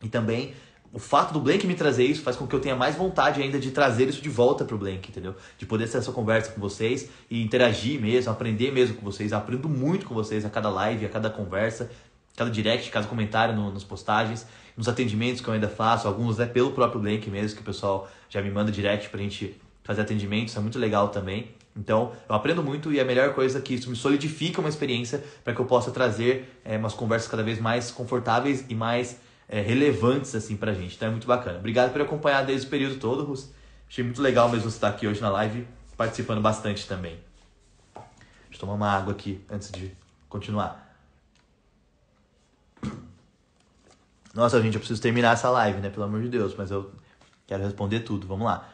E também o fato do Blank me trazer isso faz com que eu tenha mais vontade ainda de trazer isso de volta pro Blank, entendeu? De poder ter essa conversa com vocês e interagir mesmo, aprender mesmo com vocês. Eu aprendo muito com vocês a cada live, a cada conversa, cada direct, cada comentário nas postagens, nos atendimentos que eu ainda faço, alguns pelo próprio Blank mesmo, que o pessoal já me manda direct pra gente fazer atendimento, isso é muito legal também. Então, eu aprendo muito e a melhor coisa é que isso me solidifica uma experiência para que eu possa trazer umas conversas cada vez mais confortáveis e mais relevantes assim pra gente. Então é muito bacana. Obrigado por acompanhar desde o período todo, Rus. Achei muito legal mesmo você estar aqui hoje na live, participando bastante também. Deixa eu tomar uma água aqui antes de continuar. Nossa, gente, eu preciso terminar essa live, né? Pelo amor de Deus, mas eu quero responder tudo. Vamos lá.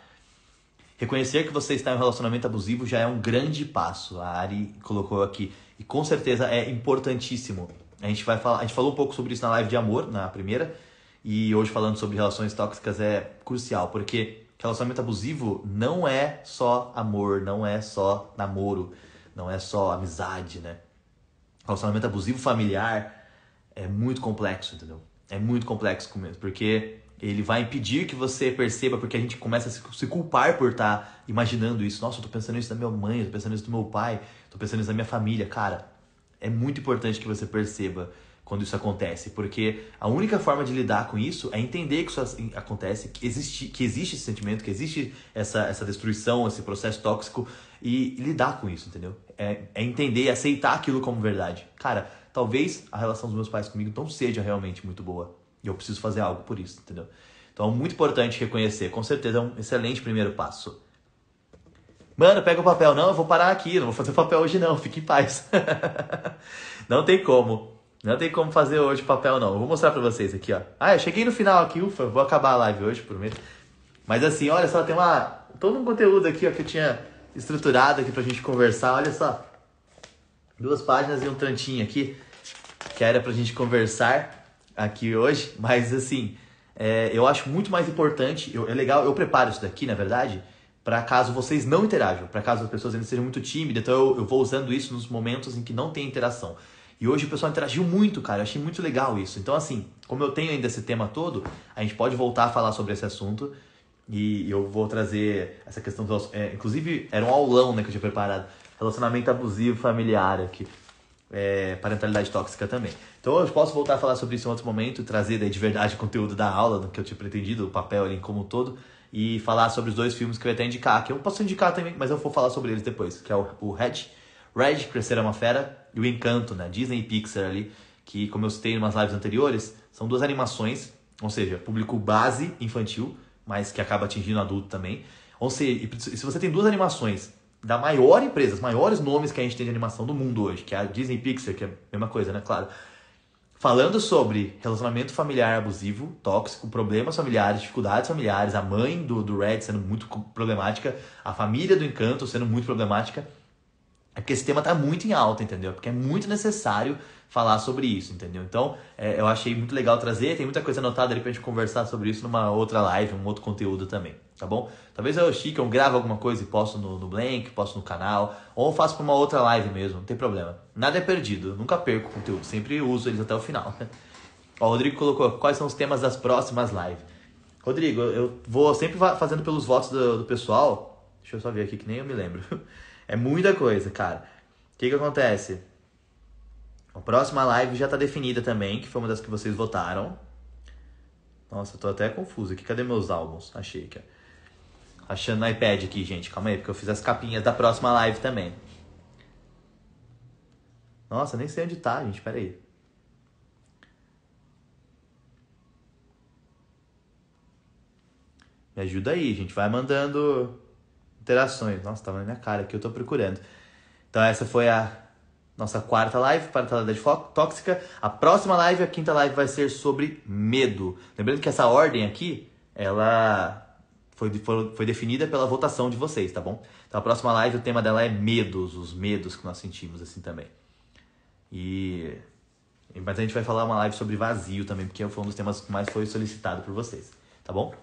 Reconhecer que você está em um relacionamento abusivo já é um grande passo. A Ari colocou aqui. E com certeza é importantíssimo. A gente falou um pouco sobre isso na live de amor, na primeira, e hoje falando sobre relações tóxicas é crucial, porque relacionamento abusivo não é só amor, não é só namoro, não é só amizade, né? Relacionamento abusivo familiar é muito complexo, entendeu? É muito complexo mesmo, porque ele vai impedir que você perceba, porque a gente começa a se culpar por estar imaginando isso. Nossa, eu tô pensando isso da minha mãe, eu tô pensando isso do meu pai, tô pensando isso da minha família. Cara, é muito importante que você perceba quando isso acontece, porque a única forma de lidar com isso é entender que isso acontece, que existe esse sentimento, que existe essa destruição, esse processo tóxico e lidar com isso, entendeu? É entender, aceitar aquilo como verdade. Cara, talvez a relação dos meus pais comigo não seja realmente muito boa e eu preciso fazer algo por isso, entendeu? Então é muito importante reconhecer, com certeza é um excelente primeiro passo. Mano, pega o papel. Não, eu vou parar aqui, não vou fazer papel hoje não, fique em paz. Não tem como. Não tem como fazer hoje papel não. Eu vou mostrar pra vocês aqui, ó. Eu cheguei no final aqui, ufa, vou acabar a live hoje, prometo. Mas assim, olha só, tem todo um conteúdo aqui, ó, que eu tinha estruturado aqui pra gente conversar, olha só. 2 páginas e um tantinho aqui, que era pra gente conversar aqui hoje, mas assim, eu acho muito mais importante, é legal, eu preparo isso daqui, na verdade, para caso vocês não interajam, para caso as pessoas ainda sejam muito tímidas, então eu vou usando isso nos momentos em que não tem interação. E hoje o pessoal interagiu muito, cara, eu achei muito legal isso. Então assim, como eu tenho ainda esse tema todo, a gente pode voltar a falar sobre esse assunto e eu vou trazer essa questão, inclusive era um aulão, né, que eu tinha preparado, relacionamento abusivo familiar aqui, parentalidade tóxica também. Então eu posso voltar a falar sobre isso em outro momento, trazer daí de verdade o conteúdo da aula, do que eu tinha pretendido, o papel ali como um todo, e falar sobre os 2 filmes que eu ia até indicar, que eu posso indicar também, mas eu vou falar sobre eles depois, que é o Red, Crescer é uma Fera, e o Encanto, né, Disney e Pixar ali, que como eu citei em umas lives anteriores, são 2 animações, ou seja, público base infantil, mas que acaba atingindo adulto também. Ou seja, e se você tem 2 animações da maior empresa, os maiores nomes que a gente tem de animação do mundo hoje, que é a Disney e Pixar, que é a mesma coisa, né, claro, falando sobre relacionamento familiar abusivo, tóxico, problemas familiares, dificuldades familiares, a mãe do Red sendo muito problemática, a família do Encanto sendo muito problemática, é porque esse tema tá muito em alta, entendeu? Porque é muito necessário falar sobre isso, entendeu? Então, eu achei muito legal trazer, tem muita coisa anotada ali pra gente conversar sobre isso numa outra live, um outro conteúdo também, tá bom? Talvez eu grave alguma coisa e posto no Blank, posto no canal, ou faço pra uma outra live mesmo, não tem problema. Nada é perdido, eu nunca perco o conteúdo, sempre uso eles até o final. Ó, o Rodrigo colocou, quais são os temas das próximas lives? Rodrigo, eu vou sempre fazendo pelos votos do pessoal, deixa eu só ver aqui que nem eu me lembro. É muita coisa, cara. O que acontece? A próxima live já tá definida também, que foi uma das que vocês votaram. Nossa, eu tô até confuso aqui. Cadê meus álbuns? Achei aqui, ó. Achando no iPad aqui, gente. Calma aí, porque eu fiz as capinhas da próxima live também. Nossa, nem sei onde tá, gente. Pera aí. Me ajuda aí, gente. Vai mandando interações. Nossa, tava na minha cara aqui, eu tô procurando. Então essa foi a nossa quarta live, parentalidade tóxica. A próxima live, a quinta live, vai ser sobre medo. Lembrando que essa ordem aqui, ela foi definida pela votação de vocês, tá bom? Então a próxima live, o tema dela é medos, os medos que nós sentimos assim também. Mas a gente vai falar uma live sobre vazio também, porque foi um dos temas que mais foi solicitado por vocês, tá bom?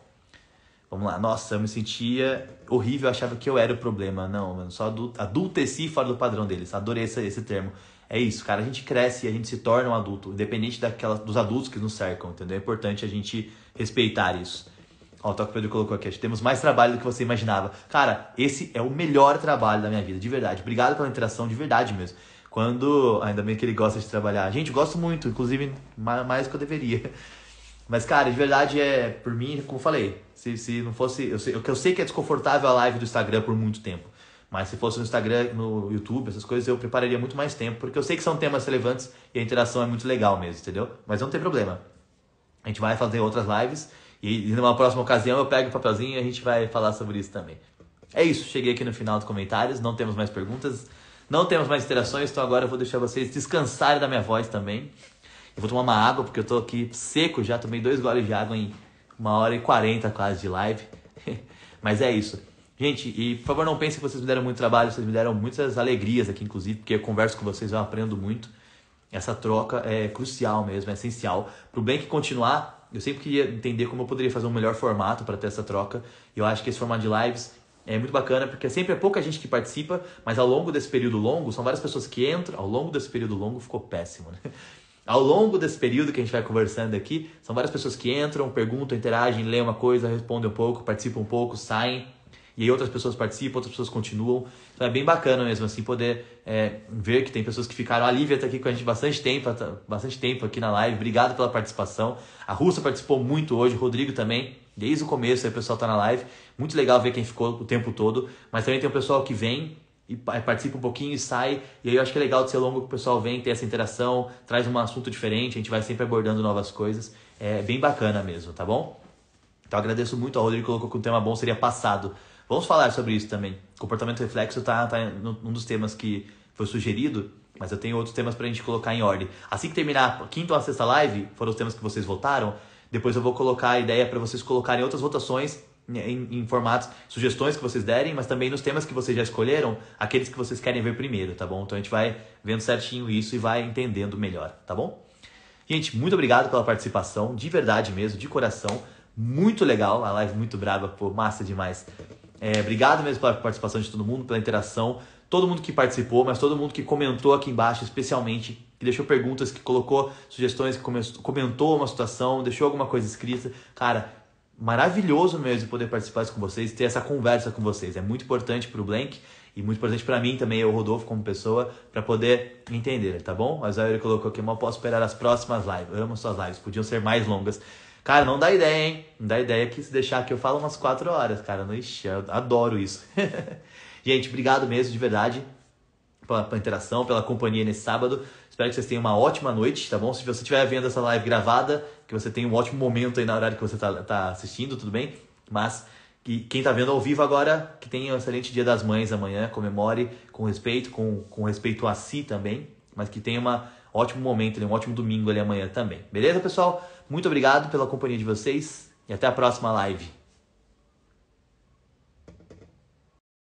Vamos lá. Nossa, eu me sentia horrível, eu achava que eu era o problema. Não, mano, só adulteci fora do padrão deles. Adorei esse termo. É isso, cara, a gente cresce e a gente se torna um adulto, independente dos adultos que nos cercam, entendeu? É importante a gente respeitar isso. Ó, o Toque Pedro colocou aqui, temos mais trabalho do que você imaginava. Cara, esse é o melhor trabalho da minha vida, de verdade. Obrigado pela interação, de verdade mesmo. Ainda bem que ele gosta de trabalhar. Gente, eu gosto muito, inclusive mais do que eu deveria. Mas, cara, de verdade, por mim, como eu falei, se não fosse... Eu sei que é desconfortável a live do Instagram por muito tempo. Mas se fosse no Instagram, no YouTube, essas coisas, eu prepararia muito mais tempo. Porque eu sei que são temas relevantes e a interação é muito legal mesmo, entendeu? Mas não tem problema. A gente vai fazer outras lives. E numa próxima ocasião eu pego o papelzinho e a gente vai falar sobre isso também. É isso, cheguei aqui no final dos comentários. Não temos mais perguntas. Não temos mais interações. Então agora eu vou deixar vocês descansarem da minha voz também. Eu vou tomar uma água, porque eu tô aqui seco já. Tomei 2 goles de água em 1h40 quase de live. Mas é isso. Gente, e por favor não pensem que vocês me deram muito trabalho. Vocês me deram muitas alegrias aqui, inclusive. Porque eu converso com vocês, eu aprendo muito. Essa troca é crucial mesmo, é essencial. Pro Blank continuar, eu sempre queria entender como eu poderia fazer um melhor formato para ter essa troca. E eu acho que esse formato de lives é muito bacana, porque sempre é pouca gente que participa. Mas ao longo desse período longo, são várias pessoas que entram. Ao longo desse período longo ficou péssimo, né? Ao longo desse período que a gente vai conversando aqui, são várias pessoas que entram, perguntam, interagem, leem uma coisa, respondem um pouco, participam um pouco, saem. E aí outras pessoas participam, outras pessoas continuam. Então é bem bacana mesmo, assim, poder ver que tem pessoas que ficaram. A Lívia tá aqui com a gente bastante tempo aqui na live. Obrigado pela participação. A Russa participou muito hoje, o Rodrigo também. Desde o começo aí o pessoal tá na live. Muito legal ver quem ficou o tempo todo. Mas também tem o pessoal que vem e participa um pouquinho e sai. E aí eu acho que é legal de ser longo que o pessoal vem, ter essa interação, traz um assunto diferente, a gente vai sempre abordando novas coisas. É bem bacana mesmo, tá bom? Então eu agradeço muito, a Rodrigo colocou que um tema bom seria passado. Vamos falar sobre isso também. Comportamento reflexo tá num dos temas que foi sugerido, mas eu tenho outros temas pra gente colocar em ordem. Assim que terminar a quinta ou a sexta live, foram os temas que vocês votaram, depois eu vou colocar a ideia para vocês colocarem outras votações em formatos, sugestões que vocês derem, mas também nos temas que vocês já escolheram, aqueles que vocês querem ver primeiro, tá bom? Então a gente vai vendo certinho isso e vai entendendo melhor, tá bom? Gente, muito obrigado pela participação, de verdade mesmo, de coração. Muito legal, a live muito brava, pô, massa demais. Obrigado mesmo pela participação de todo mundo, pela interação. Todo mundo que participou, mas todo mundo que comentou aqui embaixo, especialmente, que deixou perguntas, que colocou sugestões, que comentou uma situação, deixou alguma coisa escrita. Cara, maravilhoso mesmo poder participar com vocês, ter essa conversa com vocês. É muito importante pro Blank e muito importante pra mim também, eu, Rodolfo, como pessoa, pra poder entender, tá bom? Mas aí ele colocou aqui, mal posso esperar as próximas lives. Eu amo suas lives, podiam ser mais longas. Cara, não dá ideia, hein? Não dá ideia que se deixar aqui eu falo umas 4 horas, cara. Ixi, eu adoro isso. Gente, obrigado mesmo, de verdade, pela interação, pela companhia nesse sábado. Espero que vocês tenham uma ótima noite, tá bom? Se você estiver vendo essa live gravada, que você tenha um ótimo momento aí na hora que você tá assistindo, tudo bem? Mas que quem tá vendo ao vivo agora, que tenha um excelente Dia das Mães amanhã, comemore com respeito, com respeito a si também, mas que tenha um ótimo momento, um ótimo domingo ali amanhã também. Beleza, pessoal? Muito obrigado pela companhia de vocês e até a próxima live.